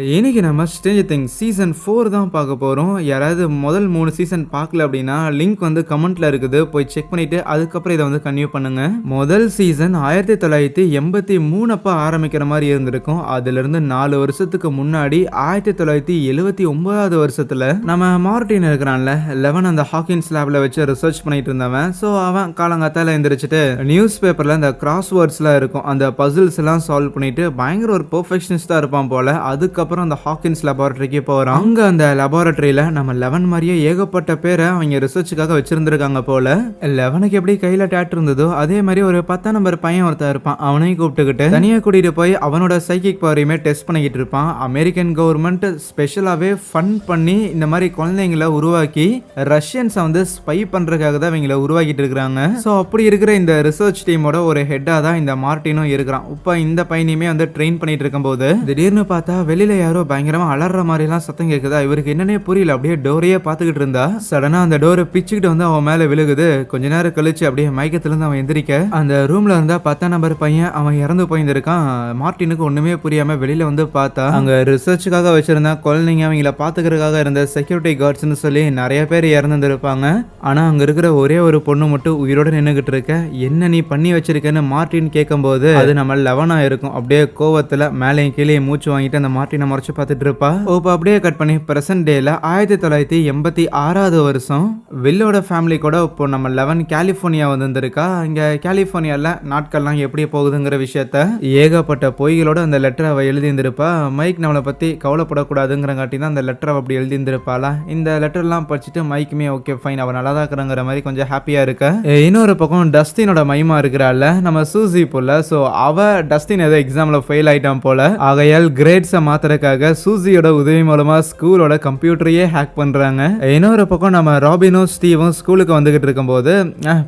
இன்னைக்கு நம்ம Stranger things season 4 தான் பார்க்க போறோம். யாராவது முதல் 3 சீசன் பார்க்கல அப்படின்னா லிங்க் வந்து கமெண்ட்ல இருக்குது. போய் செக் பண்ணிட்டு அதுக்கப்புறம் இதை வந்து கன்டினியூ பண்ணுங்க. முதல் சீசன் 1983 அப்ப ஆரம்பிக்கிற மாதிரி இருந்திருக்கும். அதுல இருந்து 4 வருஷத்துக்கு முன்னாடி 1979வது வருஷத்துல நம்ம மார்டின் இருக்கிறான்ல, லெவன் அந்த ஹாக்கின்ஸ் லேப்ல வச்சு ரிசர்ச் பண்ணிட்டு இருந்தவன். ஸோ அவன் காலங்காத்தால எந்திரிச்சிட்டு நியூஸ் பேப்பர்ல இந்த கிராஸ் வேர்ட்ஸ்லாம் இருக்கும், அந்த பசில்ஸ் எல்லாம் சால்வ் பண்ணிட்டு பயங்கர ஒரு பெர்ஃபெக்ஷனிஸ்டா இருப்பான் போல. அதுக்கப்புறம் அந்த ஹாக்கின்ஸ் லேபரட்டரிக்கு போறான். அங்க அந்த லேபரட்டரியில நம்ம லெவன் மாதிரியே ஏகப்பட்ட பேரை அவங்க ரிசர்ச்சுக்காக வச்சிருந்திருக்காங்க போல. லெவனுக்கு எப்படி கையில டேட் இருந்ததோ அதே மாதிரி ஒரு 10 நம்பர் பையன் ஒருத்தர் இருப்பான். அவனையும் கூப்பிட்டுக்கிட்டு தனியா கூட்டிட்டு போய் அவனோட சைக்கிக் பவரையுமே டெஸ்ட் பண்ணிக்கிட்டு இருப்பான். அமெரிக்கன் கவர்மெண்ட் ஸ்பெஷலாவே ஃபன் பண்ணி இந்த மாதிரி குழந்தைங்களை உருவாக்கி ரஷ்யன்ஸை வந்து ஸ்பை பண்றதுக்காக தான் இவங்களை உருவாக்கிட்டு இருக்காங்க. ஸோ அப்படி இருக்கிற இந்த ரிசர்ச் டீமோட ஒரு ஹெட்டா தான் இந்த மார்டினும் இருக்கிறான். இப்போ இந்த பையனையுமே வந்து ட்ரெயின் பண்ணிட்டு இருக்கும் போது திடீர்னு பார்த்தா வெளியில யாரோ பயங்கரமா அலற மாதிரி எல்லாம் சத்தம் கேக்குதா. இவருக்கு என்னன்னே புரியல. அப்படியே டோரையே பாத்துக்கிட்டு இருந்தா சடனா அந்த டோரை பிச்சுக்கிட்டு வந்து அவன் மேல விழுகுது. கொஞ்ச நேரம் கழிச்சு அப்படியே மயக்கத்துல இருந்து அவன் எந்திரிக்க அந்த ரூம்ல இருந்தா 10 நம்பர் பையன் அவன் இறந்து போயிருந்திருக்கான். மார்டினுக்கு ஒண்ணுமே புரியாம வெளியில வந்து பார்த்தா அங்க ரிசர்ச்சுக்காக வச்சிருந்த குழந்தைங்க அவங்கள பாத்துக்கிறதுக்காக இருந்த செக்யூரிட்டி கார்ட்ஸ்னு சொல்லி நிறைய பேர் இறந்துருப்பாங்க. ஆனா அங்க இருக்கிற ஒரே ஒரு பொண்ணு மட்டும் உயிரோட நின்னுகிட்டு இருக்க. என்ன நீ பண்ணி வச்சிருக்கன்னு மார்டின் கேட்கும் போது அது நம்ம லெவனா இருக்கும். அப்படியே கோவத்துல மேலையும் கீழே மூச்சு வாங்கிட்டு அந்த மார்டினை முறைச்சு பார்த்துட்டு இருப்பா. இப்போ அப்படியே கட் பண்ணி பிரசன்ட் டேல 1986வது வருஷம் வில்லோட ஃபேமிலி கூட இப்போ நம்ம லெவன் கலிபோர்னியா வந்திருக்கா. இங்க கலிபோர்னியால நாட்கள்லாம் எப்படி போகுதுங்கிற விஷயத்த ஏகப்பட்ட பொய்களோட அந்த லெட்டரை அவ எழுதியிருந்திருப்பா. மைக் நம்மளை பத்தி கவலைப்படக்கூடாதுங்கிறங்காட்டி தான் அந்த லெட்டரை அப்படி எழுதியிருந்திருப்பாளா. இந்த லெட்டர்லாம் படிச்சுட்டு மைக்குமே ஓகே ஃபைன் அவன் நல்லா தான் இருக்கிறங்கிற மாதிரி கொஞ்சம் ஹாப்பியா இருக்க. இன்னொரு பக்கம் டஸ்டினோட மைமா இருக்கிறாள் நம்ம சூசி போல. ஸோ அவ டஸ்டின் ஏதோ எக்ஸாம்ல ஃபெயில் ஆயிட்டான் போல. ஆகையால் கிரேட்ஸை மாத்துறதுக்காக சூசியோட உதவி மூலமா ஸ்கூலோட கம்ப்யூட்டரையே ஹேக் பண்றாங்க. இன்னொரு பக்கம் நம்ம ராபினும் ஸ்டீவும் ஸ்கூலுக்கு வந்துகிட்டு இருக்கும்போது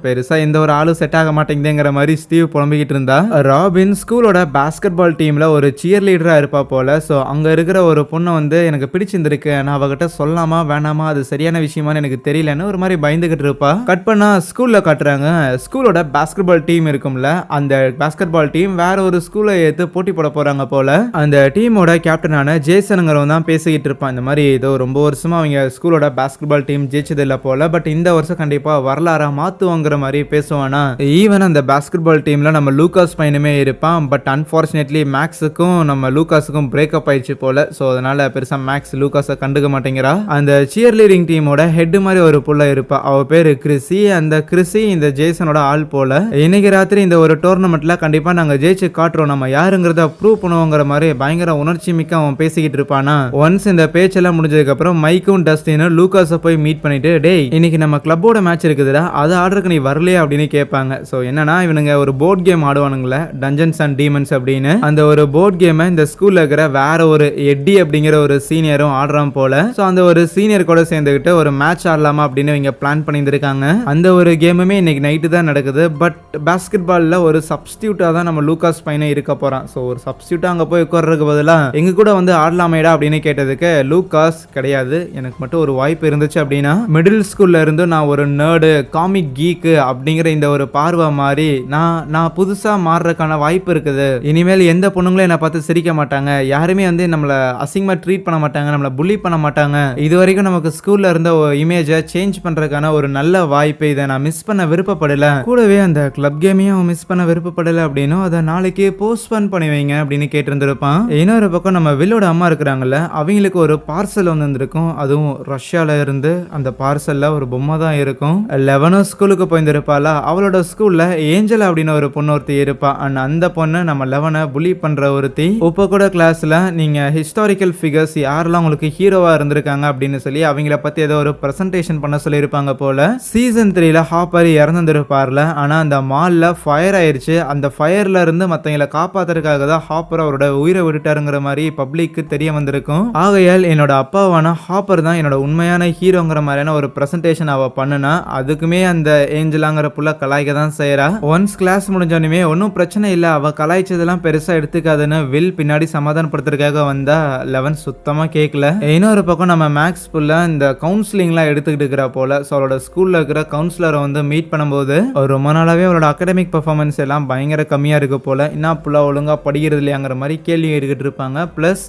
பெருசா எந்த ஒரு ஆளும் செட் ஆக மாட்டேங்குதுங்கிற மாதிரி ஸ்டீவ் புலம்பிக்கிட்டு இருந்தா. ராபின் ஸ்கூலோட பாஸ்கெட் பால் டீம்ல ஒரு சியர் லீடரா இருப்பா போல. ஸோ அங்க இருக்கிற ஒரு பொண்ணை வந்து எனக்கு பிடிச்சிருந்திருக்கு, நான் அவகிட்ட சொல்லாமா வேணாமா அது சரியான விஷயமானு எனக்கு தெரியலன்னு ஒரு மாதிரி பயந்துகிட்டு இருப்பா. கட் பண்ணா ஸ்கூல்ல காட்டுறாங்க. ஸ்கூலோட பாஸ்கெட் பால் டீம் இருக்கும்ல, அந்த பாஸ்கெட் பால் டீம் வேற ஒரு ஸ்கூலை எடுத்து போட்டி போட போறாங்க போல. அந்த டீமோட கேப்டனான ஜேசனுங்கிறவன் தான் பேசிக்கிட்டு இருப்பான். இந்த மாதிரி ஏதோ ரொம்ப வருஷமா அவங்க ஸ்கூலோட பாஸ்கெட் பால் டீம் ஜெயிச்சது இல்ல போல, பட் இந்த வருஷம் கண்டிப்பா வரலாறா மாத்துவாங்கிற மாதிரி பேசுவானா. ஈவன் அந்த பாஸ்கெட் பால் டீம்ல நம்ம லூகாஸ் பையனுமே இருப்பான். பட் அன்பார்ச்சுனேட்லி மேக்ஸுக்கும் நம்ம லூகாஸுக்கும் பிரேக்கப் ஆயிடுச்சு போல. ஸோ அதனால பெருசா மேக்ஸ் லூகாஸை கண்டுக்க மாட்டேங்கிறா. அந்த சியர் லீடிங் டீமோட ஹெட் மாதிரி ஒரு புள்ள இருப்பா. அவ பேரு கிறிசி. அந்த கிறிசி இந்த ஜேசனோட ஆள் போல. இன்னைக்கு ராத்திரி இந்த ஒரு டோர்னமெண்ட்ல கண்டிப்பா நாங்க ஜெயிச்சு காட்டுறோம், நம்ம யாருங்கிறத ப்ரூவ் பண்ணுவோங்கிற மாதிரி பயங்கர உணர்ச்சி மிக்க அவன் பேசிக்கிட்டு இருப்பானா. ஒன்ஸ் இந்த பேச்செல்லாம் முடிஞ்சதுக்கு அப்புறம் மைக்கும் டஸ்டினும் லூகாஸை போய் மீட் பண்ணிட்டு டேய் இன்னைக்கு நம்ம கிளப்போட மேட்ச் இருக்குதுடா, அதை ஆடுறதுக்கு நீ வரலையா அப்படின்னு கேட்பாங்க. ஸோ என்னன்னா இவனுங்க ஒரு போர்ட் கேம் ஆடுவானுங்களே, டஞ்சன்ஸ் அண்ட் டீமன்ஸ் அப்படின்னு. அந்த ஒரு போர்ட் கேமை இந்த ஸ்கூல்ல இருக்கிற வேற ஒரு எட்டி அப்படிங்கிற ஒரு சீனியரும் ஆடுறான் போல. ஸோ அந்த ஒரு சீனியர் கூட சேர்ந்துக்கிட்டு ஒரு மேட்ச் ஆடலாமா அப்படின்னு இவங்க பிளான் பண்ணியிருக்காங்க. அந்த ஒரு கேமுமே இன்னைக்கு நைட்டு தான் நடக்குது. பட் பாஸ்கெட் பால்ல ஒரு சப்ஸ்டியூட்டா தான் நம்ம லூகாஸ் பையனை இருக்க போறான். ஸோ ஒரு சப்ஸ்டியூட்டா அங்க போய் உட்கார்றதுக்கு பதிலாக எங்க கூட வந்து ஆடலாமேடா அப்படின்னு கேட்டதுக்கு லூகாஸ் கிடையாது, எனக்கு மட்டும் ஒரு வாய்ப்பு இருந்துச்சு அப்படின்னா மிடில் ஸ்கூல்ல இருந்து நான் ஒரு நர்டு காமிக் கீக்கு அப்படிங்கிற இந்த ஒரு பார்வை மாதிரி நான் புதுசா மாறுறதுக்கான வாய்ப்பு இருக்குது. இனிமேல் எந்த பொண்ணுங்களும் என்னை பார்த்து சிரிக்க மாட்டாங்க, யாருமே வந்து நம்மளை அசிங்கமா ட்ரீட் பண்ண மாட்டாங்க, நம்மளை புள்ளி பண்ண மாட்டாங்க. இது வரைக்கும் நமக்கு ஸ்கூல்ல இருந்த இமேஜை சேஞ்ச் பண்றதுக்கான ஒரு நல்ல வாய்ப்பு, இதை நான் மிஸ் பண்ண விருப்பப்படல. கூடவே அந்த கிளப் கேமையும் மிஸ் பண்ண விருப்பப்படல அப்படின்னும் அதை நாளைக்கு போஸ்ட்போன் பண்ணி வைங்க அப்படின்னு கேட்டிருந்திருப்பான். இன்னொரு பக்கம் நம்ம வில்லோட அம்மா இருக்கிறாங்கல்ல, அவங்களுக்கு ஒரு பார்சல் வந்திருக்கும். அதுவும் ரஷ்யால இருந்து. அந்த பார்சல்ல ஒரு பொம்மை தான் இருக்கும். லெவனும் ஸ்கூலுக்கு போயிருந்திருப்பாளா. அவளோட ஸ்கூல்ல ஏஞ்சல் அப்படின்னு ஒரு பொண்ணு ஒருத்தி இருப்பா. அந்த பொண்ணு நம்ம லெவனை புலி பண்ற ஒருத்தி. இப்போ கூட கிளாஸ்ல நீங்க ஹிஸ்டாரிக்கல் ஃபிகர்ஸ் யாரெல்லாம் உங்களுக்கு ஹீரோவா இருந்திருக்காங்க அப்படின்னு சொல்லி அவங்கள பத்தி ஏதோ ஒரு பிரசன்டேஷன் பண்ண சொல்லியிருப்பாங்க போல. சீசன் 3ல ஹாப்பர் இறந்துருப்பார்ல, ஆனா அந்த மால்ல ஃபயர் ஆயிருச்சு. அந்த ஃபயர்ல இருந்து மத்தவங்களை காப்பாத்துறதுக்காக தான் ஹாப்பர் அவரோட உயிரை விட்டுட்டாருங்கிற மாதிரி பப்ளிக்கு தெரிய வந்திருக்கும். ஆகையால் என்னோட அப்பாவான ஹாப்பர் தான் என்னோட உண்மையான ஹீரோங்கிற மாதிரியான ஒரு பிரசன்டேஷன் அவ பண்ணுனா, அதுக்குமே அந்த ஏஞ்சலாங்கிற புள்ள கலாய்க்க தான் செய்யறா. ஒன்ஸ் கிளாஸ் முடிஞ்சோடனே ஒன்றும் பிரச்சனை இல்லை, அவ கலாய்ச்சதெல்லாம் பெருசா எடுத்துக்காதுன்னு வில் பின்னாடி சமாதானப்படுத்துறதுக்காக வந்தா லெவன் சுத்தமா கேட்கல. இன்னொரு பக்கம் நம்ம மேக்ஸ் புள்ள இந்த கவுன்சிலிங்லாம் எடுத்துக்கிட்டு இருக்கிறா போல. ஸோ அவளோட ஸ்கூல்ல இருக்கிற கவுன்சிலரை வந்து மீட் பண்ணும்போது ரொம்ப நாளாவே அவளோட அகடமிக் பெர்ஃபார்மன்ஸ் எல்லாம் பயங்கர கம்மியா இருக்கு போல. என்ன புள்ள ஒழுங்கா படிக்கிறது இல்லையாங்கிற மாதிரி கேள்வி எடுக்கிட்டு இருப்பாங்க. பிளஸ்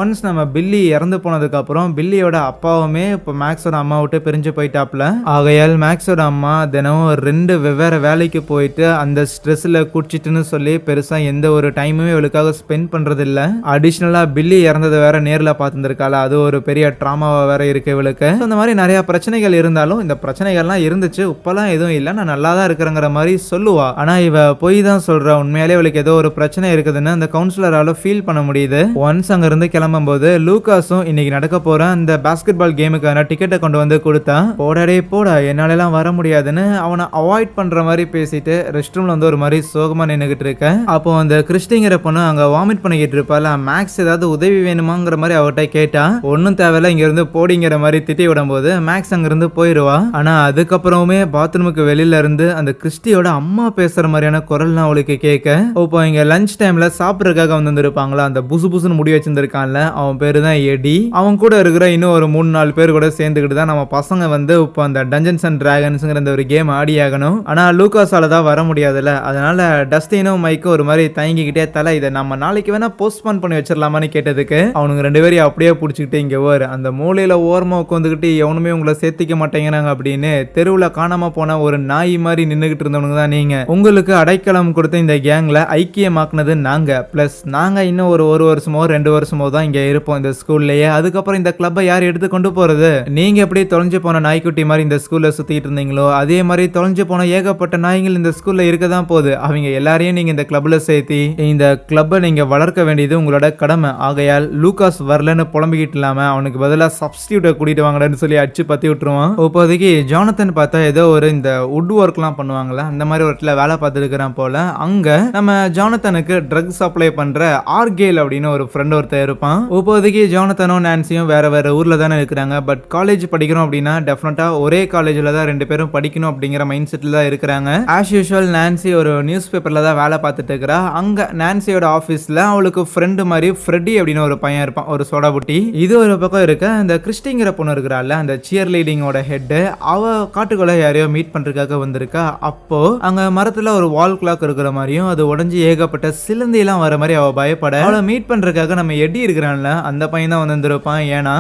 ஒன்ஸ் நம்ம பில்லி இறந்து போனதுக்கு அப்புறம் பில்லியோட அப்பாவுமே இப்போ மேக்ஸோட அம்மா விட்டு பிரிஞ்சு போயிட்டாப்ல. ஆகையால் மேக்ஸோட அம்மா தினமும் 2 வெவ்வேறு வேலைக்கு போயிட்டு அந்த ஸ்ட்ரெஸ்ல குடிச்சிட்டுன்னு சொல்லி பெருசா எந்த ஒரு டைமுமே இவளுக்காக ஸ்பெண்ட் பண்றது இல்ல. அடிஷனலா பில்லி இறந்தது வேற நேர்ல பார்த்துருக்காள, அது ஒரு பெரிய ட்ராமாவா வேற இருக்கு இவளுக்கு. அந்த மாதிரி நிறைய பிரச்சனைகள் இருந்தாலும் இந்த பிரச்சனைகள்லாம் இருந்துச்சு, இப்பெல்லாம் எதுவும் இல்லை, நான் நல்லா தான் இருக்கிறேங்கிற மாதிரி சொல்லுவா. ஆனா இவ போய் தான் சொல்றா, உண்மையாலே இவளுக்கு ஏதோ ஒரு பிரச்சனை இருக்குதுன்னு அந்த கவுன்சிலரால ஃபீல் பண்ண முடியுது. ஒன்ஸ் அங்க இருந்து கிளம்பும்போது லூகாஸும் இன்னைக்கு நடக்க போற அந்த பாஸ்கெட் பால் கேமுக்கான டிக்கெட்டை கொண்டு வந்து கொடுத்தான். போடாடே போடா, என்னால எல்லாம் வர முடியாதுன்னு அவனை அவாய்ட் பண்ற மாதிரி பேசிட்டு ரெஸ்ட் ரூம்ல வந்து ஒரு மாதிரி சோகமா நின்னுகிட்டு இருக்க. அப்போ அந்த கிறிஸ்டிங்கிற பொண்ணு அங்க வாமிட் பண்ணிக்கிட்டு இருப்பால, மேக்ஸ் ஏதாவது உதவி வேணுமாங்கிற மாதிரி அவட்ட கேட்டா, ஒன்னும் தேவையில்ல இங்க இருந்து போடிங்கிற மாதிரி திட்டி விடும்போது மேக்ஸ் அங்க இருந்து போயிருவா. ஆனா அதுக்கப்புறமே பாத்ரூமுக்கு வெளியில இருந்து அந்த கிறிஸ்டியோட அம்மா பேசுற மாதிரியான குரல்லாம் அவளுக்கு கேட்க, இப்போ இங்க லஞ்ச் டைம்ல சாப்பிட்றதுக்காக வந்திருப்பாங்களா, அந்த புசு புசுன்னு முடி வச்சிருந்திருக்கான்ல, அவன் பேரு தான் எடி. அவன் கூட இருக்கிற இன்னும் ஒரு 3-4 பேர் கூட சேர்ந்துக்கிட்டு தான் நம்ம பசங்க வந்து இப்போ அந்த டஞ்சன்ஸ் அண்ட் டிராகன்ஸ்ங்கிற அந்த ஒரு கேம் ஆடி ஆகணும். ஆனா லூகாஸால தான் வர முடியாதுல்ல, அதனால டஸ்டினும் மைக்கும் ஒரு மாதிரி தயங்கிக்கிட்டே, தலை இதை நம்ம நாளைக்கு வேணா போஸ்ட்போன் பண்ணி வச்சிடலாமான்னு கேட்டதுக்கு அவனுங்க 2 பேரையும் அப்படியே பிடிச்சிக்கிட்டு இங்க வர அந்த மூலையில ஓரமா உட்காந்துக்கிட்டு எவனுமே உங்களை சேர்த்திக்க மாட்டேங்கிறாங்க அப்படின்னு தெருவுல காணாம போன ஒரு நாய் மாதிரி நின்னுகிட்டு இருந்தவனுங்க தான் நீங்க. உங்களுக்கு அடைக்கலம் கொடுத்த இந்த கேங்ல ஐக்கியமாக்குனது நாங்க, பிளஸ் நாங்க இன்னும் ஒரு வருஷமோ 2 வருஷமோ தான் இங்க இருப்போம் இந்த ஸ்கூல்லயே. அதுக்கப்புறம் இந்த கிளப்பை யார் எடுத்து கொண்டு போறது? நீங்க எப்படி தொலைஞ்சு போன நாய்க்குட்டி மாதிரி இந்த ஸ்கூல்ல சுத்திட்டு இருந்தீங்களோ அதே மாதிரி தொலைஞ்சு போன ஏகப்பட்ட நாய்கள் இந்த ஸ்கூல்ல இருக்க தான் போகுது. அவங்க எல்லாரையும் நீங்க இந்த கிளப்ல சேர்த்தி இந்த கிளப்பை நீங்க வளர்க்க வேண்டியது உங்களோட கடமை. ஆகையால் லூகாஸ் வரலன்னு புலம்பிக்கிட்டு இல்லாம அவனுக்கு பதிலா சப்ஸ்டியூட்டை கூட்டிட்டு வாங்கன்னு சொல்லி அடிச்சு பத்தி விட்டுருவான். இப்போதைக்கு ஜானத்தன் பார்த்தா ஏதோ ஒரு இந்த வுட் ஒர்க்லாம் பண்ணுவாங்களா அந்த மாதிரி ஒரு இடத்துல வேலை பார்த்துட்டு இருக்கிறான் போல. அங்க நம்ம ஜானத்தனுக்கு ட்ரக் சப்ளை பண்ற ஆர்கேல் அப்படின்னு ஒரு ஃப்ரெண்ட் ஒருத்தர் இருப்பான். இப்போதைக்கு ஜானத்தனும் நான்சியும் வேற வேற ஊர்ல தானே இருக்கிறாங்க. பட் காலேஜ் படிக்கிறோம் அப்படின்னா டெஃபினட்டா ஒரே காலேஜ்ல தான் 2 பேரும் படிக்கணும் அப்படிங்கிற மைண்ட் செட்ல தான் இருக்கிறாங்க. ஆஸ் யூஷுவல் நான்சி ஒரு நியூஸ் பேப்பர்ல தான் வேலை பார்த்துட்டு இருக்கிறா. அங்க நான்சியோட ஆபீஸ்ல அவளுக்கு ஃப்ரெண்டு மாதிரி ஃப்ரெட்டி அப்படின்னு ஒரு பையன் இருப்பான், ஒரு சோடா புட்டி. இது ஒரு பக்கம் இருக்க அந்த கிறிஸ்டிங்கிற பொண்ணு இருக்கிறாள், அந்த சியர் லீடிங்கோட ஹெட், அவ காட்டுக்குள்ள யாரையோ மீட் பண்றதுக்காக வந்திருக்கா. அப்போ அங்க மரத்துல ஒரு வால் கிளாக் இருக்கிற மாதிரியும் அது உடஞ்சி ஏகப்பட்ட சிலந்தி எல்லாம் வர மாதிரி அவ பயப்பட, அவளை மீட் பண்றதுக்காக நம்ம எடி இருக்கிறான்ல அந்த பையன் தான் வந்திருப்பான். ஏன்னா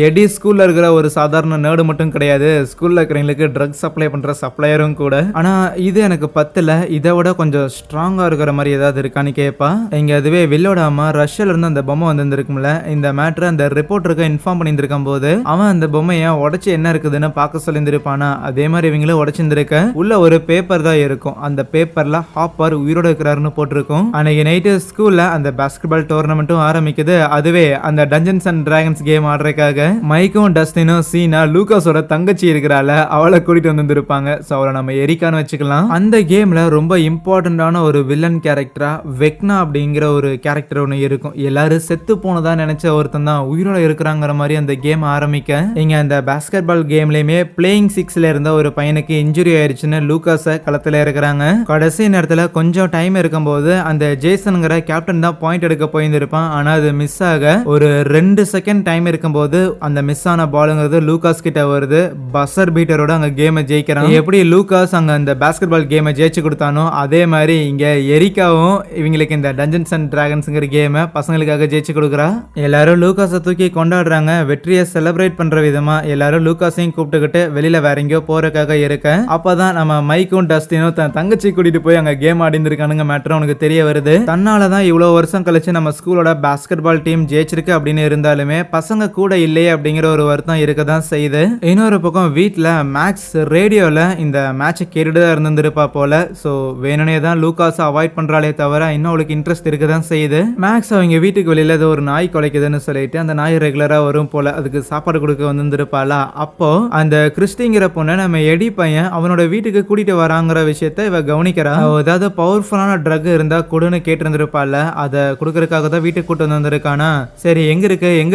எடி ஸ்கூல்ல இருக்கிற ஒரு சாதாரண நேர்டு மட்டும் கிடையாது, ஸ்கூல்ல இருக்கிறவங்களுக்கு ட்ரக் சப்ளை பண்ற சப்ளையரும் கூட. ஆனா இது எனக்கு பத்தல, இதை விட கொஞ்சம் ஸ்ட்ராங்கா இருக்கிற மாதிரி ஏதாவது இருக்கான்னு கேட்பா. இங்க அதுவே வில்லோட அம்மா ரஷ்யால இருந்து அந்த பொம்மை வந்திருக்கும்ல, இந்த மேட்டர் அந்த ரிப்போர்ட்டருக்கு இன்ஃபார்ம் பண்ணியிருக்கும் போது அவன் அந்த பொம்மையை உடைச்சு என்ன இருக்குதுன்னு பார்க்க சொல்லியிருப்பானா, அதே மாதிரி இவங்களும் உடைச்சிருக்க உள்ள ஒரு பேப்பர் தான் இருக்கும். அந்த பேப்பர்ல ஹாப்பர் உயிரோட இருக்கிறாருன்னு போட்டிருக்கும். அன்னைக்கு நைட்டு ஸ்கூல்ல அந்த பாஸ்கெட் பால் டோர்னமெண்ட்டும் ஆரம்பிக்குது. அதுவே அந்த டஞ்சன்ஸ் அண்ட் டிராகன்ஸ் கேம் ஆடுறதுக்காக மைக்கும் டஸ்டினும் சீனா லூகாஸோட தங்கச்சி இருக்கிறால அவளை கூட்டிட்டு வந்திருப்பாங்க. சோ அவளை நம்ம எரிக்கான்னு வச்சுக்கலாம். அந்த கேம்ல ரொம்ப இம்பார்ட்டன்டான ஒரு வில்லன் கேரக்டரா வெக்னா அப்படிங்கிற ஒரு கேரக்டர் ஒன்று இருக்கும். எல்லாரும் செத்து போனதா நினைச்ச ஒருத்தன் தான் உயிரோட இருக்கிறாங்கிற மாதிரி அந்த கேம் ஆரம்பிக்க, இங்க அந்த பாஸ்கெட் பால் கேம்லயுமே பிளேயிங் 6ல இருந்த ஒரு பையனுக்கு இன்ஜுரி ஆயிடுச்சுன்னு லூகாஸ களத்துல இருக்கிறாங்க. கடைசி நேரத்துல கொஞ்சம் டைம் இருக்கும்போது அந்த ஜேசன்ங்கிற கேப்டன் தான் பாயிண்ட் எடுக்க போயிருந்திருப்பான். ஆனா அது மிஸ் ஆக ஒரு 2 செகண்ட் டைம் இருக்கும்போது அந்த மிஸ் ஆன பாலுங்கிறது லூகாஸ் கிட்ட வருது. பஸர் பீட்டரோட அங்க கேமை ஜெயிக்கிறான். எப்படி லூகாஸ் அங்க அந்த பாஸ்கெட் பால் கேமை ஜெயிச்சு கொடுத்தானோ அதே மாதிரி இங்க எரிக்காவும் இவங்களுக்கு இந்த டஞ்சன்ஸ் அண்ட் டிராகன்ஸ்ங்கிற கேமை பசங்களுக்காக ஜெயிச்சு கொடுக்குறா. எல்லாரும் லூகாஸை தூக்கி கொண்டாடுறாங்க. வெற்றியை செலிப்ரேட் பண்ற விதமா எல்லாரும் லூகாஸையும் கூப்பிட்டுக்கிட்டு வெளியில வேற எங்கேயோ போறதுக்காக இருக்க, அப்பதான் நம்ம மைக்கும் டஸ்டினும் தன் தங்கச்சி கூட்டிட்டு போய் அங்க கேம் ஆடிந்திருக்கானுங்க மேட்டர் உனக்கு தெரிய வருது. தன்னாலதான் இவ்வளவு வருஷம் கழிச்சு நம்ம ஸ்கூலோட பாஸ்கெட் பால் டீம் ஜெயிச்சிருக்கு அப்படின்னு இருந்தாலுமே பசங்க கூட இல்லையே அப்படிங்கிற ஒரு வருத்தம் இருக்கதான் செய்யுது. இன்னொரு பக்கம் வீட்டுல மேக்ஸ் ரேடியோல இந்த மேட்சை கேட்டுட்டு தான் இருந்திருப்பா போல. சோ வேணுனே தான் லூகாஸ் அவாய்ட் பண்றாலே தவிர இன்னும் அவளுக்கு இன்ட்ரெஸ்ட் இருக்கதான் செய்யுது. மேக்ஸ் அவங்க வீட்டுக்கு வெளியில ஏதோ ஒரு நாய் குலைக்குதுன்னு சொல்லிட்டு அந்த நாய் ரெகுலரா வரும் போல, அதுக்கு சாப்பாடு கொடுக்க வந்திருப்பாளா. அப்போ அந்த கிறிஸ்டிங்கிற பொண்ணை நம்ம எடி பையன் அவனோட வீட்டுக்கு கூட்டிட்டு வராங்கிற விஷயத்த இவ கவனிக்கிறா. ஏதாவது பவர்ஃபுல்லான ட்ரக் இருந்தா கொடுன்னு கேட்டு இருந்திருப்பால, அதை கொடுக்கறதுக்காக தான் வீட்டுக்கு கூட்டு வந்திருக்கானா. சரி எங்க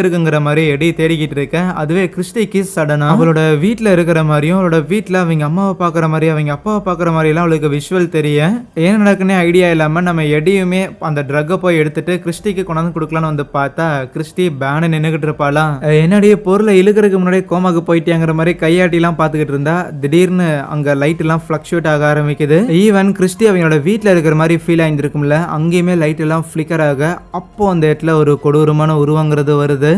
இருக்குங்கிற மாதிரி எடி தேடிக்கிட்டு இருக்க, அதுவே கிறிஸ்டிக்கு சடனா அவளோட வீட்டுல இருக்கிற மாதிரியும் அவளோட வீட்டுல அவங்க அம்மாவை பாக்குற மாதிரி அவங்க அப்பாவை பாக்குற மாதிரி எல்லாம் அவளுக்கு விஷுவல் தெரிய, என்ன நடக்குன்னு ஐடியா இல்லாம நம்ம எடியுமே அந்த ட்ரக்கை போய் எடுத்துட்டு கிறிஸ்டிக்கு கொண்டாந்து கொடுக்கலான்னு வந்து பார்த்தா கிறிஸ்டி பேன நின்னுகிட்டு இருப்பாளா. என்னடிய பொருளை இழுக்கிறதுக்கு முன்னாடி கோமாக்கு போயிட்டியாங்கிற மாதிரி கையாட்டி எல்லாம் பாத்துக்கிட்டு இருந்தா திடீர்னு அங்க லைட் எல்லாம் பிளக்சுவேட் ஆக ஆரம்பிக்குது. ஈவன் கிறிஸ்டி அவங்களோட வீட்டுல இருக்கிற மாதிரி ஃபீல் ஆயிருக்கும்ல, அங்கேயுமே லைட் எல்லாம் பிளிக்கர் ஆக, அப்போ அந்த இடத்துல ஒரு கொடூர கொடூரமான உருவங்கிறது வருது.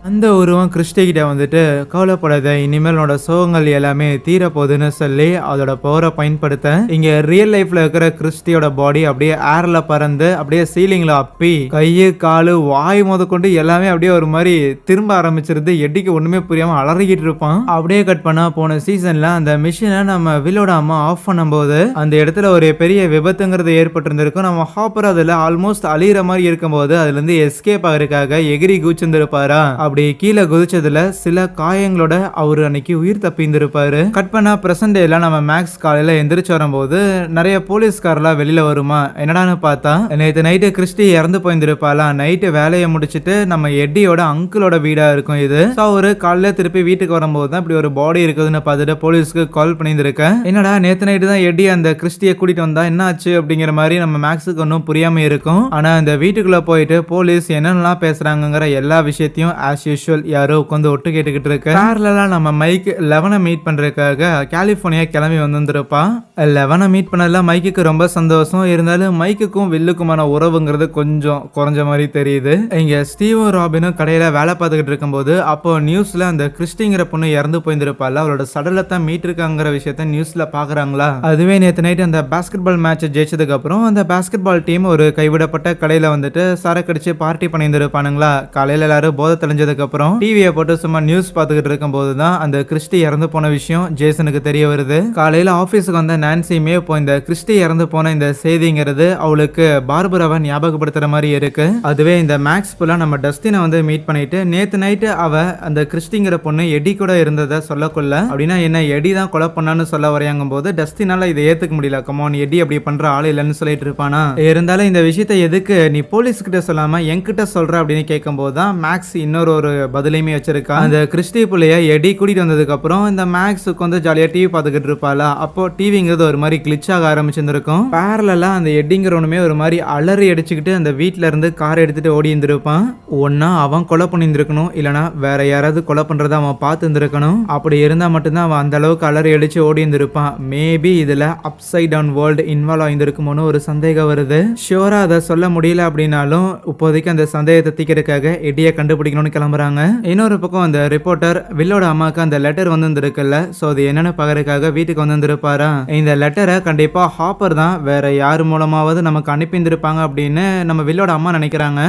அந்த உருவம் கிறிஸ்டி கிட்ட வந்துட்டு, கவலைப்படாத, இனிமேல் உன்னோட சோகங்கள் எல்லாமே தீரப்போகுதுன்னு சொல்லி அதோட பவரை பயன்படுத்த இங்க ரியல் லைஃப்ல இருக்கிற கிறிஸ்டியோட பாடி அப்படியே ஏர்ல பறந்து அப்படியே சீலிங்ல அப்பி கையு காலு வாய் கொண்டு எல்லாமே அப்படியே ஒரு மாதிரி திரும்ப ஆரம்பிச்சிருது. எட்டிக்கு ஒண்ணுமே புரியாம அலறிக்கிட்டு இருப்பான். அப்படியே கட் பண்ணா போன சீசன்ல அந்த மிஷினை நம்ம வில்லோட அம்மா ஆஃப் பண்ணும்போது அந்த இடத்துல ஒரு பெரிய விபத்துங்கிறது ஏற்பட்டிருந்திருக்கும். நம்ம ஹாப்பர் அதுல ஆல்மோஸ்ட் அழியிற மாதிரி இருக்கும்போது அதுல இருந்து எஸ்கேப் ஆகிறதுக்காக எகிரி குச்சிருந்திருப்பாரா. அப்படி கீழே குதிச்சதுல சில காயங்களோட அவரு அன்னைக்கு உயிர் தப்பிந்திருப்பாரு. கட் பண்ணா பிரசன்ட் டேல நம்ம மேக்ஸ் காலையில எந்திரிச்சு வரும்போது நிறைய போலீஸ்காரெல்லாம் வெளியில வருமா. என்னடான்னு பார்த்தா நேற்று நைட்டு கிறிஸ்டி இறந்து போயிருந்திருப்பாளா. நைட்டு வேலையை முடிச்சுட்டு நம்ம எட்டியோட அங்கிளோட வீடா இருக்கும் இது. அவரு காலையில திருப்பி வீட்டுக்கு வரும்போது தான் இப்படி ஒரு பாடி இருக்குதுன்னு பார்த்துட்டு போலீஸ்க்கு கால் பண்ணியிருக்கேன். என்னடா நேற்று நைட்டு தான் எட்டி அந்த கிறிஸ்டியை கூட்டிட்டு வந்தா என்ன ஆச்சு அப்படிங்கிற மாதிரி நம்ம மேக்ஸுக்கு ஒன்றும் புரியாம இருக்கும். ஆனா இந்த வீட்டுக்குள்ள போயிட்டு போலீஸ் என்னென்னலாம் பேசுறாங்கிற எல்லா விஷயத்தையும் ஆஸ் யூசுவல் யாரோ உட்காந்து ஒட்டு கேட்டுக்கிட்டு இருக்கு. பேரலா நம்ம மைக் 11 மீட் பண்றதுக்காக கலிபோர்னியா கிளம்பி வந்திருப்பான். 11 மீட் பண்ணல மைக்கு ரொம்ப சந்தோஷம். இருந்தாலும் மைக்குக்கும் வில்லுக்குமான உறவுங்கிறது கொஞ்சம் குறைஞ்ச மாதிரி தெரியுது. இங்க ஸ்டீவும் ராபினும் கடையில வேலை பார்த்துக்கிட்டு இருக்கும்போது அப்போ நியூஸ்ல அந்த கிறிஸ்டிங்கிற பொண்ணு இறந்து போயிருந்திருப்பாள். அவளோட சடலத்தை மீட் இருக்காங்கிற விஷயத்த நியூஸ்ல பாக்குறாங்களா. அதுவே நேற்று நைட் அந்த பாஸ்கெட் பால் மேட்ச் ஜெயிச்சதுக்கு அப்புறம் அந்த பாஸ்கெட் பால் டீம் ஒரு கைவிடப்பட்ட கடையில வந்துட்டு சரக்கடிச்சு பார்ட்டி பண்ணியிருந்திருப்பானுங்களா. காலையில எல்லாரும் போதை தெளிஞ்சதுக்கு அப்புறம் டிவியை போட்டு சும்மா நியூஸ் பார்த்துக்கிட்டு இருக்கும் போதுதான் அந்த கிறிஸ்டி இறந்து போன விஷயம் ஜேசனுக்கு தெரிய வருது. காலையில ஆபீஸுக்கு வந்த நான்சியுமே இப்போ இந்த கிறிஸ்டி இறந்து போன இந்த செய்திங்கிறது அவளுக்கு பார்பராவை ஞாபகப்படுத்துற மாதிரி இருக்கு. அதுவே இந்த மேக்ஸ் புல்லா நம்ம டஸ்டினை வந்து மீட் பண்ணிட்டு நேத்து நைட்டு அவ அந்த கிறிஸ்டிங்கிற பொண்ணு எடி கூட இருந்ததை சொல்லக்குள்ள அப்படின்னா என்ன எடி தான் கொலை பண்ணான்னு சொல்ல வரையாங்கும் போது டஸ்டினால இதை ஏத்துக்க முடியல. கமான் எடி அப்படி பண்ற ஆள் இல்லைன்னு சொல்லிட்டு இருப்பானா. இருந்தாலும் இந்த விஷயத்தை எதுக்கு நீ போலீஸ் கிட்ட சொல்லாம என்கிட்ட சொல்ற அப்படின்னு கேட்கும் போதுதான் மேக்ஸ் இன்னொரு பதிலையுமே வச்சிருக்கா. அந்த கிறிஸ்டி புள்ளைய எடி கூட்டிட்டு வந்ததுக்கு அப்புறம் இந்த மேக்ஸுக்கு வந்து ஜாலியா டிவி பார்த்துக்கிட்டு இருப்பாளா. அப்போ டிவிங்கிறது ஒரு மாதிரி கிளிச் ஆக ஆரம்பிச்சிருந்திருக்கும். பேரலா அந்த எட்டிங்கிறவனுமே ஒரு மாதிரி அலறி அடிச்சுக்கிட்டு அந்த வீட்டுல இருந்து கார் எடுத்துட்டு ஓடி இருந்திருப்பான். ஒன்னா அவன் கொலை பண்ணியிருந்திருக்கணும், இல்லனா வேற யாராவது கொலை பண்றதை அவன் பார்த்து இருந்திருக்கணும். அப்படி இருந்தா மட்டும்தான் அவன் அந்த அளவுக்கு அலறி அடிச்சு ஓடி இருந்திருப்பான். மேபி இதுல அப்சைட் டவுன் வேர்ல்டு இன்வால்வ் ஆயிருந்திருக்குமோன்னு ஒரு சந்தேகம் வருது. ஷியோரா அதை சொல்ல முடியல அப்படின்னாலும் இப்போதைக்கு அந்த சந்தேகத்தை தீக்கிறதுக்காக எட்டியை கண்டுபிடிக்கணும்னு கிளம்புறாங்க. இன்னொரு பக்கம் அந்த ரிப்போர்ட்டர் வில்லோட அம்மாவுக்கு அந்த லெட்டர் வந்துருக்குல்ல, சோ அது என்னன்னு பாக்குறதுக்காக வீட்டுக்கு வந்துருப்பாரா. இந்த லெட்டரை கண்டிப்பா ஹாப்பர் தான் வேற யார் மூலமாவது நமக்கு அனுப்பியிருந்திருப்பாங்க அப்படின்னு நம்ம வில்லோட அம்மா நினைக்கிறாங்க.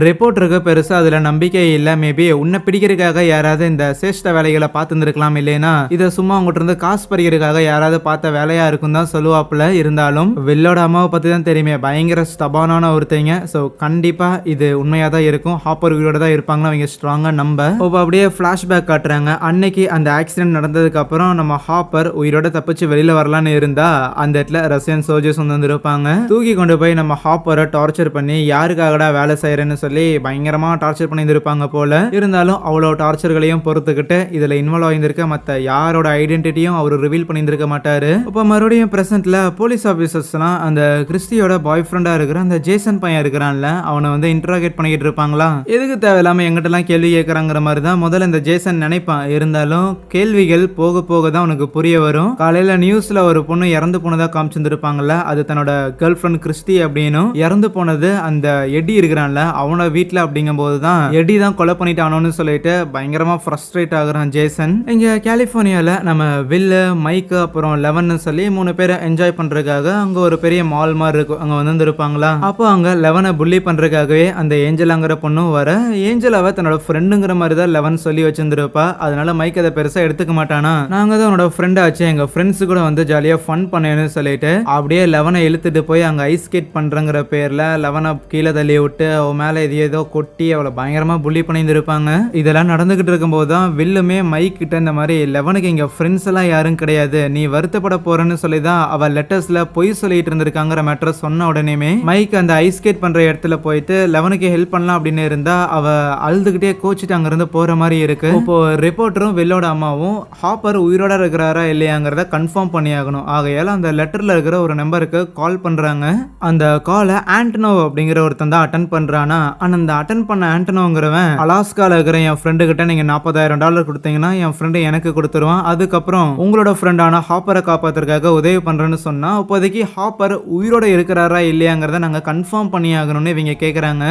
ரிப்போர்ட்டருக்கு பெருசா அதுல நம்பிக்கை இல்ல. மேபி உன்னை பிடிக்கிறதுக்காக யாராவது இந்த சேஷ்ட வேலைகளை பார்த்துருக்கலாம், இல்லைன்னா இதை சும்மா உங்ககிட்ட இருந்து காசு பறிக்கிறதுக்காக யாராவது பார்த்த வேலையா இருக்கும் தான் சொல்லுவாப்புல. இருந்தாலும் வில்லோட அம்மாவை பத்தி தான் தெரியுமே, பயங்கர ஸ்டபானான ஒருத்தங்க. சோ கண்டிப்பா இது உண்மையா தான் இருக்கும். ஹாப்பர் உயிரோட தான் இருப்பாங்க அவங்க ஸ்ட்ராங்கா நம்ப. அப்படியே பிளாஷ்பேக் காட்டுறாங்க. அன்னைக்கு அந்த ஆக்சிடென்ட் நடந்ததுக்கு அப்புறம் நம்ம ஹாப்பர் உயிரோட தப்பிச்சு வெளியில வரலான்னு இருந்தா அந்த இடத்துல ரஷ்யன் சோல்ஜர்ஸ் வந்திருப்பாங்க. தூக்கி கொண்டு போய் நம்ம ஹாப்பரை டார்ச்சர் பண்ணி யாருக்காகடா வேலை செய்யறேன்னு சொல்லி பயங்கரமா டார்ச்சர் பண்ணியிருப்பாங்க போல. இருந்தாலும் அவ்வளோ டார்ச்சர்களையும் பொறுத்துக்கிட்டு இதுல இன்வால்வ் ஆயிருந்திருக்க மத்த யாரோட ஐடென்டிட்டியும் அவர் ரிவீல் பண்ணியிருந்திருக்க மாட்டாரு. இப்போ மறுபடியும் பிரசன்ட்ல போலீஸ் ஆபீசர்ஸ்லாம் அந்த கிறிஸ்டியோட பாய் ஃப்ரெண்டா இருக்கிற அந்த ஜேசன் பையன் இருக்கிறான்ல, அவனை வந்து இன்ட்ராகேட் பண்ணிக்கிட்டு இருப்பாங்களா. எதுக்கு தேவையில்லாம எங்கிட்ட எல்லாம் கேள்வி கேட்கறாங்கிற மாதிரி தான் முதல்ல இந்த ஜேசன் நினைப்பான். இருந்தாலும் கேள்விகள் போக போக தான் உனக்கு புரிய வரும். காலையில நியூஸ்ல ஒரு பொண்ணு இறந்து போனதா காமிச்சிருப்பாங்கல்ல, அது தன்னோட கேர்ள் ஃப்ரெண்ட் கிறிஸ்டி அப்படின்னு. இறந்து போனது அந்த எடி இருக்கிறான்ல அவனோட வீட்டுல அப்படிங்கும் போதுதான் எடி தான் கொலை பண்ணிட்டானோன்னு சொல்லிட்டு பயங்கரமா ஃப்ரஸ்ட்ரேட் ஆகுறான் ஜேசன். இங்க கலிபோர்னியால நம்ம வில்லு மைக்கு அப்புறம் 11 சொல்லி 3 பேரை என்ஜாய் பண்றதுக்காக அங்க ஒரு பெரிய மால் மாதிரி இருக்கும், அங்க வந்து இருப்பாங்களா. அப்போ அங்க 11 புள்ளி பண்றதுக்காகவே அந்த ஏஞ்சலாங்கிற பொண்ணும் வர. ஏஞ்சலாவை தன்னோட ஃப்ரெண்டுங்கிற மாதிரி தான் 11 சொல்லி வச்சிருந்திருப்பா. அதனால மைக் அதை பெருசா எடுத்துக்க மாட்டானா. நாங்க தான் உன்னோட ஃப்ரெண்ட் ஆச்சு, எங்க ஃப்ரெண்ட்ஸ் கூட வந்து ஜாலியா ஃபன் பண்ணேன்னு சொல்லிட்டு அப்படியே 11 இழுத்துட்டு போய் அங்க ஐஸ் ஸ்கேட் பண்றங்கிற பேர்ல 11 கீழே தள்ளி விட்டு அவ மேல இது ஏதோ கொட்டி அவளை பயங்கரமா புள்ளி பண்ணியிருந்திருப்பாங்க. இதெல்லாம் நடந்துகிட்டு இருக்கும் போதுதான் வில்லுமே மைக் கிட்ட இந்த மாதிரி 11க்கு இங்க ஃப்ரெண்ட்ஸ் எல்லாம் யாரும் கிடையாது, நீ வருத்தப்பட போறன்னு சொல்லிதான் அவ லெட்டர்ஸ்ல பொய் சொல்லிட்டு இருந்திருக்காங்கிற மேட்டர் சொன்ன உடனேமே மைக் அந்த ஐஸ் ஸ்கேட் பண்ற இடத்துல போயிட்டு 11க்கு ஹெல்ப் பண்ணலாம் அப்படின்னு இருந்தா அவ அழுதுகிட்டே கோச்சிட்டு அங்க இருந்து போற மாதிரி இருக்கு. இப்போ ரிப்போர்ட்டரும் வில்லோட அம்மாவும் ஹாப்பர் உயிரோட இருக்கிறாரா இல்லையாங்கிறத கன்ஃபார்ம் பண்ணி ஆகணும். ஆகையால அந்த லெட்டர்ல இருக்கிற ஒரு நம்பருக்கு கால் பண்றாங்க. அந்த காலை ஆண்டனோ அப்படிங்கிற ஒருத்தன் தான் அட்டன் பண்றானா. ஆனா அந்த அட்டன் பண்ண ஆண்டனோங்கிறவன் அலாஸ்கால இருக்கிற என் ஃப்ரெண்டு கிட்ட நீங்க $40,000 கொடுத்தீங்கன்னா என் ஃப்ரெண்டு எனக்கு கொடுத்துருவான், அதுக்கப்புறம் உங்களோட ஃப்ரெண்டான ஹாப்பரை காப்பாத்துறதுக்காக உதவி பண்றேன்னு சொன்னா இப்போதைக்கு ஹாப்பர் உயிரோட இருக்கிறாரா இல்லையாங்கிறத நாங்க கன்ஃபார்ம் பண்ணி ஆகணும்னு இவங்க கேக்குறாங்க.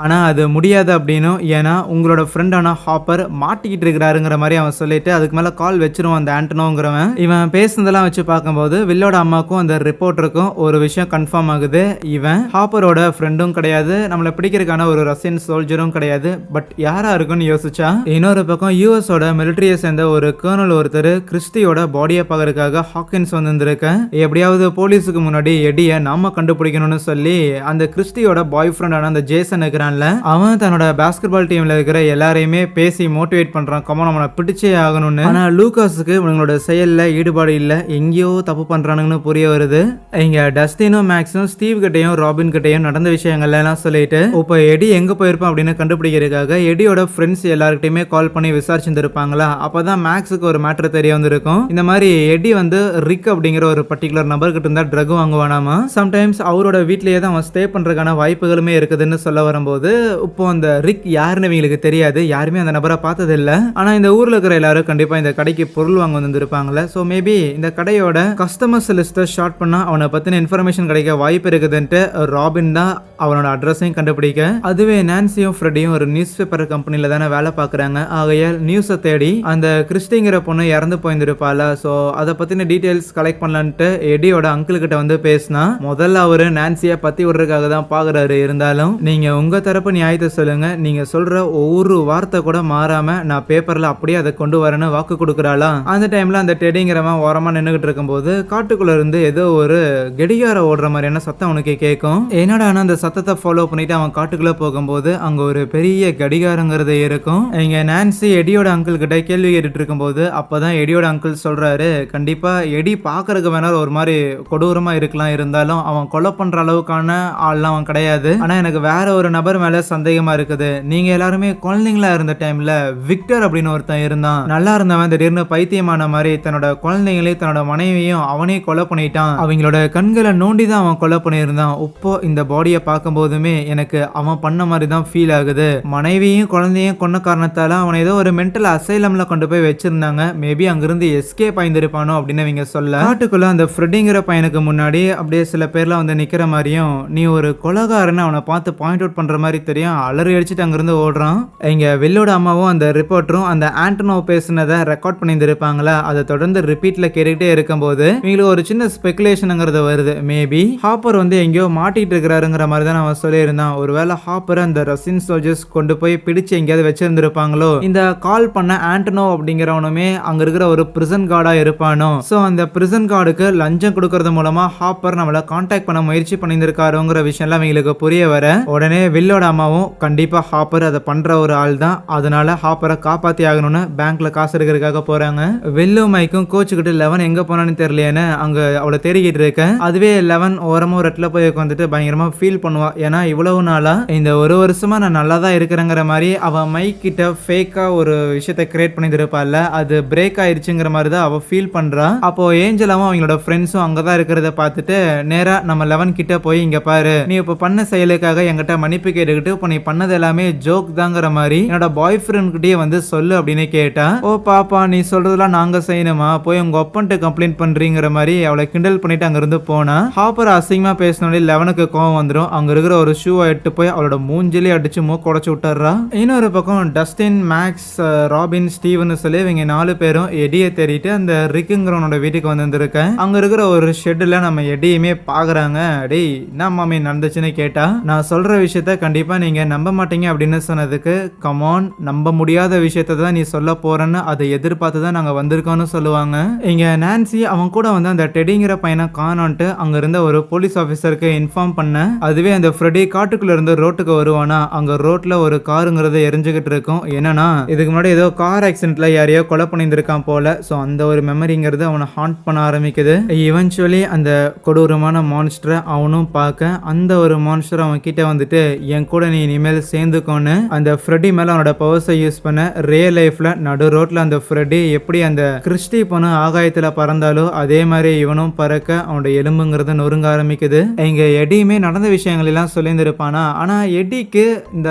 ஆனா அது முடியாது அப்படின்னும், ஏன்னா உங்களோட ஃப்ரெண்டான ஹாப்பர் மாட்டிக்கிட்டு இருக்கிறாருங்கிற மாதிரி அவன் சொல்லிட்டு அதுக்கு மேல கால் வச்சிருவான் அந்த ஆண்டனோங்கிறவன். இவன் பேசுனதெல்லாம் வச்சு பார்க்கும்போது வில்லோட அம்மாக்கும் அந்த ரிப்போர்ட்டருக்கும் ஒரு விஷயம் கன்ஃபார்ம் ஆகுது. இவன் ஹாப்பரோட ஃப்ரெண்டும் கிடையாது, நம்மளை பிடிக்கிறதுக்கான ஒரு ரஷ்யன் சோல்ஜரும் கிடையாது. பட் யாரா இருக்குன்னு யோசிச்சா இன்னொரு பக்கம் யூஎஸோட மிலிட்டரியை சேர்ந்த ஒரு கர்னல் ஒருத்தர் கிறிஸ்டியோட பாடியை பார்க்கறதுக்காக ஹாக்கின்ஸ் வந்திருக்க, எப்படியாவது போலீஸுக்கு முன்னாடி எடியை நாம கண்டுபிடிக்கணும்னு சொல்லி அந்த கிறிஸ்டியோட பாய் ஃப்ரெண்டான அந்த ஜேசன் இருக்கிறான்ல, அவன் தன்னோட பாஸ்கெட்பால் டீம்ல இருக்கிற எல்லாரையுமே பேசி மோட்டிவேட் பண்றான், கமான் அவனை பிடிச்சே ஆகணும்னு. ஆனா லூகாஸுக்கு இவங்களோட செயல்ல ஈடுபாடு இல்ல, எங்கேயோ தப்பு பண்றானுங்கன்னு புரிய வருது. இங்க டஸ்டினும் மேக்ஸும் ஸ்டீவ் கிட்டையும் ராபின் கிட்டையும் நடந்த விஷயங்கள் எல்லாம் சொல்லிட்டு இப்போ எடி எங்க போயிருப்பான் அப்படின்னு கண்டுபிடிக்கிறதுக்காக எடியோட ஃப்ரெண்ட்ஸ் எல்லார்கிட்டயுமே கால் பண்ணி விசாரிச்சிருப்பாங்களா. அப்பதான் மேக்ஸுக்கு ஒரு மேட்டர் தெரிய வந்திருக்கும். இந்த மாதிரி எடி வந்து ரிக் அப்படிங்கிற ஒரு பர்டிகுலர் நபர்கிட்ட இருந்தா ட்ரக் வாங்குவானாமா. சம்டைம்ஸ் அவரோட வீட்லயே தான் அவன் ஸ்டே பண்றதுக்கான வாய்ப்புகளுமே இருக்குதுன்னு சொல்ல வரும்போது, இப்போ அந்த ரிக் யாருன்னு இவங்களுக்கு தெரியாது, யாருமே அந்த நபரை பார்த்தது இல்ல. ஆனா இந்த ஊர்ல இருக்கிற எல்லாரும் கண்டிப்பா இந்த கடைக்கு பொருள் வாங்க வந்திருப்பாங்கல்ல. சோ மேபி இந்த கடையோட கஸ்டமர்ஸ் லிஸ்ட்டை ஷார்ட் பண்ணா அவனை பத்தின இன்ஃபர்மேஷன் கிடைக்க வாய்ப்பு இருக்குதுன்ட்டு ராபின் தான் அவனோட அட்ரஸையும் கண்டுபிடிக்க, அதுவே நான்சியும் ஃப்ரெடியும் ஒரு நியூஸ் பேப்பர் கம்பெனில தானே வேலை பார்க்குறாங்க. ஆகையால் நியூஸை தேடி அந்த கிறிஸ்டிங்கிற பொண்ணு இறந்து போயிருந்திருப்பாளா, ஸோ அதை பத்தின டீட்டெயில்ஸ் கலெக்ட் பண்ணலான்ட்டு எடியோட அங்கிள் கிட்ட வந்து பேசினா, முதல்ல அவரு நான்சியை பத்தி விடுறதுக்காக தான் பாக்குறாரு. இருந்தாலும் நீங்க உங்க தரப்பு நியாயத்தை சொல்லுங்க, நீங்க சொல்ற ஒவ்வொரு வார்த்தை கூட மாறாம நான் பேப்பர்ல அப்படியே அதை கொண்டு வரேன்னு வாக்கு கொடுக்குறாளா. அந்த டைம்ல அந்த டெடிங்கிறவன் ஓரமா நின்றுகிட்டு இருக்கும்போது காட்டுக்குள்ள இருந்து ஏதோ ஒரு கெடிகார ஓடுற மாதிரியான சத்தம் அவனுக்கு கேட்கும். என்னடா அந்த சத்தத்தை ஃபாலோ பண்ணிட்டு அவன் காட்டுக்குள்ள போகும்போது அங்க ஒரு பெரிய கடிகாரங்கிறது இருக்கும். இங்க நான்சி எடியோட அங்கிள் கிட்ட கேள்வி கேட்டுட்டு இருக்கும்போது அப்பதான் எடியோட அங்கிள் சொல்றாரு, கண்டிப்பா எடி பாக்குறதுக்கு வேணா ஒரு மாதிரி கொடூரமா இருக்கலாம், இருந்தாலும் அவன் கொலை பண்ற அளவுக்கான ஆள்லாம் அவன் கிடையாது. ஆனா எனக்கு வேற ஒரு நபர் மேல சந்தேகமா இருக்குது. நீங்க எல்லாருமே குழந்தைங்களா இருந்த டைம்ல விக்டர் அப்படின்னு ஒருத்தன் இருந்தான், நல்லா இருந்தவன் திடீர்னு பைத்தியமான மாதிரி தன்னோட குழந்தைங்களையும் தன்னோட மனைவியும் அவனே கொலை பண்ணிட்டான், அவங்களோட கண்களை நோண்டி தான் அவன் கொலை பண்ணியிருந்தான். இப்போ இந்த பாடியை பார்க்கும் போதுமே எனக்கு அவன் பண்ண மாதிரி தான் ஃபீல் ஆகுது. மனைவியும் குழந்தையும் கொன்ன காரணத்தால அவனை ஏதோ ஒரு மென்டல் அசைலம்ல கொண்டு போய் வச்சிருந்தாங்க, மேபி அங்கிருந்து எஸ்கேப் ஆயிருப்பானோ அப்படின்னு இவங்க சொல்ல, காட்டுக்குள்ள அந்த ஃப்ரெட்டிங்கிற பையனுக்கு முன்னாடி அப்படியே சில பேர்லாம் வந்து நிக்கிற மாதிரியும், நீ ஒரு கொலைகாரன்னு அவனை பார்த்து பாயிண்ட் அவுட் பண்ற மாதிரி தெரியும், அலறி அடிச்சுட்டு அங்கிருந்து ஓடுறான். இங்க வில்லோட அம்மாவும் அந்த ரிப்போர்ட்டரும் அந்த ஆண்டனோ பேசுனதை ரெக்கார்ட் பண்ணியிருந்திருப்பாங்களா, அதை தொடர்ந்து ரிப்பீட்ல கேட்டுக்கிட்டே இருக்கும்போது இவங்களுக்கு ஒரு சின்ன ஸ்பெகுலேஷனுங்கிறது வருது. மேபி ஹாப்பர் வந்து எங்கேயோ மாட்டிட்டு இருக்கிறாருங்கிற மாதிரி தான் அவன் சொல்லியிருந்தான். ஒருவேளை ஹாப்பர் அந்த ரஷ்யன் சோல்ஜர்ஸ் கொண்டு போய் பிடிச்சு எங்கேயாவது வச்சிருந்திருப்பாங்களோ, இந்த கால் பண்ண ஆண்டனோ அப்படிங்கிறவனுமே அங்க இருக்கிற ஒரு பிரிசன் கார்டா இருப்பானோ. சோ அந்த பிரிசன் கார்டுக்கு லஞ்சம் கொடுக்கறது மூலமா ஹாப்பர் நம்மள கான்டாக்ட் பண்ண முயற்சி பண்ணியிருக்காருங்கிற விஷயம் எல்லாம் இவங்களுக்கு புரிய வர, உடனே வில்லோட அம்மாவும் கண்டிப்பா ஹாப்பர் அதை பண்ற ஒரு ஆள் தான், அதனால ஹாப்பரை காப்பாத்தி ஆகணும்னு பேங்க்ல காசு எடுக்கிறதுக்காக போறாங்க. வில்லும் மைக்கும் கோச்சுக்கிட்டு லெவன் எங்க போனான்னு தெரியலையேன்னு அங்க அவளை தேடிக்கிட்டு இருக்க, அதுவே லெவன் ஓரமா ஒரு இடத்துல போய் உட்காந்துட்டு பயங்கரமா ஃபீல் பண்ணுவா. ஏன்னா இவ்வளவு நாளா இந்த ஒரு வருஷமா நான் நல்லா தான் இருக்கிறேங்கிற மாதிரி அவ மைக் கிட்ட ஃபேக்கா ஒரு விஷயத்தை கிரியேட் பண்ணிருப்பாள்ல, அது பிரேக் ஆயிருச்சுங்கிற மாதிரி தான் அவ ஃபீல் பண்றா. அப்போ ஏஞ்சலாவும் அவங்களோட ஃப்ரெண்ட்ஸும் அங்கதான் இருக்கிறத பார்த்துட்டு நேரா நம்ம லெவன் கிட்ட போய், இங்க பாரு நீ இப்ப பண்ண செயலுக்காக என்கிட்ட மன்னிப்பு கேட்டுக்கிட்டு இப்போ நீ பண்ணது எல்லாமே ஜோக் தாங்கிற மாதிரி என்னோட பாய் ஃப்ரெண்ட் கிட்டே வந்து சொல்லு அப்படின்னு கேட்டா, ஓ பாப்பா நீ சொல்றதெல்லாம் நாங்க செய்யணுமா, போய் உங்க ஒப்பன்ட்டு கம்ப்ளைண்ட் பண்றீங்கிற மாதிரி அவளை கிண்டல் பண்ணிட்டு அங்க இருந்து போனா, ஹாப்பர் அசிங்கமா பேசினோட லெவனுக்கு கோவம் வந்துடும். அங்க இருக்கிற ஒரு ஷூவை எடுத்து போய் அவளோட மூஞ்சிலே அடிச்சு மூக்க உடைச்சு விட்டுறா. இன்னொரு பக்கம் டஸ்டின், மேக்ஸ், ராபின், ஸ்டீவன் சொல்லி இவங்க 4 பேரும் எடியை தேடிட்டு அந்த ரிக்குங்கிறவனோட வீட்டுக்கு வந்திருக்கேன். அங்க இருக்கிற ஒரு ஷெட்ல நம்ம எடியுமே பாக்குறாங்க. டேய் என்ன மாமி நடந்துச்சுன்னு கேட்டா, நான் சொல்ற விஷயத்த கண்டிப்பா நீங்க நம்ப மாட்டீங்க அப்படின்னு சொன்னதுக்கு, கமான் நம்ப முடியாத விஷயத்த தான் நீ சொல்ல போறன்னு அதை எதிர்பார்த்து தான் நாங்க வந்திருக்கோம்னு சொல்லுவாங்க. இங்க நான்சி அவன் கூட வந்து அந்த டெடிங்கிற பையனை காணோன்ட்டு அங்க இருந்த ஒரு போலீஸ் ஆபீசருக்கு இன்ஃபார்ம் பண்ண, அதுவே அந்த ஃப்ரெடி காட்டுக்குள்ள இருந்து ரோட்டுக்கு வருவானா, அங்க ரோட்ல ஒரு காருங்கிறது எரிஞ்சுக்கிட்டு இருக்கும். என்னன்னா இதுக்கு முன்னாடி ஏதோ கார் ஆக்சிடென்ட்ல யாரையோ கொலை பண்ணியிருந்திருக்கான் போல. சோ அந்த ஒரு மெமரிங்கிறது அவனை ஹாண்ட் பண்ண ஆரம்பிக்குது. இவென்ச்சுவலி அந்த கொடூரமான மான்ஸ்டரை அவனும் பார்க்க, அந்த ஒரு மான்ஸ்டர் அவன் கிட்ட வந்துட்டு என் கூட நீ இனிமேல் சேர்ந்துக்கோன்னு அந்த ஃப்ரெடி மேல அவனோட பவர்ஸை யூஸ் பண்ண, ரியல் லைஃப்ல நடு ரோட்ல அந்த ஃப்ரெடி எப்படி அந்த கிறிஸ்டி பொண்ணு ஆகாயத்துல பறந்தாலோ அதே மாதிரி இவனும் பறக்க அவனோட எலும்புங்கிறது நொறுங்க ஆரம்பிக்குது. இங்க எடியுமே நடந்த விஷயங்கள் எல்லாம் சொல்லியிருந்திருப்பானா, ஆனா எடிக்கு இந்த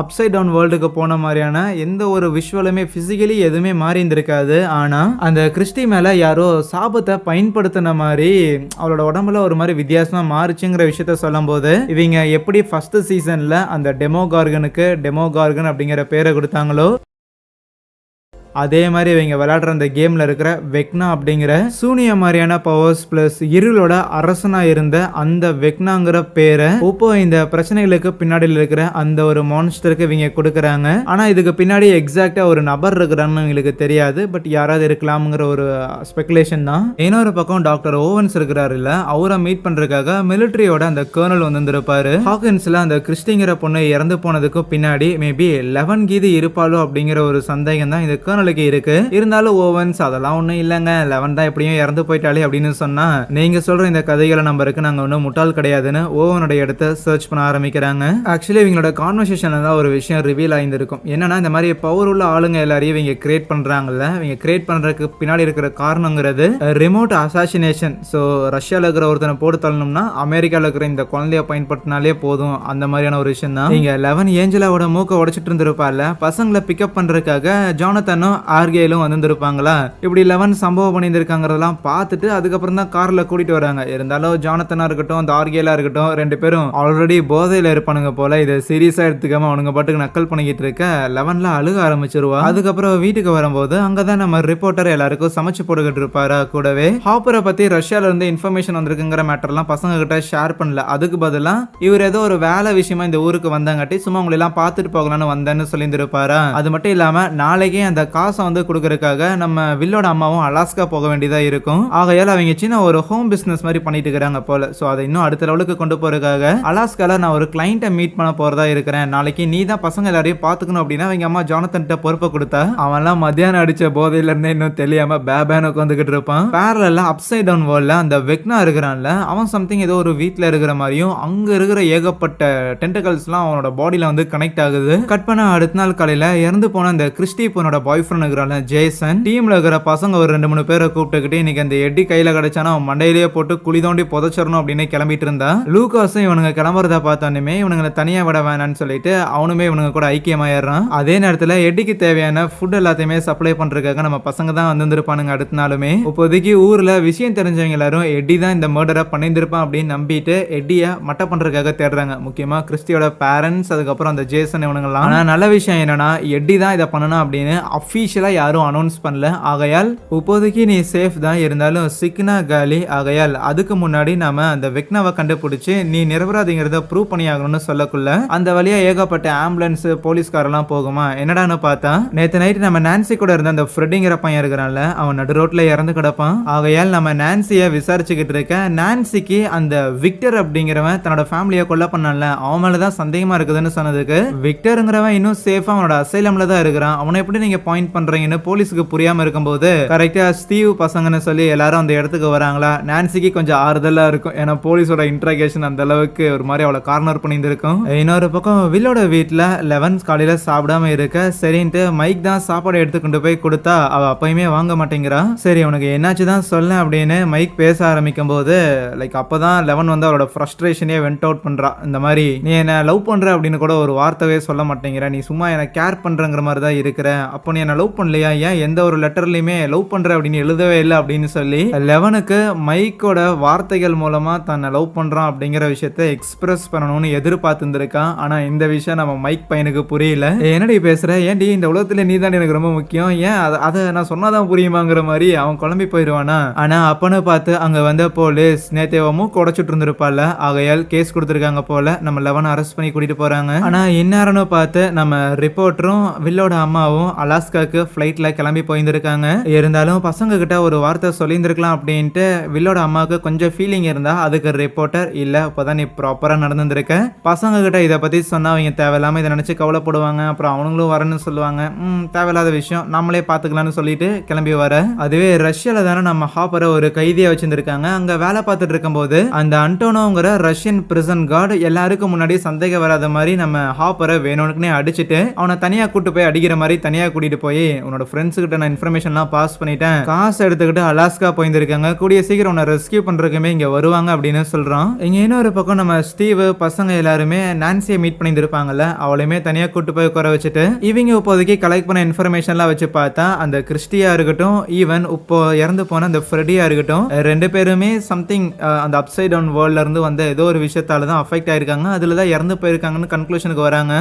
அப்சைட் டவுன் வேர்ல்டுக்கு போன மாதிரியான எந்த ஒரு விஷுவலுமே பிசிக்கலி எதுவுமே மாறி இருந்திருக்காது. ஆனா அந்த கிறிஸ்டி மேல யாரோ சாபத்தை பயன்படுத்தின மாதிரி அவளோட உடம்புல ஒரு மாதிரி வித்தியாசமா மாறுச்சுங்கிற விஷயத்த சொல்லும் போது, இவங்க எப்படி ஃபர்ஸ்ட் சீசன்ல சீசன்ல அந்த டெமோகார்கன் அப்படிங்கிற பேரை கொடுத்தாங்களோ அதே மாதிரி இவங்க விளையாடுற அந்த கேம்ல இருக்கிற வெக்னா அப்படிங்கிற சூனிய மாதிரியான பவர்ஸ் பிளஸ் இருளோட அரசனா இருந்த அந்த வெக்னாங்கிற பேரை இப்போ இந்த பிரச்சனைகளுக்கு பின்னாடி இருக்கிற அந்த ஒரு மான்ஸ்டருக்கு இவங்க கொடுக்கறாங்க. ஆனா இதுக்கு பின்னாடி எக்ஸாக்டா ஒரு நபர் இருக்கிறான்னு எங்களுக்கு தெரியாது. பட் யாராவது இருக்கலாம்ங்கிற ஒரு ஸ்பெகுலேஷன் தான். இன்னொரு பக்கம் டாக்டர் ஓவன்ஸ் இருக்கிறாரு இல்ல, அவரை மீட் பண்றதுக்காக மிலிட்டரியோட அந்த கர்னல் வந்திருப்பாரு. ஹாக்கின்ஸ்ல அந்த கிறிஸ்டிங்கிற பொண்ணு இறந்து போனதுக்கு பின்னாடி மேபி 11 கீது இருப்பாளோ அப்படிங்கிற ஒரு சந்தேகம் தான் இந்த கர்னல் இருக்கு. இருந்தாலும் ஓவன்ஸ் அதெல்லாம் ஒண்ணும் இல்லங்க, 11 தான் எப்படியும் இறந்து போயிட்டாலே அப்படின்னு சொன்னா, நீங்க சொல்ற இந்த கதைகளை நம்பருக்கு நாங்க ஒன்னும் முட்டாள் கிடையாதுன்னு ஓவனோட இடத்தை சர்ச் பண்ண ஆரம்பிக்கிறாங்க. ஆக்சுவலி இவங்களோட கான்வர்சேஷன்ல தான் ஒரு விஷயம் ரிவீல் ஆயிருக்கும். என்னன்னா இந்த மாதிரி பவர் உள்ள ஆளுங்க எல்லாரையும் இவங்க கிரியேட் பண்றாங்கல்ல, இவங்க கிரியேட் பண்றதுக்கு பின்னாடி இருக்கிற காரணங்கிறது ரிமோட் அசாசினேஷன். ஸோ ரஷ்யால இருக்கிற ஒருத்தனை போட்டு தள்ளணும்னா அமெரிக்கால இருக்கிற இந்த குழந்தைய பயன்படுத்தினாலே போதும், அந்த மாதிரியான ஒரு விஷயம் தான். நீங்க 11 ஏஞ்சலாவோட மூக்க உடைச்சிட்டு இருந்திருப்பால, பசங்களை பிக்கப் பண்றதுக்காக ஜானத்தனும் ஆர்கேலும் வந்திருப்பாங்களா, இப்படி 11 சம்பவம் பண்ணியிருக்காங்கிறதெல்லாம் பார்த்துட்டு அதுக்கப்புறம் தான் கார்ல கூட்டிட்டு வராங்க. இருந்தாலும் ஜானத்தனா இருக்கட்டும் அந்த ஆர்கேலா இருக்கட்டும் ரெண்டு பேரும் ஆல்ரெடி போதையில இருப்பானுங்க போல. இதை சீரியஸா எடுத்துக்காம அவனுங்க பாட்டுக்கு நக்கல் பண்ணிக்கிட்டு இருக்க 11ல அழுக ஆரம்பிச்சிருவா. அதுக்கப்புறம் வீட்டுக்கு வரும்போது அங்கதான் நம்ம ரிப்போர்ட்டர் எல்லாருக்கும் சமைச்சு போட்டுக்கிட்டு இருப்பாரா. கூடவே ஹாப்பரை பத்தி ரஷ்யால இருந்து இன்ஃபர்மேஷன் வந்திருக்குங்கிற மேட்டர்லாம் பசங்க கிட்ட ஷேர் பண்ணல. அதுக்கு பதிலா இவர் ஏதோ ஒரு வேலை விஷயமா இந்த ஊருக்கு வந்தாங்கட்டி சும்மா உங்களை எல்லாம் பார்த்துட்டு போகலான்னு வந்தேன்னு சொல்லியிருப்பாரா. அது மட்டும் இல்லாம நாளைக்கே அந்த காசை வந்து கொடுக்கறதுக்காக நம்ம வில்லோட அம்மாவும் அலாஸ்கா போக வேண்டியதா இருக்கும். ஆகையால அவங்க சின்ன ஒரு ஹோம் பிசினஸ் மாதிரி பண்ணிட்டு இருக்காங்க போல. சோ அதை இன்னும் அடுத்த லெவலுக்கு கொண்டு போறதுக்காக அலாஸ்கால நான் ஒரு கிளைண்ட்டை மீட் பண்ண போறதா இருக்கிறேன், நாளைக்கு நீ தான் பசங்க எல்லாரையும் பாத்துக்கணும் அப்படின்னா அவங்க அம்மா ஜானத்தன் பொறுப்பை கொடுத்தா, அவன்லாம் மத்தியானம் அடிச்ச போதையில இருந்தே இன்னும் தெரியாம பேபேன்னு உட்காந்துக்கிட்டு இருப்பான். பேரலா அப்சைட் டவுன் வேர்ல்ட்ல அந்த வெக்னா இருக்கிறான்ல, அவன் சம்திங் ஏதோ ஒரு வீட்டுல இருக்கிற மாதிரியும் அங்க இருக்கிற ஏகப்பட்ட டென்டகல்ஸ் எல்லாம் அவனோட பாடியில வந்து கனெக்ட் ஆகுது. கட் பண்ண அடுத்த நாள் காலையில இறந்து போன அந்த கிறிஸ்டி பொண்ணோட பாய் ஃப்ரெண்ட் இருக்கிறான் ஜேசன், டீம்ல இருக்கிற பசங்க ஒரு 2-3 பேரை கூப்பிட்டுக்கிட்டு இன்னைக்கு அந்த எட்டி கையில கிடைச்சானா அவன் மண்டையிலேயே போட்டு குழி தோண்டி புதைச்சிடணும் அப்படின்னு கிளம்பிட்டு இருந்தா. லூகாஸும் இவனுங்க கிளம்புறதா பார்த்தானுமே இவனுங்களை தனியா விட வேணான்னு சொல்லிட்டு அவனுமே இவனுங்க கூட ஐக்கியமாயிடுறான். அதே நேரத்துல எட்டிக்கு தேவையான ஃபுட் எல்லாத்தையுமே சப்ளை பண்றதுக்காக நம்ம பசங்க தான் வந்திருப்பானுங்க. அடுத்த நாளுமே இப்போதைக்கு ஊர்ல விஷயம் தெரிஞ்சவங்க எல்லாரும் எட்டி தான் இந்த மர்டரை பண்ணியிருப்பான் அப்படின்னு நம்பிட்டு எட்டிய மட்ட பண்றதுக்காக தேடுறாங்க. முக்கியமா கிறிஸ்டியோட பேரண்ட்ஸ், அதுக்கப்புறம் அந்த ஜேசன் இவனுங்கலாம். ஆனா நல்ல விஷயம் என்னன்னா எட்டி தான் இதை பண்ணணும் அப்படின்னு அஃபீஷியலா யாரும் அனௌன்ஸ் பண்ணல. ஆகையால் இப்போதைக்கு நீ சேஃப் தான். இருந்தாலும் சிக்னா காலி. ஆகையால் அதுக்கு முன்னாடி நாம அந்த வெக்னாவை கண்டுபிடிச்சு நீ நிரபராதிங்கிறத ப்ரூவ் பண்ணி ஆகணும்னு சொல்லக்குள்ள அந்த வழியா ஏகப்பட்ட ஆம்புலன்ஸ் போலீஸ்காரெல்லாம் போகுமா. என்னடான்னு பார்த்தா நேத்து நைட் நம்ம நான்சி கூட இருந்த அந்த ஃப்ரெட்டிங்கிற பையன் இருக்கிறான்ல, அவன் நடு ரோட்ல இறந்து கிடப்பான். ஆகையால் நம்ம நான்சியை விசாரிச்சுக்கிட்டு இருக்க நான்சிக்கு அந்த விக்டர் அப்படிங்கிறவன் தன்னோட ஃபேமிலியை கொல்ல பண்ணல, அவன் மேலதான் சந்தேகமா இருக்குதுன்னு சொன்னதுக்கு விக்டருங்கிறவன் இன்னும் சேஃபா அவனோட அசைலம்ல தான் இருக்கிறான், அவனை எப்படி நீங்க பாயிண்ட் பண்றீங்கன்னு போலீஸுக்கு புரியாம இருக்கும்போது கரெக்டா ஸ்டீவ் பசங்கன்னு சொல்லி எல்லாரும் அந்த இடத்துக்கு வராங்களா. நான்சிக்கு கொஞ்சம் ஆறுதலா இருக்கும், ஏன்னா போலீஸோட இன்ட்ராகேஷன் அந்த அளவுக்கு ஒரு மாதிரி அவளை கார்னர் பண்ணியிருக்கும். இன்னொரு பக்கம் வில்லோட வீட்டுல 11 காலையில சாப்பிடாம இருக்க சரின்ட்டு மைக் தான் சாப்பாடு எடுத்துக்கொண்டு போய் கொடுத்தா அவ அப்பயுமே வாங்க மாட்டேங்கிறா. சரி உனக்கு என்னாச்சு தான் சொல்ல அப்படின்னு மைக் பேச ஆரம்பிக்கும் போது லைக் அப்பதான் 11 வந்து அவளோட ஃப்ரஸ்ட்ரேஷனே வெண்ட் அவுட் பண்றா. இந்த மாதிரி நீ என்ன லவ் பண்ற அப்படின்னு கூட ஒரு வார்த்தையே சொல்ல மாட்டேங்கிற, நீ சும்மா என்ன கேர் பண்றங்கிற மாதிரி தான் இருக்கிற, அப்போ நீ என்ன லவ் பண்ணலையா, ஏன் எந்த ஒரு லெட்டர்லயுமே லவ் பண்ற அப்படின்னு எழுதவே இல்லை அப்படின்னு சொல்லி 11க்கு மைக்கோட வார்த்தைகள் மூலமா தன்னை லவ் பண்றான் அப்படிங்கிற விஷயத்தை எக்ஸ்பிரஸ் பண்ணணும்னு எதிர்பார்த்துருக்கான். ஆனா இந்த விஷயம் நம்ம மைக் பையனுக்கு புரியல. என்னடி பேசுற, ஏன்டி இந்த உலகத்துல நீ தான் எனக்கு ரொம்ப முக்கியம், ஏன் அதை நான் சொன்னாதான் புரியுமாங்கிற மாதிரி அவன் குழம்பி போயிடுவானா. ஆனா அப்பன்னு பார்த்து அங்க வந்த போலீஸ் நேத்தேவமும் குடைச்சிட்டு இருந்திருப்பால, ஆகையால் கேஸ் கொடுத்துருக்காங்க போல. நம்ம 11 அரெஸ்ட் பண்ணி கூட்டிட்டு போறாங்க. ஆனா இன்னாரன்னு பார்த்து நம்ம ரிப்போர்ட்டரும் வில்லோட அம்மாவும் அலாஸ்காக்கு ஃபிளைட்ல கிளம்பி போயிருந்திருக்காங்க. இருந்தாலும் பசங்க கிட்ட ஒரு வார்த்தை சொல்லியிருந்திருக்கலாம் அப்படின்ட்டு வில்லோட அம்மாவுக்கு கொஞ்சம் ஃபீலிங் இருந்தா அதுக்கு ரிப்போர்ட்டர் இல்ல இப்பதான் நீ ப்ராப்பரா நடந்துருக்க, பசங்க கிட்ட இதை பத்தி சொன்னா அவங்க தேவையில்லாம இதை நினைச்சு கவலைப்படுவாங்க, அப்புறம் அவனுங்களும் வரணும்னு சொல்லுவாங்க, தேவையில்லாத விஷயம் நம்மளே பாத்துக்கலாம்னு சொல்லிட்டு கிளம்பி வர. அதுவே ரஷ்யால தானே நம்ம ஹாப்பரை ஒரு கைதியா வச்சிருந்திருக்காங்க. அங்க வேலை பார்த்துட்டு இருக்கும் போது அந்த அன்டோனோங்கிற ரஷ்யன் பிரிசன் கார்டு எல்லாருக்கும் முன்னாடி சந்தேகம் வராத மாதிரி நம்ம ஹாப்பரை வேணும்னே அடிச்சுட்டு அவனை தனியா கூட்டு போய் அடிக்கிற மாதிரி தனியா கூட்டிட்டு போய் போய் உன்னோட ஃப்ரெண்ட்ஸ் கிட்ட நான் இன்ஃபர்மேஷன்லாம் பாஸ் பண்ணிட்டேன், காசு எடுத்துக்கிட்டு அலாஸ்கா போயிருக்காங்க, கூடிய சீக்கிரம் உன்னை ரெஸ்கியூ பண்றதுக்குமே இங்க வருவாங்க அப்படின்னு சொல்றான். இங்க இன்னொரு பக்கம் நம்ம ஸ்டீவ் பசங்க எல்லாருமே நான்சியை மீட் பண்ணியிருப்பாங்கல்ல, அவளையுமே தனியா கூட்டு போய் உட்கார வச்சுட்டு இவங்க இப்போதைக்கு கலெக்ட் பண்ண இன்ஃபர்மேஷன்லாம் வச்சு பார்த்தா அந்த கிறிஸ்டியா இருக்கட்டும், ஈவன் இப்போ இறந்து போன அந்த ஃப்ரெடியா இருக்கட்டும், ரெண்டு பேருமே சம்திங் அந்த அப்சைட் டவுன் வேர்ல்ட்ல இருந்து வந்த ஏதோ ஒரு விஷயத்தால தான் அஃபெக்ட் ஆயிருக்காங்க, அதுல தான் இறந்து போயிருக்காங்கன்னு கன்க்ளூஷனுக்கு வராங்க.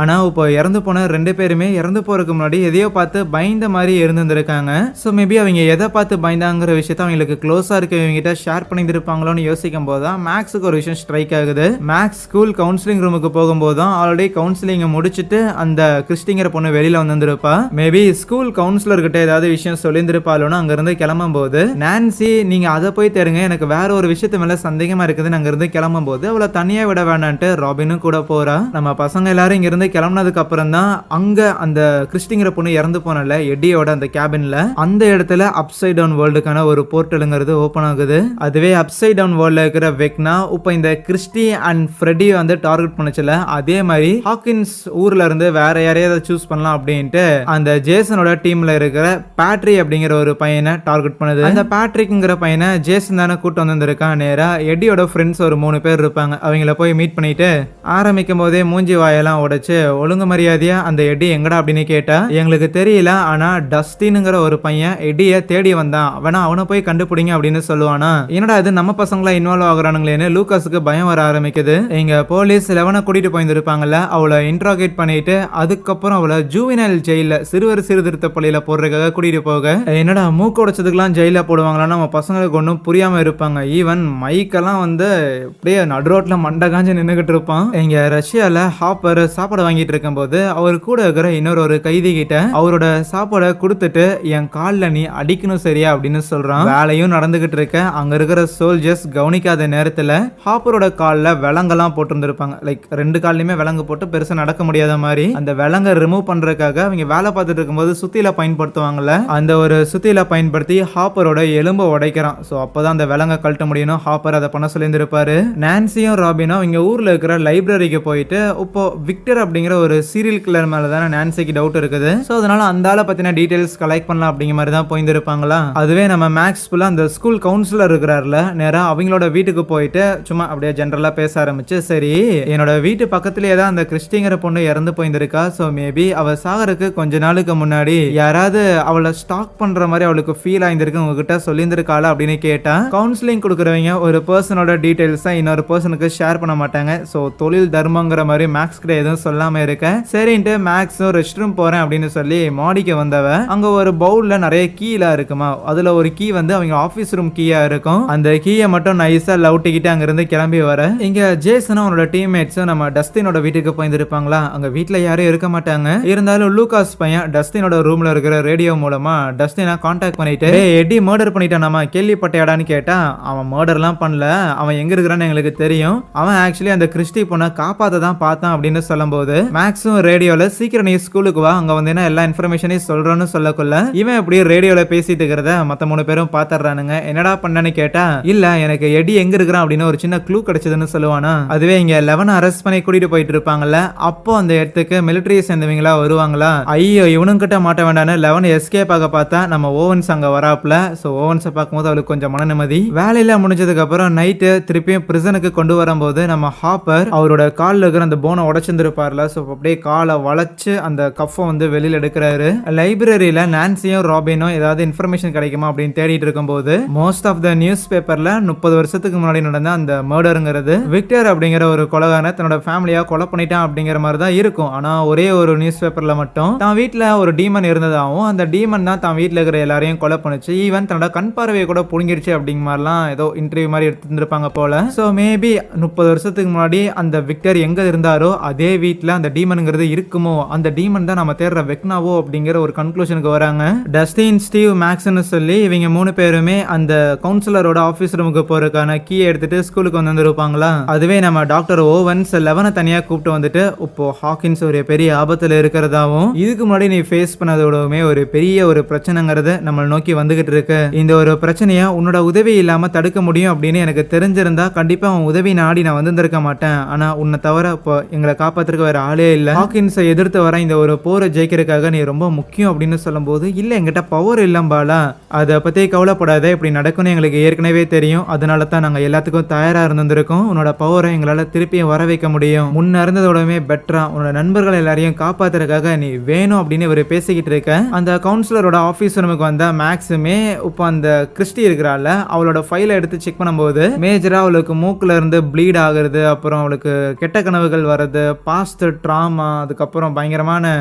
ஆனால் இப்போ இறந்து போன ரெண்டு பேருமே இறந்து போகிறதுக்கு முன்னாடி எதையோ பார்த்து பயந்த மாதிரி இருந்திருக்காங்க. ஸோ மேபி அவங்க எதை பார்த்து பயந்தாங்கிற விஷயத்த அவங்களுக்கு க்ளோஸாக இருக்கவங்ககிட்ட ஷேர் பண்ணியிருப்பாங்களோன்னு யோசிக்கும் போது தான் மேக்ஸுக்கு ஒரு விஷயம் ஸ்ட்ரைக் ஆகுது. மேக்ஸ் ஸ்கூல் கவுன்சிலிங் ரூமுக்கு போகும்போது தான் ஆல்ரெடி கவுன்சிலிங்கை முடிச்சுட்டு அந்த கிறிஸ்டிங்கிற பொண்ணு வெளியில் வந்துருப்பா. மேபி ஸ்கூல் கவுன்சிலர்கிட்ட ஏதாவது விஷயம் சொல்லியிருந்திருப்பாளோன்னு அங்கேருந்து கிளம்பும் போது நான்சி நீங்கள் அதை போய் தருங்க, எனக்கு வேற ஒரு விஷயத்து மேலே சந்தேகமாக இருக்குதுன்னு அங்கேருந்து கிளம்பும் போது அவளை தனியாக விட வேணான்ட்டு ராபினும் கூட போகிறா. நம்ம பசங்க எல்லாரும் இங்கிருந்து கிளம்பினதுக்கு அப்புறம் தான் அங்க அந்த கிறிஸ்டிங்கிற பொண்ணு இறந்து போனல எட்டியோட அந்த கேபின்ல அந்த இடத்துல அப்சைட் டவுன் வேர்ல்டுக்கான ஒரு போர்ட்டலுங்கிறது ஓபன் ஆகுது. அதுவே அப்சைட் டவுன் வேர்ல்ட்ல இருக்கிற வெக்னா இப்போ இந்த கிறிஸ்டி அண்ட் ஃப்ரெடி வந்து டார்கெட் பண்ணுச்சுல, அதே மாதிரி ஹாக்கின்ஸ் ஊர்ல இருந்து வேற யாரையாவது சூஸ் பண்ணலாம் அப்படின்ட்டு அந்த ஜேசனோட டீம்ல இருக்கிற பேட்ரி அப்படிங்கிற ஒரு பையனை டார்கெட் பண்ணுது. அந்த பேட்ரிக்ங்கிற பையனை ஜேசன் தானே கூட்டு வந்திருக்கான். நேரா எட்டியோட ஃப்ரெண்ட்ஸ் ஒரு 3 பேர் இருப்பாங்க, அவங்கள போய் மீட் பண்ணிட்டு ஆரம்பிக்கும் போதே மூஞ்சி வாயெல்லாம் உடைச்சு ஒழுங்கு மரியாதையா அந்த எடி எங்கடா அப்படின்னு கேட்டா எங்களுக்கு தெரியல, ஆனா டஸ்டின்ங்கிற ஒரு பையன் எடியை தேடி வந்தான், வேணா அவனை போய் கண்டுபிடிங்க அப்படின்னு சொல்லுவானா. என்னடா இது நம்ம பசங்களா இன்வால்வ் ஆகுறானுங்களேன்னு லூகாஸுக்கு பயம் வர ஆரம்பிக்குது. எங்க போலீஸ் லெவனை கூட்டிட்டு போயிருப்பாங்கல்ல, அவளை இன்ட்ராகேட் பண்ணிட்டு அதுக்கப்புறம் அவளை ஜூவினல் ஜெயில சிறுவர் சீர்திருத்த பள்ளியில போடுறதுக்காக கூட்டிட்டு போக, என்னடா மூக்கு உடைச்சதுக்கெல்லாம் ஜெயில போடுவாங்களா நம்ம பசங்களுக்கு ஒன்றும் புரியாம இருப்பாங்க. ஈவன் மைக்கெல்லாம் வந்து அப்படியே நடுரோட்ல மண்டை காஞ்சி நின்றுகிட்டு இருப்பான். இங்க ரஷ்யால ஹாப்பர் சாப்பாடு வாங்கிட்டு இருக்கும் போது அவர் கூட இருக்கிற இன்னொரு ஒரு கைதி கிட்ட அவரோட சாப்பாடை கொடுத்துட்டு என் காலில் நீ அடிக்கணும் சரியா அப்படின்னு சொல்றான். வேலையும் நடந்துகிட்டு இருக்க அங்க இருக்கிற சோல்ஜர்ஸ் கவனிக்காத நேரத்துல ஹாப்பரோட காலில் விலங்கெல்லாம் போட்டுருந்துருப்பாங்க. லைக் 2 கால்லையுமே விலங்கு போட்டு பெருசா நடக்க முடியாத மாதிரி அந்த விலங்கை ரிமூவ் பண்றதுக்காக அவங்க வேலை பார்த்துட்டு இருக்கும்போது சுத்தியில பயன்படுத்துவாங்கல்ல, அந்த ஒரு சுத்தியில பயன்படுத்தி ஹாப்பரோட எலும்பை உடைக்கிறான். ஸோ அப்பதான் அந்த விலங்கை கழட்ட முடியும். ஹாப்பர் அதை பண்ண சொல்லியிருந்திருப்பாரு. நான்சியும் ராபினும் இங்க ஊர்ல இருக்கிற லைப்ரரிக்கு போயிட்டு இப்போ விக்டர் அப்படிங்கிற ஒரு சீரியல் கில்லர் மேல தானே நான்சிக்கு டவுட் இருக்குது. ஸோ அதனால அந்த ஆளை பத்தின டீடைல்ஸ் கலெக்ட் பண்ணலாம் அப்படிங்கிற மாதிரி தான் போயிருப்பாங்களா. அதுவே நம்ம மேக்ஸ் ஃபுல்லா அந்த ஸ்கூல் கவுன்சிலர் இருக்கிறாருல, நேரா அவங்களோட வீட்டுக்கு போயிட்டு சும்மா அப்படியே ஜென்ரலா பேச ஆரம்பிச்சு, சரி என்னோட வீட்டு பக்கத்துலயே தான் அந்த கிறிஸ்டிங்கிற பொண்ணு இறந்து போயிருக்கா, ஸோ மேபி அவ சாகருக்கு கொஞ்ச நாளுக்கு முன்னாடி யாராவது அவளை ஸ்டாக் பண்ற மாதிரி அவளுக்கு ஃபீல் ஆயிருந்திருக்கு, உங்ககிட்ட சொல்லியிருந்திருக்காளா அப்படின்னு கேட்டா கவுன்சிலிங் கொடுக்குறவங்க ஒரு பர்சனோட டீடைல்ஸ் இன்னொரு பர்சனுக்கு ஷேர் பண்ண மாட்டாங்க. ஸோ தொழில் தர்மங்கிற மாதிரி மேக்ஸ் கிட்ட எதுவும் சொல்லாம இருக்க சரின்ட்டு மேக்ஸும் ரெஸ்ட் ரூம் போறேன் அப்படின்னு சொல்லி மாடிக்கு வந்தவ அங்க ஒரு பவுல்ல நிறைய கீலா இருக்குமா, அதுல ஒரு கீ வந்து அவங்க ஆபீஸ் ரூம் கீயா இருக்கும். அந்த கீயை மட்டும் நைஸா லவுட்டிக்கிட்டு அங்க இருந்து கிளம்பி வர இங்க ஜேசனும் அவனோட டீம்மேட்ஸும் நம்ம டஸ்டினோட வீட்டுக்கு போயிருப்பாங்களா. அங்க வீட்டுல யாரும் இருக்க மாட்டாங்க. இருந்தாலும் லூகாஸ் பையன் டஸ்டினோட ரூம்ல இருக்கிற ரேடியோ மூலமா டஸ்டினை கான்டாக்ட் பண்ணிட்டு எடி மர்டர் பண்ணிட்டானாமா கேள்விப்பட்டையாடான்னு கேட்டா, அவன் மர்டர்லாம் பண்ணல, அவன் எங்க இருக்கிறான்னு எங்களுக்கு தெரியும், அவன் ஆக்சுவலி அந்த கிறிஸ்டி பொண்ணை காப்பாத்த தான் பார்த்தான் அப்படின்னு சொல்லும் போது மேக்ஸும் ரேடியோல சீக்கிரம் நீ ஸ்கூலுக்கு வா, அங்க வந்து எல்லா இன்ஃபர்மேஷனையும் சொல்றோன்னு சொல்லக்குள்ள இவன் அப்படியே ரேடியோல பேசிட்டு இருக்கிறத மத்த 3 பேரும் பாத்துறானுங்க. என்னடா பண்ணனு கேட்டா, இல்ல எனக்கு எடி எங்க இருக்கிறான் அப்படின்னு ஒரு சின்ன க்ளூ கிடைச்சதுன்னு சொல்லுவானா. அதுவே இங்க 11 அரெஸ்ட் பண்ணி கூட்டிட்டு போயிட்டு இருப்பாங்கல்ல, அப்போ அந்த இடத்துக்கு மிலிட்டரி சேர்ந்தவங்களா வருவாங்களா. ஐயோ இவனும் கிட்ட மாட்ட வேண்டான்னு 11 எஸ்கேப் ஆக பார்த்தா நம்ம ஓவன்ஸ் அங்க வராப்ல. சோ ஓவன்ஸை பார்க்கும்போது அவளுக்கு கொஞ்சம் மன நிம்மதி. வேலையில முடிஞ்சதுக்கு அப்புறம் நைட்டு திருப்பியும் பிரிசனுக்கு கொண்டு வரும்போது நம்ம ஹாப்பர் அவரோட காலில் இருக்கிற அந்த போனை உடைச்சிருப்பார்ல, ஸோ அப்படியே காலை வளைச்சு அந்த கஃபை வந்து வெளியில் எடுக்கிறாரு. லைப்ரரியில நான்சியும் ராபினும் ஏதாவது இன்ஃபர்மேஷன் கிடைக்குமா அப்படின்னு தேடிட்டு இருக்கும்போது மோஸ்ட் ஆஃப் த நியூஸ் பேப்பர்ல 30 வருஷத்துக்கு முன்னாடி நடந்த அந்த மர்டருங்கிறது விக்டர் அப்படிங்கிற ஒரு கொலைகாரனை தன்னோட ஃபேமிலியா கொலை பண்ணிட்டான் அப்படிங்கிற மாதிரி தான் இருக்கும். ஆனா ஒரே ஒரு நியூஸ் பேப்பர்ல மட்டும் தான் வீட்டில் ஒரு டீமன் இருந்ததாகவும் அந்த டீமன் தான் தான் வீட்டில் இருக்கிற எல்லாரையும் கொலை பண்ணிச்சு, ஈவன் தன்னோட கண் பார்வையை கூட புடுங்கிடுச்சு அப்படிங்கிற மாதிரிலாம் ஏதோ இன்டர்வியூ மாதிரி எடுத்துருப்பாங்க போல. ஸோ மேபி 30 வருஷத்துக்கு முன்னாடி அந்த விக்டர் எங்க இருந்தாரோ அதே வீட்டில் அந்த டீமனுங்கிறது இருக்குமோ, அந்த டீமன் தான் நம்ம தேடுற வெக்னாவோ அப்படிங்கிற ஒரு கன்க்ளூஷனுக்கு வராங்க. டஸ்டின், ஸ்டீவ், மேக்ஸ்னு சொல்லி இவங்க 3 பேருமே அந்த கவுன்சிலரோட ஆபீஸ் ரூமுக்கு போறதுக்கான கீ எடுத்துட்டு ஸ்கூலுக்கு வந்துருப்பாங்களா. அதுவே நம்ம டாக்டர் ஓவன்ஸ் 11 தனியா கூப்பிட்டு வந்துட்டு இப்போ ஹாக்கின்ஸ் ஒரு பெரிய ஆபத்துல இருக்கிறதாவும் இதுக்கு முன்னாடி நீ ஃபேஸ் பண்ணதோடவுமே ஒரு பெரிய ஒரு பிரச்சனைங்கிறது நம்மளை நோக்கி வந்துகிட்டு இருக்கு, இந்த ஒரு பிரச்சனையை உன்னோட உதவி இல்லாம தடுக்க முடியும் அப்படின்னு எனக்கு தெரிஞ்சிருந்தா கண்டிப்பா உன் உதவி நாடி நான் வந்திருக்க மாட்டேன், ஆனா உன்னை தவிர இப்போ எங்களை காப்பாத்துறதுக்கு வேற வேற ஆளே இல்ல, ஹாக்கின்ஸை எதிர்த்து வர இந்த ஒரு போரை ஜெயிக்கிறதுக்காக நீ ரொம்ப முக்கியம் அப்படின்னு சொல்லும்போது, இல்ல எங்கிட்ட பவர் இல்லம்பாலா, அதை பத்தி கவலைப்படாத, இப்படி நடக்கும்னு எங்களுக்கு ஏற்கனவே தெரியும், அதனால தான் நாங்க எல்லாத்துக்கும் தயாரா இருந்திருக்கோம், உன்னோட பவரை எங்களால திருப்பியும் வர வைக்க முடியும், முன்ன இருந்ததோடமே பெட்டரா உன்னோட நண்பர்கள் எல்லாரையும் காப்பாத்துறதுக்காக நீ வேணும் அப்படின்னு இவர் பேசிக்கிட்டு இருக்க. அந்த கவுன்சிலரோட ஆபீஸ் ரூமுக்கு வந்த மேக்ஸுமே இப்போ அந்த கிறிஸ்டி இருக்கிறாள் அவளோட ஃபைலை எடுத்து செக் பண்ணும்போது மேஜரா அவளுக்கு மூக்குல இருந்து ப்ளீட் ஆகுறது, அப்புறம் அவளுக்கு கெட்ட கனவுகள் வர்றது, பாஸ்ட் ட்ராமா, அதுக்கப்புறம் பயங்கரமான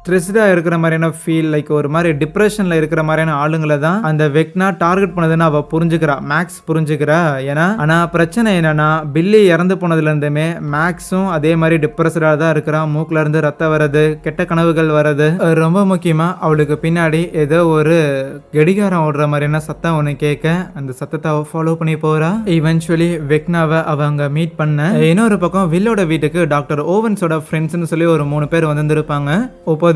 ஸ்ட்ரெஸ்டாக இருக்கிற மாதிரியான ஃபீல், லைக் ஒரு மாதிரி டிப்ரெஷனில் இருக்கிற மாதிரியான ஆளுங்களை தான் அந்த வெக்னா டார்கெட் பண்ணதுன்னு அவள் புரிஞ்சுக்கிறா, மேக்ஸ் புரிஞ்சுக்கிறா. ஏன்னா ஆனால் பிரச்சனை என்னன்னா பில்லி இறந்து போனதுலேருந்துமே மேக்ஸும் அதே மாதிரி டிப்ரெஸ்டாக தான் இருக்கிறான், மூக்கில் இருந்து ரத்தம் வர்றது, கெட்ட கனவுகள் வர்றது, ரொம்ப முக்கியமாக அவளுக்கு பின்னாடி ஏதோ ஒரு கடிகாரம் ஓடுற மாதிரியான சத்தம் ஒன்று கேட்க அந்த சத்தத்தை அவள் ஃபாலோ பண்ணி போகிறா. இவென்ச்சுவலி வெக்னாவை அவங்க மீட் பண்ண. இன்னொரு பக்கம் வில்லோட வீட்டுக்கு டாக்டர் ஓவன்ஸோட ஃப்ரெண்ட்ஸ்னு சொல்லி ஒரு 3 பேர் வந்திருப்பாங்க.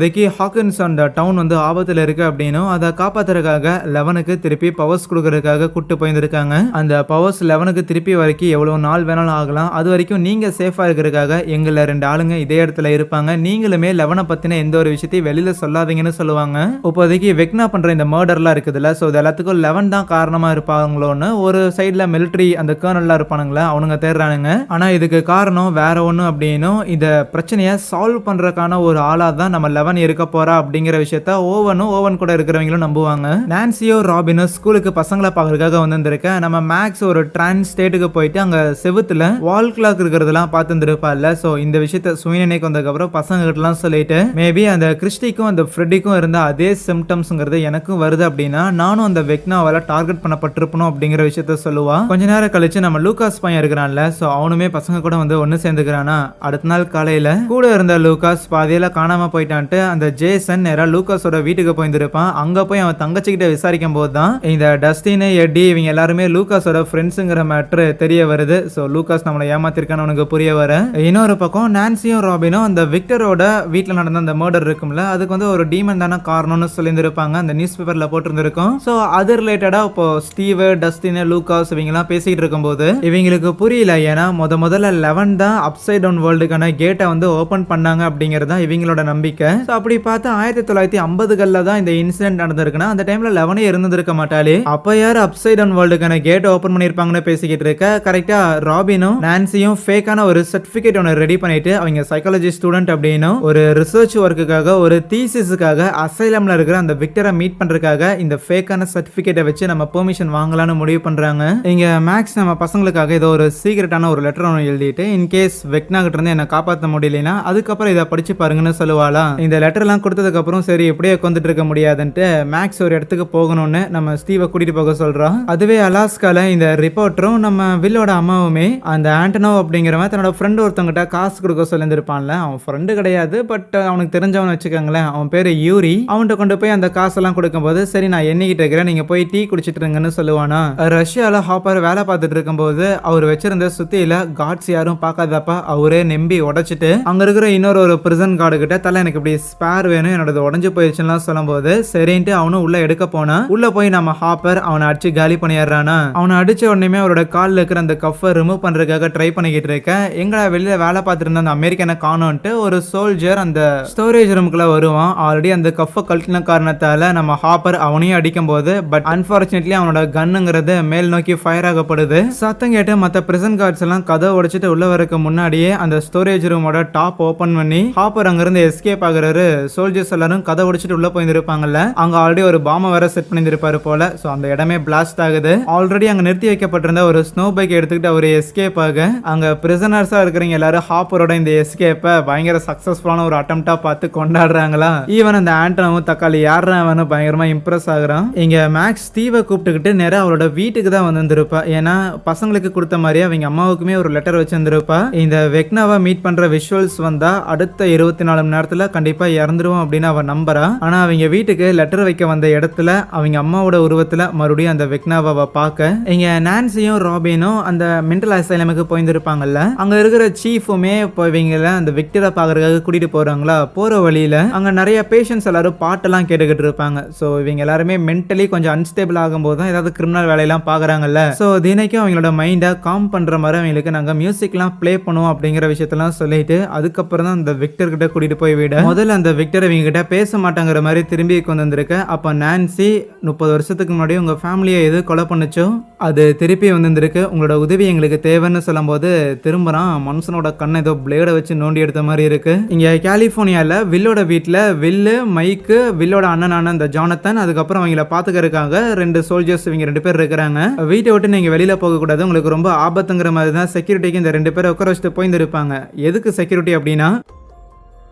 இப்போதைக்கு ஹாக்கின்ஸ் அந்த டவுன் வந்து ஆபத்தில் இருக்கு அப்படின்னும் அதை காப்பாத்துறதுக்காக லெவனுக்கு திருப்பி பவர்ஸ் கொடுக்கறதுக்காக கூட்டு போயிருந்திருக்காங்க. அந்த பவர்ஸ் லெவனுக்கு திருப்பி வரைக்கும் எவ்வளவு நாள் வேணாலும் ஆகலாம், அது வரைக்கும் நீங்க சேஃபா இருக்கிறதுக்காக எங்களை 2 ஆளுங்க இதே இடத்துல இருப்பாங்க, நீங்களுமே லெவனை பத்தின எந்த ஒரு விஷயத்தையும் வெளியில சொல்லாதீங்கன்னு சொல்லுவாங்க. இப்போதைக்கு வெக்னா பண்ற இந்த மர்டர்லாம் இருக்குதுல்ல, ஸோ இது எல்லாத்துக்கும் லெவன் தான் காரணமா இருப்பாங்களோன்னு ஒரு சைட்ல மிலிட்ரி அந்த கர்னல்லாம் இருப்பானுங்களா அவனுங்க தேடுறானுங்க. ஆனா இதுக்கு காரணம் வேற ஒண்ணு அப்படின்னும் இந்த பிரச்சனையை சால்வ் பண்றதுக்கான ஒரு ஆளா தான் நம்ம லெவன் இருக்க போறா அப்படிங்கிற விஷயத்த ஓவன் கூட இருக்கிறவங்களும் நம்புவாங்க. நான்சியோ ராபினும் ஸ்கூலுக்கு பசங்களை பார்க்கறதுக்காக வந்திருக்க. நம்ம மேக்ஸ் ஒரு டிரான்ஸ் ஸ்டேட்டுக்கு போயிட்டு அங்க செவுத்துல வால் கிளாக் இருக்கிறதெல்லாம் பார்த்துருப்பாள்ல, ஸோ இந்த விஷயத்த சுயநினைக்கு வந்ததுக்கப்புறம் பசங்க கிட்டலாம் சொல்லிட்டு மேபி அந்த கிறிஸ்டிக்கும் அந்த ஃப்ரெட்டிக்கும் இருந்த அதே சிம்டம்ஸ்ங்கிறது எனக்கும் வருது அப்படின்னா நானும் அந்த வெக்னாவால டார்கெட் பண்ணப்பட்டிருப்பணும் அப்படிங்கிற விஷயத்த சொல்லுவா. கொஞ்ச நேரம் கழிச்சு நம்ம லூகாஸ் பையன் இருக்கிறான்ல, ஸோ அவனுமே பசங்க கூட வந்து ஒன்னு சேர்ந்துக்கிறானா. அடுத்த நாள் காலையில கூட இருந்த லூகாஸ் பாதியில காணாம போயிட்டான். அந்த ஜேசன் நேரா லூகாஸோட வீட்டுக்கு போயிருந்திருப்பான். அங்க போய் அவன் தங்கச்சிக்கிட்ட விசாரிக்கும் போது தான் இந்த டஸ்டின், எட்டி இவங்க எல்லாருமே லூகாஸோட ஃப்ரெண்ட்ஸுங்கிற மேட்ரு தெரிய வருது. ஸோ லூகாஸ் நம்மளை ஏமாத்திருக்கான்னு அவனுக்கு புரிய வர. இன்னொரு பக்கம் நான்சியும் ராபினும் அந்த விக்டரோட வீட்டில் நடந்த அந்த மர்டர் இருக்கும்ல, அதுக்கு வந்து ஒரு டீமன் தானே காரணம்னு சொல்லியிருந்திருப்பாங்க, அந்த நியூஸ் பேப்பர்ல போட்டிருந்திருக்கும். ஸோ அது ரிலேட்டடா இப்போ ஸ்டீவ், டஸ்டின், லூகாஸ் இவங்க எல்லாம் பேசிட்டு இருக்கும்போது இவங்களுக்கு புரியல. ஏன்னா முதல்ல லெவன் தான் அப்சைட் டவுன் வேர்ல்டுக்கான கேட்டை வந்து ஓபன் பண்ணாங்க அப்படிங்கிறது தான் இவங்களோட நம்பிக்கை. அப்படி பார்த்தா 1950களில் தான் இந்த இன்சிடென்ட் நடந்திருக்குன்னா அந்த டைம்ல லெவனே இருந்திருக்க மாட்டாளே, அப்ப யார் அப்சைட் டவுன் வேர்ல்டுக்கான கேட் ஓபன் பண்ணிருப்பாங்கன்னு பேசிக்கிட்டு இருக்க. கரெக்டா ராபினும் நான்சியும் ஃபேக்கான ஒரு சர்டிபிகேட் ஒன்று ரெடி பண்ணிட்டு அவங்க சைக்காலஜி ஸ்டூடெண்ட் அப்படின்னு ஒரு ரிசர்ச் ஒர்க்குக்காக ஒரு தீசிஸுக்காக அசைலம்ல இருக்கிற அந்த விக்டரை மீட் பண்றதுக்காக இந்த ஃபேக்கான சர்டிபிகேட்டை வச்சு நம்ம பெர்மிஷன் வாங்கலாம்னு முடிவு பண்றாங்க. இங்க மேக்ஸ் நம்ம பசங்களுக்காக ஏதோ ஒரு சீக்கிரட்டான ஒரு லெட்டர் ஒன்று எழுதிட்டு இன்கேஸ் வெக்னா கிட்ட இருந்து என்ன காப்பாற்ற முடியலனா அதுக்கப்புறம் இதை படிச்சு பாருங்கன்னு சொல்லுவாளா. இந்த லெட்டர்லாம் கொடுத்ததுக்கு அப்புறம் சரி இப்படியே உட்காந்துட்டு இருக்க முடியாதுன்ட்டு மேக்ஸ் ஒரு இடத்துக்கு போகணும்னு நம்ம ஸ்டீவை கூட்டிட்டு போக சொல்றான். அதுவே அலாஸ்கால இந்த ரிப்போர்ட்டரும் நம்ம வில்லோட அம்மாவுமே அந்த ஆண்டனோ அப்படிங்கிறவன் தன்னோட ஃப்ரெண்ட் ஒருத்தவங்கிட்ட காசு கொடுக்க சொல்லியிருந்திருப்பான்ல, அவன் ஃப்ரெண்டு கிடையாது பட் அவனுக்கு தெரிஞ்சவன் வச்சுக்கோங்களேன், அவன் பேரு யூரி. அவன்கிட்ட கொண்டு போய் அந்த காசெல்லாம் கொடுக்கும்போது சரி நான் எண்ணிக்கிட்டு இருக்கிறேன், நீங்க போய் டீ குடிச்சிட்டு இருங்கன்னு சொல்லுவானா. ரஷ்யால ஹாப்பர் வேலை பார்த்துட்டு இருக்கும்போது அவர் வச்சிருந்த சுத்தியில காட்ஸ் யாரும் பார்க்காதப்ப அவரே நம்பி உடைச்சிட்டு அங்க இருக்கிற இன்னொரு பிரிசன் கார்டு கிட்ட தலை எனக்கு இப்படி ஸ்பேர் வேணும், என்னோட உடஞ்சு போயிடுச்சுன்னு சொல்லும்போது சரின்ட்டு அவனும் உள்ள எடுக்க போனா. உள்ள போய் நம்ம ஹாப்பர் அவனை அடிச்சு காலி பண்ணிடுறானா. அவனை அடிச்ச உடனே அவரோட காலில் இருக்கிற அந்த கஃபை ரிமூவ் பண்றதுக்காக ட்ரை பண்ணிக்கிட்டு இருக்க. எங்களை வெளியில வேலை பார்த்துட்டு இருந்த அந்த அமெரிக்கனை காணோன்ட்டு ஒரு சோல்ஜர் அந்த ஸ்டோரேஜ் ரூமுக்குள்ள வருவான். ஆல்ரெடி அந்த கஃபை கழட்டின காரணத்தால நம்ம ஹாப்பர் அவனையும் அடிக்கும் போது பட் அன்பார்ச்சுனேட்லி அவனோட கன்னுங்கிறது மேல் நோக்கி ஃபயர் ஆகப்படுது. சத்தம் கேட்டு மற்ற பிரிசன் கார்ட்ஸ் எல்லாம் கதை உடைச்சிட்டு உள்ள வரக்கு முன்னாடியே அந்த ஸ்டோரேஜ் ரூமோட டாப் ஓபன் பண்ணி ஹாப்பர் அங்கிருந்து எஸ்கேப் ஆகுறாரு. சோல்ஜர்ஸ் எல்லாரும் கதை உடைச்சிட்டு உள்ள போயிருப்பாங்கல்ல, அங்க ஆல்ரெடி ஒரு பாம்பை வேற செட் பண்ணிருப்பாரு போல. சோ அந்த இடமே பிளாஸ்ட் ஆகுது. ஆல்ரெடி அங்க நிறுத்தி வைக்கப்பட்டிருந்த ஒரு ஸ்னோ பைக் எடுத்துக்கிட்டு அவர் எஸ்கேப் ஆக அங்க பிரிசனர்ஸா இருக்கிறவங்க எல்லாரும் ஹாப்பரோட இந்த எஸ்கேப்பை பயங்கர சக்சஸ்ஃபுல்லான ஒரு அட்டம்ப்டா பார்த்து கொண்டாடுறாங்களா. ஈவன் அந்த ஆண்டனாவும் தக்காளி யாருன்னு பயங்கரமா இம்ப்ரெஸ் ஆகுறான். இங்க மேக்ஸ் ஸ்டீவை கூப்பிட்டுக்கிட்டு நேரம் அவரோட வீட்டுக்கு தான் வந்திருப்பா. ஏன்னா பசங்களுக்கு கொடுத்த மாதிரி அவங்க அம்மாவுக்குமே ஒரு லெட்டர் வச்சிருந்திருப்பா. இந்த வெக்னாவை மீட் பண்ற விஷுவல்ஸ் வந்தா அடுத்த 24 மணி நேரத்துல கண்டிப்பா கண்டிப்பா இறந்துருவோம் அப்படின்னு அவ நம்புறா. ஆனா அவங்க வீட்டுக்கு லெட்டர் வைக்க வந்த இடத்துல அவங்க அம்மாவோட உருவத்துல மறுபடியும் அந்த வெக்னாவை பார்க்க இங்க நான்சியும் ராபினும் அந்த மென்டல் அசைலமுக்கு போயிருந்திருப்பாங்கல்ல, அங்க இருக்கிற சீஃபுமே இப்போ இவங்கள அந்த விக்டரை பாக்குறதுக்காக கூட்டிட்டு போறாங்களா. போற வழியில அங்க நிறைய பேஷண்ட்ஸ் எல்லாரும் பாட்டெல்லாம் கேட்டுக்கிட்டு இருப்பாங்க. சோ இவங்க எல்லாருமே மென்டலி கொஞ்சம் அன்ஸ்டேபிள் ஆகும்போது தான் ஏதாவது கிரிமினல் வேலையெல்லாம் பாக்குறாங்கல்ல. சோ தினைக்கும் அவங்களோட மைண்டை காம் பண்ற மாதிரி அவங்களுக்கு நாங்க மியூசிக்லாம் ப்ளே பண்ணுவோம் அப்படிங்கிற விஷயத்தெல்லாம் சொல்லிட்டு அதுக்கப்புறம் தான் அந்த விக்டர் கிட்ட கூட்டிட்டு போய் விட முதல்ல அந்த விக்டர் இவங்க கிட்ட பேச மாட்டாங்கிற மாதிரி திரும்பி கொண்டு வந்திருக்க. அப்ப நான்சி 30 வருஷத்துக்கு முன்னாடி உங்க ஃபேமிலியை எது கொலை பண்ணுச்சோ அது திருப்பி வந்திருக்கு, உங்களோட உதவி எங்களுக்கு தேவைன்னு சொல்லும் போது திரும்பறான். மனுஷனோட கண்ணை ஏதோ பிளேடை வச்சு நோண்டி எடுத்த மாதிரி இருக்கு. இங்க கலிபோர்னியால வில்லோட வீட்டுல வில்லு, மைக்கு, வில்லோட அண்ணனான அந்த ஜானத்தன், அதுக்கப்புறம் அவங்கள பாத்துக்கிறதுக்காக 2 சோல்ஜர்ஸ் இவங்க 2 பேர் இருக்கிறாங்க. வீட்டை விட்டு நீங்க வெளியில போக கூடாது, உங்களுக்கு ரொம்ப ஆபத்துங்கிற மாதிரி தான் செக்யூரிட்டிக்கு இந்த 2 பேரை உட்கார வச்சுட்டு போயிருந்திருப்பாங்க. எதுக்கு செக்யூரிட்டி அப்படின்னா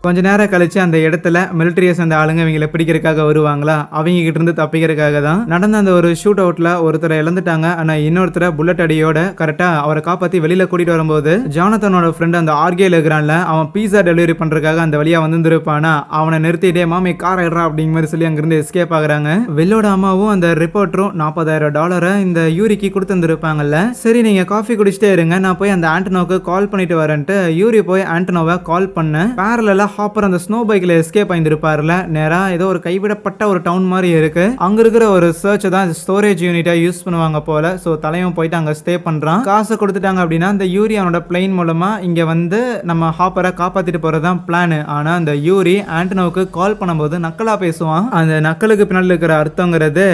கொஞ்ச நேரம் கழிச்சு அந்த இடத்துல மிலிட்டரியை சேர்ந்த ஆளுங்க இவங்களை பிடிக்கிறதுக்காக வருவாங்களா, அவங்க கிட்ட இருந்து தப்பிக்கிறதுக்காக தான். நடந்த அந்த ஒரு ஷூட் அவுட்ல ஒருத்தரை இழந்துட்டாங்க. ஆனா இன்னொருத்தரை புல்லட் அடியோட கரெக்டா அவரை காப்பாத்தி வெளியில கூட்டிட்டு வரும்போது ஜானத்தனோட ஃப்ரெண்ட் அந்த ஆர்கேல இருக்கிறான்ல, அவன் பீஸா டெலிவரி பண்றதுக்காக அந்த வழியா வந்திருப்பானா, அவனை நிறுத்திட்டே மாமி கார் ஆயிடுறா அப்படிங்கிற மாதிரி சொல்லி அங்கிருந்து எஸ்கேப் ஆகுறாங்க. வெள்ளோட அம்மாவும் அந்த ரிப்போர்ட்டரும் $40,000 இந்த யூரிக்கு கொடுத்துருப்பாங்கல்ல. சரி நீங்க காஃபி குடிச்சிட்டே இருங்க, நான் போய் அந்த ஆண்டனோவுக்கு கால் பண்ணிட்டு வரேன்ட்டு யூரி போய் ஆண்டனோவை கால் பண்ண பேரலா ஹாப்பர் அந்த ஸ்னோ பைக்ல எஸ்கேப் ஆயிருப்பாருல. நேரா ஏதோ ஒரு கைவிடப்பட்ட ஒரு டவுன் மாதிரி இருக்கு. அங்க இருக்கிற ஒரு சர்ச் தான் ஸ்டோரேஜ் யூனிட்டா யூஸ் பண்ணுவாங்க போல. சோ தலைவன் போயிட்டு அங்க ஸ்டே பண்றான். காசை கொடுத்துட்டாங்க அப்படின்னா அந்த யூரி அவனோட பிளைன் மூலமா இங்க வந்து நம்ம ஹாப்பரை காப்பாத்திட்டு போறதுதான் பிளான். ஆனா அந்த யூரி ஆண்டனோவுக்கு கால் பண்ணும்போது நக்கலா பேசுவான். அந்த நக்கலுக்கு பின்னாடி இருக்கிற அர்த்தங்கிறது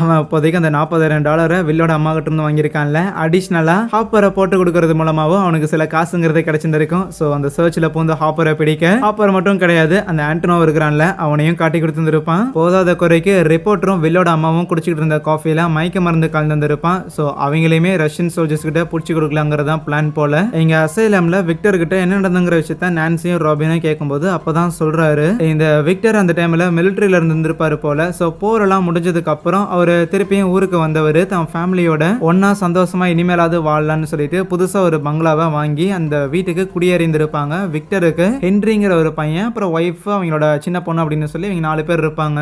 அவன் இப்போதைக்கு அந்த $40,000 வில்லோட அம்மா கிட்ட இருந்து வாங்கியிருக்கான்ல, அடிஷ்னலா ஹாப்பரை போட்டு கொடுக்கறது மூலமாவும் அவனுக்கு சில காசுங்கிறது கிடைச்சிருக்கும். சோ அந்த சர்ச்ல பூந்து ஹாப்பரை பிடிக்க ஹாப்பர் மட்டும் கிடையாது, அந்த ஆண்டனோ இருக்கிறான்ல அவனையும் காட்டி கொடுத்துருப்பான். போதாத குறைக்கு ரிப்போர்ட்டரும் வில்லோட அம்மாவும் குடிச்சிட்டு இருந்த காஃபில மயக்க மருந்து கலந்துருப்பான். சோ அவங்களையுமே ரஷ்யன் சோல்ஜர்ஸ் கிட்ட புடிச்சு கொடுக்கலாங்கிறதான் பிளான் போல. இங்க அசைலம்ல விக்டர் கிட்ட என்ன நடந்துங்கிற விஷயத்த நான்சியும் ராபினும் கேட்கும்போது அப்பதான் சொல்றாரு, இந்த விக்டர் அந்த டைம்ல மிலிட்டரியில இருந்திருப்பாரு போல. சோ போரெல்லாம் முடிஞ்சதுக்கு அப்புறம் அவரு திருப்பியும் ஊருக்கு வந்தவர் தன் ஃபேமிலியோட ஒன்னா சந்தோஷமா இனிமேலாவது வாழலாம்னு சொல்லிட்டு புதுசா ஒரு பங்களாவை வாங்கி அந்த வீட்டுக்கு குடியேறிந்திருப்பாங்க. விக்டருக்கு ஹென்ரிங்கிற ஒரு பையன், அப்புறம் ஒய்ஃப், அவங்களோட சின்ன பொண்ணு அப்படின்னு சொல்லி இவங்க 4 பேர் இருப்பாங்க.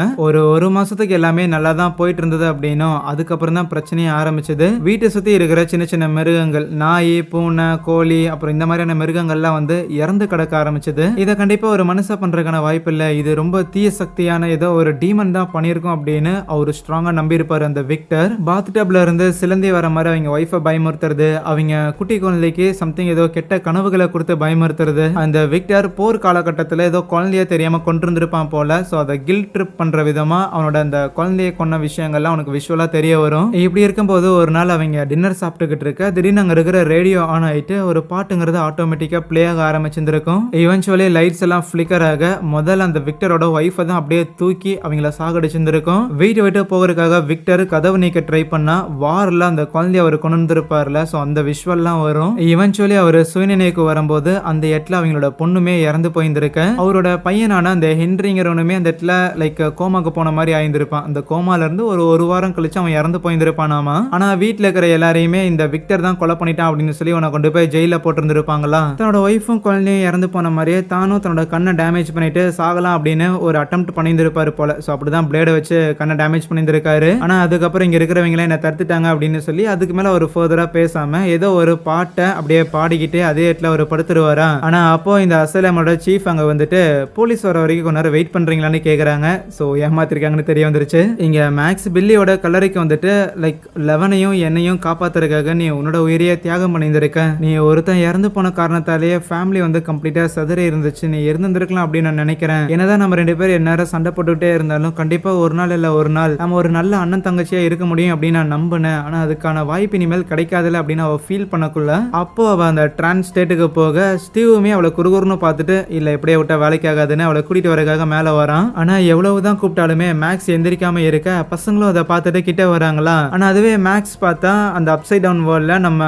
ஒரு மாசத்துக்கு எல்லாமே நல்லா தான் போயிட்டு இருந்தது அப்படின்னும் அதுக்கப்புறம் தான் பிரச்சனையே ஆரம்பிச்சது. வீட்டை சுத்தி இருக்கிற சின்ன சின்ன மிருகங்கள், நாய், பூனை, கோழி, அப்புறம் இந்த மாதிரியான மிருகங்கள்லாம் வந்து இறந்து கிடக்க ஆரம்பிச்சது. இதை கண்டிப்பா ஒரு மனுஷன் பண்றதுக்கான வாய்ப்பு இல்லை, இது ரொம்ப தீய சக்தியான ஏதோ ஒரு டீமன் தான் பண்ணியிருக்கும் அப்படின்னு அவரு ஸ்ட்ராங்கா நம்பி இருப்பாரு அந்த விக்டர். பாத்டப்ல இருந்து சிலந்தி வர மாதிரி அவங்க ஒய்ஃபை பயமுறுத்துறது, அவங்க குட்டி குழந்தைக்கு சம்திங் ஏதோ கெட்ட கனவுகளை கொடுத்து பயமுறுத்துறது. அந்த விக்டர் போர் காலகட்டத்தில் ஏதோ குழந்தைய தெரியாம கொண்டிருந்திருப்பான் போல. சோ அதை கில்ட் ட்ரிப் பண்ற விதமா அவனோட அந்த குழந்தைய கொன்ன விஷயங்கள்லாம் அவனுக்கு விஷுவலா தெரிய வரும். இப்படி இருக்கும்போது ஒரு நாள் அவங்க டின்னர் சாப்பிட்டுக்கிட்டு இருக்க திடீர்னு அங்க இருக்கிற ரேடியோ ஆன் ஆயிட்டு ஒரு பாட்டுங்கிறது ஆட்டோமேட்டிக்கா பிளே ஆக ஆரம்பிச்சிருக்கும். இவென்ச்சுவலி லைட்ஸ் எல்லாம் ஃபிளிக்கர் ஆக முதல்ல அந்த விக்டரோட ஒய்ஃபை தான் அப்படியே தூக்கி அவங்கள சாகடிச்சிருக்கும். வீட்டை விட்டு போகிறதுக்காக விக்டர் கதவு நீக்க ட்ரை பண்ணா வார்ல அந்த குழந்தைய அவர் கொண்டு வந்திருப்பார்ல. சோ அந்த விஷுவல்லாம் வரும். இவென்ச்சுவலி அவர் சுயநினைவுக்கு வரும்போது அந்த இடத்துல அவங்களோட பொண்ணுமே இறந்து போயிருந்திருக்க. அவரோட பையனான அந்த ஹென்ரிங்கிறவனுமே அந்த இடத்துல லைக் கோமாக்கு போன மாதிரி ஆயிருந்திருப்பான். அந்த கோமால இருந்து ஒரு வாரம் கழிச்சு அவன் இறந்து போயிருந்திருப்பானாமா. ஆனா வீட்டுல இருக்கிற எல்லாரையுமே இந்த விக்டர் தான் கொலை பண்ணிட்டான் அப்படின்னு சொல்லி அவனை கொண்டு போய் ஜெயில போட்டிருந்திருப்பாங்களா. தன்னோட ஒய்ஃபும் குழந்தையும் இறந்து போன மாதிரியே தானும் தன்னோட கண்ணை டேமேஜ் பண்ணிட்டு சாகலாம் அப்படின்னு ஒரு அட்டெம்ப்ட் பண்ணியிருந்திருப்பாரு போல. சோ அப்படிதான் பிளேட வச்சு கண்ணை டேமேஜ் பண்ணியிருந்திருக்காரு. ஆனா அதுக்கப்புறம் இங்க இருக்கிறவங்களே என்ன தடுத்துட்டாங்க அப்படின்னு சொல்லி அதுக்கு மேல ஒரு ஃபர்தரா பேசாம ஏதோ ஒரு பாட்டை அப்படியே பாடிக்கிட்டு அதே இடத்துல ஒரு படுத்துருவாரா. ஆனா அப்போ இந்த அசலமோட சீஃப் அங்க வந்துட்டு போலீஸ் வர வரைக்கும் கொஞ்ச நேரம் வெயிட் பண்றீங்களான்னு கேக்குறாங்க. சோ ஏமாத்திருக்காங்கன்னு தெரிய வந்துருச்சு. இங்க மேக்ஸ் பில்லியோட கல்லறைக்கு வந்துட்டு லைக் லெவனையும் என்னையும் காப்பாத்துறதுக்காக நீ உன்னோட உயிரையே தியாகம் பண்ணியிருந்திருக்க. நீ ஒருத்தன் இறந்து போன காரணத்தாலேயே ஃபேமிலி வந்து கம்ப்ளீட்டா சதுர இருந்துச்சு. நீ இருந்திருக்கலாம் அப்படின்னு நான் நினைக்கிறேன். என்னதான் நம்ம 2 பேரும் எந்நேரம் சண்டை போட்டுக்கிட்டே இருந்தாலும் கண்டிப்பா ஒரு நாள் இல்ல ஒரு நாள் நம்ம ஒரு நல்ல அண்ணன் தங்கச்சியா இருக்க முடியும் அப்படின்னு நான் நம்பினேன். ஆனா அதுக்கான வாய்ப்பு இனிமேல் கிடைக்காதுல அப்படின்னு அவ ஃபீல் பண்ணக்குள்ள அப்போ அவ அந்த டிரான்ஸ் ஸ்டேட்டுக்கு போக ஸ்டீவுமே அவளை குறுகுறுன்னு பார்த்துட்டு இல்ல எப்படியே விட்டா வேலைக்கு ஆகாதுன்னு அவளை கூட்டிட்டு வரக்காக மேல வரான். ஆனா எவ்வளவுதான் கூப்பிட்டாலுமே மேக்ஸ் எந்திரிக்காம இருக்க பசங்களும் அதை பார்த்துட்டு கிட்ட வராங்களா. ஆனா அதுவே மேக்ஸ் பார்த்தா அந்த அப்சைட் டவுன் வேர்ல்ட்ல நம்ம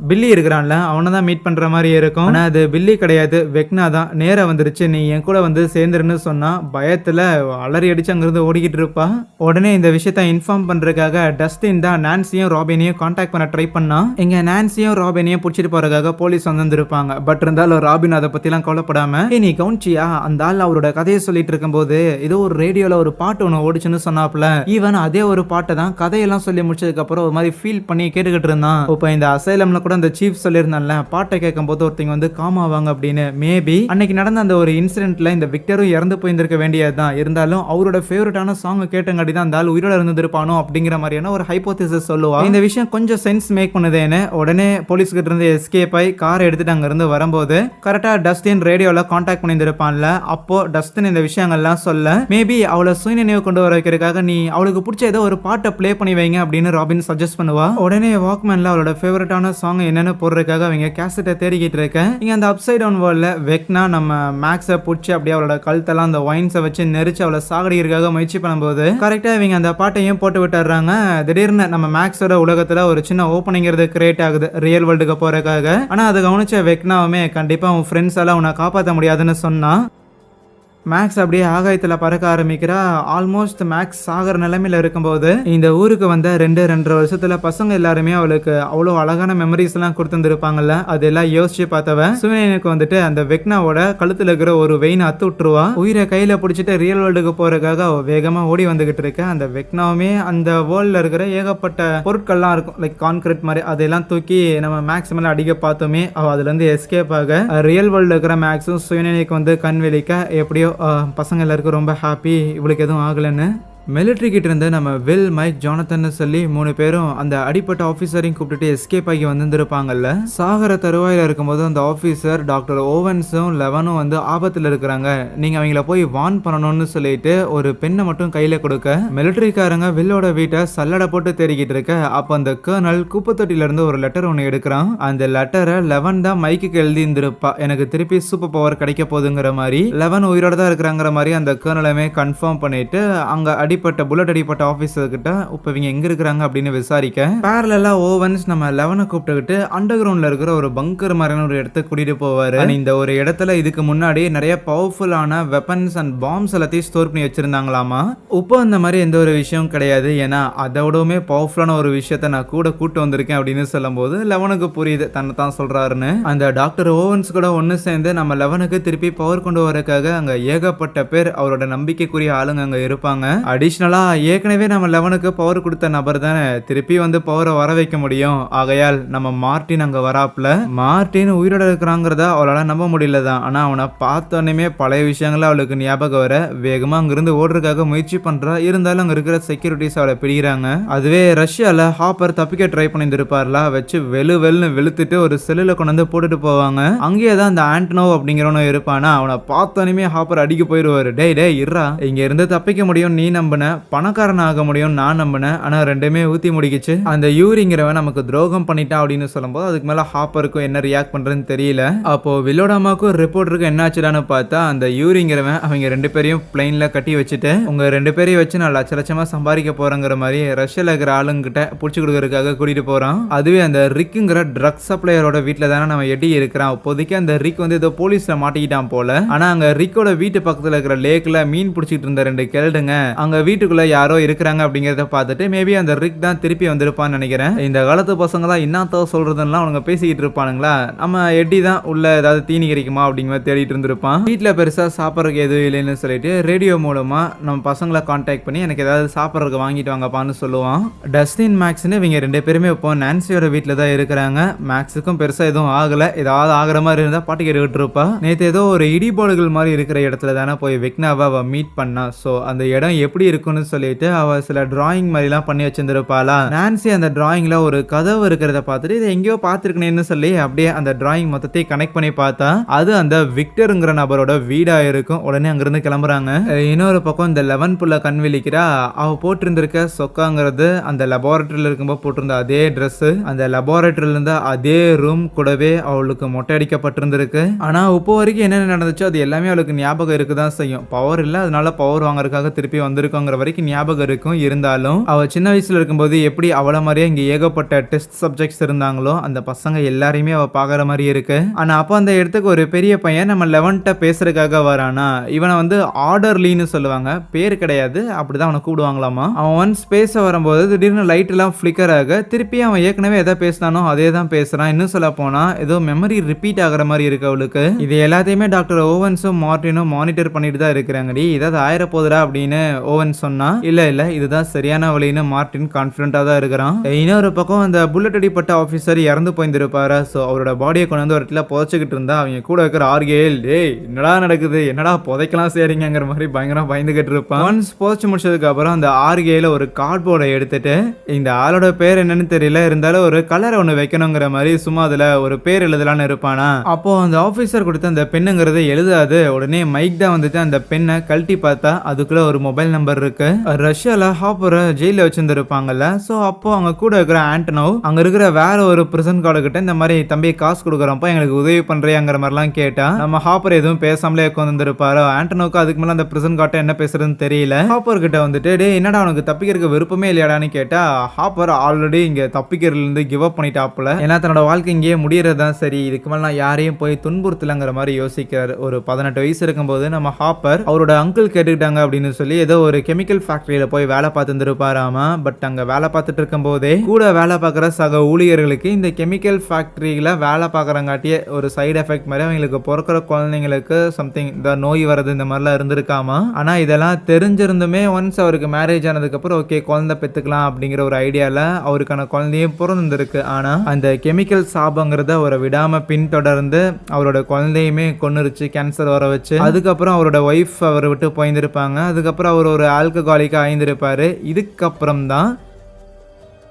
பில்லி இருக்கிறான்ல அவனை தான் மீட் பண்ற மாதிரி இருக்கும். ஆனா அது பில்லி கிடையாது, வெக்னா தான். நேரா வந்துருச்சு, நீ என் கூட வந்து சேர்ந்துருன்னு சொன்னா பயத்துல அலறி அடிச்சு அங்கிருந்து ஓடிக்கிட்டு இருப்பா. உடனே இந்த விஷயத்த இன்ஃபார்ம் பண்றதுக்காக டஸ்டின் தான் நான்சியும் ராபினையும் கான்டாக்ட் பண்ண ட்ரை பண்ணா. இங்க நான்சியும் ராபினையும் பிடிச்சிட்டு போறதுக்காக போலீஸ் வந்திருப்பாங்க. பட் இருந்தாலும் ராபின் அதை பத்தி எல்லாம் கவலைப்படாம நீ நீ கவுன்ச்சியா அந்த ஆள் அவரோட கதையை சொல்லிட்டு இருக்கும்போது ஏதோ ஒரு ரேடியோல ஒரு பாட்டு ஒன்று ஓடிச்சுன்னு சொன்னாப்ல. ஈவன் அதே ஒரு பாட்டை தான் கதையெல்லாம் சொல்லி முடிச்சதுக்கு அப்புறம் ஒரு மாதிரி ஃபீல் பண்ணி கேட்டுக்கிட்டு இருந்தான். இப்போ இந்த அசைலம்ல கூட அந்த சீஃப் சொல்லியிருந்தான்ல பாட்டை கேட்கும் போது ஒருத்தங்க வந்து காம் ஆவாங்க அப்படின்னு. மேபி அன்னைக்கு நடந்த அந்த ஒரு இன்சிடென்ட்ல இந்த விக்டரும் இறந்து போயிருந்திருக்க வேண்டியதுதான். இருந்தாலும் அவரோட ஃபேவரட்டான சாங் கேட்டங்காட்டி தான் அந்த ஆள் உயிரோட இருந்திருப்பானோ அப்படிங்கிற மாதிரியான ஒரு ஹைப்போதிசிஸ் சொல்லுவா. இந்த விஷயம் கொஞ்சம் சென்ஸ் மேக் பண்ணுதேன்னு உடனே போலீஸ் கிட்ட இருந்து எஸ்கேப் ஆகி கார் எடுத்துட்டு அங்க இருந்து வரும்போது கரெக்டா டஸ்டின் ரேடியோல கான்டாக்ட் பண்ணியிருப்பான்ல. அப்போ டஸ்டின் இந்த விஷயங்கள்லாம் சொல்ல மேபி அவளை சுயநினைவு கொண்டு வர வைக்கிறதுக்காக நீ அவளுக்கு பிடிச்ச ஏதோ ஒரு பாட்டை ப்ளே பண்ணி வைங்க அப்படின்னு ராபின் சஜஸ்ட் பண்ணுவா. உடனே வாக்மேன்ல அவளோட ஃபேவரட்டான சாங் என்னன்னு போடுறதுக்காக அவங்க கேசட்டை தேடிக்கிட்டு இருக்கேன். இங்க அந்த அப்சைட் டவுன் வேர்ல்ட்ல வெக்னா நம்ம மேக்ஸை பிடிச்சி அப்படியே அவளோட கழுத்தெல்லாம் அந்த வைன்ஸை வச்சு நெரிச்சு அவளை சாகடிக்கிறதுக்காக முயற்சி பண்ணும்போது கரெக்டா இவங்க அந்த பாட்டையும் போட்டு விட்டுறாங்க. திடீர்னு நம்ம மேக்ஸோட உலகத்துல ஒரு சின்ன ஓப்பனிங் கிரியேட் ஆகுது ரியல் வேர்ல்டுக்கு போறதுக்காக. ஆனா அதை கவனிச்ச வெக்னாவுமே கண்டிப்பா உன் ஃப்ரெண்ட்ஸால உன்னை காப்பாற்ற முடியாதுன்னு சொன்னா மேக்ஸ் அப்படியே ஆகாயத்தில் பறக்க ஆரம்பிக்கிறா. ஆல்மோஸ்ட் மேக்ஸ் சாகர நிலைமையில இருக்கும்போது இந்த ஊருக்கு வந்த 2-2.5 வருஷத்துல பசங்க எல்லாருமே அவளுக்கு அவ்வளோ அழகான மெமரிஸ் எல்லாம் கொடுத்துருப்பாங்கல்ல. அதெல்லாம் யோசிச்சு பார்த்தவ சுயநினைவுக்கு வந்துட்டு அந்த வெக்னாவோட கழுத்துல இருக்கிற ஒரு வெயினை அத்து விட்டுருவா. உயிரை கையில பிடிச்சிட்டு ரியல் வேர்ல்டுக்கு போறதுக்காக வேகமா ஓடி வந்துகிட்டு இருக்க. அந்த வெக்னாவுமே அந்த வேர்ல்ட்ல இருக்கிற ஏகப்பட்ட பொருட்கள்லாம் இருக்கும் லைக் கான்கிரீட் மாதிரி அதெல்லாம் தூக்கி நம்ம மேக்ஸ் மேல அடிக்க பார்த்தோமே அவ அதுல இருந்து எஸ்கேப் ஆக ரியல் வேர்ல்ட்ல இருக்கிற மேக்ஸும் சுயநினைவுக்கு வந்து கண் வெளிக்க எப்படியோ பசங்க எல்லாருக்கும் ரொம்ப ஹாப்பி இவளுக்கு எதுவும் ஆகலைன்னு. மிலிட்ரி கிட்ட இருந்து நம்ம வில் மைக் ஜானத்தன் சொல்லி 3 பேரும் அந்த அடிப்பட்ட ஆஃபீஸரையும் கூப்பிட்டுட்டு எஸ்கேப் ஆகி வந்திருப்பாங்கல்ல. சாகர தருவாயில இருக்கும்போது அந்த ஆஃபீஸர் டாக்டர் ஓவன்ஸும் லெவனும் வந்து ஆபத்தில் இருக்கிறாங்க, நீங்க அவங்கள போய் வார்ன் பண்ணணும்னு சொல்லிட்டு ஒரு பெண்ணை மட்டும் கையில கொடுக்க மிலிட்ரிக்காரங்க வில்லோட வீட்டை சல்லடை போட்டு தேடிக்கிட்டு இருக்க. அப்ப அந்த கர்னல் குப்பத்தொட்டில இருந்து ஒரு லெட்டர் ஒன்று எடுக்கிறான். அந்த லெட்டரை லெவன் தான் மைக்கு எழுதி இருந்திருப்பா, எனக்கு திருப்பி சூப்பர் பவர் கிடைக்க போகுதுங்கிற மாதிரி. லெவன் உயிரோட தான் இருக்கிறாங்கிற மாதிரி அந்த கர்னலுமே கன்ஃபார்ம் பண்ணிட்டு அங்க புல்லட் அடிப்பட்ட ஆபீசர் கிட்ட இப்ப இவங்க எங்க இருக்காங்க அப்படின்னு விசாரிக்க பேரலா ஓவன்ஸ் நம்ம லெவனை கூப்பிட்டுக்கிட்டு அண்டர் கிரவுண்ட்ல இருக்கிற ஒரு பங்கர் மாதிரியான ஒரு இடத்துக்கு கூட்டிட்டு போவாரு. இந்த ஒரு இடத்துல இதுக்கு முன்னாடி நிறைய பவர்ஃபுல்லான வெப்பன்ஸ் அண்ட் பாம்ஸ் எல்லாத்தையும் ஸ்டோர் பண்ணி வச்சிருந்தாங்களாமா. இப்போ அந்த மாதிரி எந்த ஒரு விஷயம் கிடையாது, ஏன்னா அதோடவுமே பவர்ஃபுல்லான ஒரு விஷயத்த நான் கூட கூட்டு வந்திருக்கேன் அப்படின்னு சொல்லும் போது லெவனுக்கு புரியுது தன்னை தான் சொல்றாருன்னு. அந்த டாக்டர் ஓவன்ஸ் கூட ஒன்னு சேர்ந்து நம்ம லெவனுக்கு திருப்பி பவர் கொண்டு வரதுக்காக அங்க ஏகப்பட்ட பேர் அவரோட நம்பிக்கைக்குரிய ஆளுங்க அங்க இருப்பாங்க. அடிஷனலா ஏற்கனவே நம்ம லெவனுக்கு பவர் கொடுத்த நபர் தானே திருப்பி வந்து பவரை வர வைக்க முடியும். ஆகையால் நம்ம மார்டின் அங்க வராப்ல. மார்டின் உயிரோட இருக்கிறாங்கிறத அவளால நம்ப முடியலதான். ஆனா அவனை பார்த்தோன்னே பழைய விஷயங்கள அவளுக்கு ஞாபகம் வர வேகமா அங்கிருந்து ஓடுறதுக்காக முயற்சி பண்றா. இருந்தாலும் அங்க இருக்கிற செக்யூரிட்டிஸ் அவளை பிடிக்கிறாங்க. அதுவே ரஷ்யால ஹாப்பர் தப்பிக்க ட்ரை பண்ணிருப்பார்ல, வச்சு வெளுன்னு வெளுத்துட்டு ஒரு செல்லுல கொண்டு வந்து போட்டுட்டு போவாங்க. அங்கேயே தான் அந்த ஆண்டனோ அப்படிங்கிறவன இருப்பானா. அவனை பார்த்தோன்னே ஹாப்பர் அடிக்க போயிருவாரு. டே இருறா, இங்க இருந்து தப்பிக்க முடியும் நீ நம்பின, பணக்காரன் ஆக முடியும் நான் நம்பினேன், ஆனா ரெண்டுமே ஊத்தி முடிக்கிச்சு. அந்த யூரிங்கிறவன் நமக்கு துரோகம் பண்ணிட்டான் அப்படின்னு சொல்லும்போது அதுக்கு மேல ஹாப்பருக்கும் என்ன ரியாக்ட் பண்றதுன்னு தெரியல. அப்போ வில்லோட அம்மாவுக்கும் ரிப்போர்ட்டருக்கு என்ன ஆச்சுடான்னு பார்த்தா அந்த யூரிங்கிறவன் அவங்க 2 பேரையும் பிளைன்ல கட்டி வச்சுட்டு உங்க 2 பேரையும் வச்சு நான் லட்சமா சம்பாதிக்க போறேங்கிற மாதிரி ரஷ்யால இருக்கிற ஆளுங்கிட்ட புடிச்சு கொடுக்கறதுக்காக கூட்டிட்டு போறான். அதுவே அந்த ரிக்குங்கிற ட்ரக் சப்ளையரோட வீட்டுல தானே நம்ம எட்டி இருக்கிறான். இப்போதைக்கு அந்த ரிக் வந்து ஏதோ போலீஸ்ல மாட்டிக்கிட்டான் போல. ஆனா அங்க ரிக்கோட வீட்டு பக்கத்துல இருக்கிற லேக்ல மீன் பிடிச்சிட்டு இருந்த 2 கெல்டுங்க அங்க வீட்டுக்குள்ள யாரோ இருக்கிறாங்க அப்படிங்கறத பார்த்துட்டு மேபி அந்த ரிக் தான் திருப்பி வந்திருப்பான்னு நினைக்கிறேன். இந்த காலத்து பசங்க தான் என்னத்தோ சொல்றதுன்னா அவங்க பேசிக்கிட்டு இருப்பானுங்களா, நம்ம எட்டி தான் உள்ள ஏதாவது தீனி கிடைக்குமா அப்படிங்கிற தேடிட்டு இருந்திருப்பான். வீட்டுல பெருசா சாப்பிட்றதுக்கு எதுவும் இல்லைன்னு சொல்லிட்டு ரேடியோ மூலமா நம்ம பசங்களை கான்டாக்ட் பண்ணி எனக்கு ஏதாவது சாப்பிட்றதுக்கு வாங்கிட்டு வாங்கப்பான்னு சொல்லுவான். டஸ்டின் மேக்ஸ்னு இவங்க 2 பேருமே இப்போ நான்சியோட வீட்டுல தான் இருக்கிறாங்க. மேக்ஸுக்கும் பெருசா எதுவும் ஆகல, ஏதாவது ஆகிற மாதிரி இருந்தா பாட்டு கேட்டுக்கிட்டு இருப்பா. நேற்று ஏதோ ஒரு இடிபாடுகள் மாதிரி இருக்கிற இடத்துல தானே போய் வெக்னாவை அவ மீட் பண்ணா. ஸோ அந்த இடம் எப்படி இருக்குன்னு சொல்லிட்டு அவ சில டிராயிங் மாதிரிலாம் பண்ணி வச்சிருந்திருப்பாளா. நான்சி அந்த டிராயிங்ல ஒரு கதவு இருக்கிறத பார்த்துட்டு இதை எங்கேயோ பார்த்துருக்கேன்னு சொல்லி அப்படியே அந்த டிராயிங் மொத்தத்தையும் கனெக்ட் பண்ணி பார்த்தா அது அந்த விக்டருங்கிற நபரோட வீடா இருக்கும். உடனே அங்கிருந்து கிளம்புறாங்க. இன்னொரு பக்கம் இந்த 11 புள்ள கண் விழிக்கிறா. அவ போட்டிருந்திருக்க சொக்காங்கிறது அந்த லெபார்டரியில இருக்கும்போது போட்டிருந்த அதே ட்ரெஸ், அந்த லெபார்டரியில இருந்த அதே ரூம் கூடவே அவளுக்கு மொட்டை அடிக்கப்பட்டிருந்திருக்கு. ஆனா இப்போ வரைக்கும் என்னென்ன நடந்துச்சோ அது எல்லாமே அவளுக்கு ஞாபகம் இருக்குதான் செய்யும். பவர் இல்லை, அதனால பவர் வாங்குறதுக்காக திருப்பி வந்திருக்க இருக்கோங்கிற வரைக்கும் ஞாபகம் இருக்கும். இருந்தாலும் அவ சின்ன வயசுல இருக்கும்போது எப்படி அவள மாதிரியே இங்க ஏகப்பட்ட டெஸ்ட் சப்ஜெக்ட்ஸ் இருந்தாங்களோ அந்த பசங்க எல்லாரையுமே அவ பாக்குற மாதிரி இருக்கு. ஆனா அப்ப அந்த இடத்துக்கு ஒரு பெரிய பையன் நம்ம லெவன்ட்ட பேசுறதுக்காக வரானா. இவனை வந்து ஆர்டர்லின்னு சொல்லுவாங்க, பேர் கிடையாது, அப்படிதான் அவனை கூடுவாங்களாமா. அவன் ஒன்ஸ் பேச வரும்போது திடீர்னு லைட் எல்லாம் ஃபிளிக்கர் ஆக திருப்பி அவன் ஏற்கனவே எதை பேசினானோ அதே தான் பேசுறான். இன்னும் சொல்ல போனா ஏதோ மெமரி ரிப்பீட் ஆகிற மாதிரி இருக்கு அவளுக்கு. இது எல்லாத்தையுமே டாக்டர் ஓவன்ஸும் மார்டினும் மானிட்டர் பண்ணிட்டு தான் இருக்கிறாங்கடி. இதாவது ஆயிர போதுடா அப்படின்னு ஓவன் சொன்னா, இல்ல இல்ல இதுதான் சரியான வழின்னு மார்டின் கான்பிடண்டா தான் இருக்கிறான். இன்னொரு பக்கம் அந்த புல்லட் அடிப்பட்ட ஆபீசர் இறந்து போயிருந்திருப்பாரு. சோ அவரோட பாடியை கொண்டு வந்து ஒரு இடத்துல புதைச்சிக்கிட்டு இருந்தா அவங்க கூட இருக்கிற ஆர்கேல், டேய் என்னடா நடக்குது, என்னடா புதைக்கலாம் சரிங்கிற மாதிரி பயங்கரம் பயந்துகிட்டு இருப்பான். ஒன்ஸ் புதைச்சு முடிச்சதுக்கு அப்புறம் அந்த ஆர்கேல ஒரு கார்ட்போர்டை எடுத்துட்டு இந்த ஆளோட பேர் என்னன்னு தெரியல, இருந்தாலும் ஒரு கலரை ஒண்ணு வைக்கணுங்கிற மாதிரி சும்மா அதுல ஒரு பேர் எழுதலான்னு இருப்பானா. அப்போ அந்த ஆபீசர் கொடுத்த அந்த பெண்ணுங்கிறத எழுதாது. உடனே மைக் தான் வந்துட்டு அந்த பெண்ணை கழட்டி பார்த்தா அதுக்குள்ள ஒரு மொபைல் நம்பர் இருக்கு. ரஷ்யால ஹாப்பரை ஜெயில வச்சிருந்திருப்பாங்கல்ல. சோ அப்போ அவங்க கூட இருக்கிற ஆண்டனோ அங்க இருக்கிற வேற ஒரு பிரிசன் கார்டு கிட்ட இந்த மாதிரி தம்பி காசு கொடுக்குறப்ப எங்களுக்கு உதவி பண்றியாங்கிற மாதிரிலாம் கேட்டா நம்ம ஹாப்பர் எதுவும் பேசாமலே உட்காந்துருப்பாரு. ஆண்டனோக்கு அதுக்கு மேல அந்த பிரிசன் கார்ட்டை என்ன பேசுறதுன்னு தெரியல. ஹாப்பர் கிட்ட வந்துட்டு டே என்னடா உனக்கு தப்பிக்கிறதுக்கு விருப்பமே இல்லையாடான்னு கேட்டா ஹாப்பர் ஆல்ரெடி இங்க தப்பிக்கிறதுல இருந்து கிவ் அப் பண்ணிட்டாப்புல. ஏன்னா தன்னோட வாழ்க்கை இங்கேயே முடியறதுதான் சரி, இதுக்கு மேல நான் யாரையும் போய் துன்புறுத்தலங்கிற மாதிரி யோசிக்கிறார். ஒரு 18 வயசு இருக்கும்போது நம்ம ஹாப்பர் அவரோட அங்கிள் கேட்டுக்கிட்டாங்க அப்படின்னு சொல்லி ஏதோ ஒரு கெமிக்கல் ஃபேக்டரியில போய் வேலை பார்த்து இருப்பாராமா. பட் அங்க வேலை பார்த்துட்டு இருக்கும் போதே கூட வேலை பார்க்குற சக ஊழியர்களுக்கு இந்த கெமிக்கல் ஃபேக்டரியில வேலை பார்க்கறங்காட்டியே ஒரு சைடு எஃபெக்ட் மாதிரி அவங்களுக்கு பிறக்கிற குழந்தைங்களுக்கு சம்திங் இந்த நோய் வரது இந்த மாதிரிலாம் இருந்திருக்காமா. ஆனா இதெல்லாம் தெரிஞ்சிருந்துமே ஒன்ஸ் அவருக்கு மேரேஜ் ஆனதுக்கு அப்புறம் ஓகே குழந்தை பெத்துக்கலாம் அப்படிங்கிற ஒரு ஐடியால அவருக்கான குழந்தையும் பிறந்திருக்கு. ஆனா அந்த கெமிக்கல் சாபங்கிறத அவரை விடாம பின்தொடர்ந்து அவரோட குழந்தையுமே கொன்னுருச்சு, கேன்சர் வர வச்சு. அதுக்கப்புறம் அவரோட ஒய்ஃப் அவரை விட்டு போயிருந்திருப்பாங்க. அதுக்கப்புறம் அவர் ஒரு ஆல்கஹாலிக்கா ஆயிருந்திருப்பாரு. இதுக்கப்புறம் தான்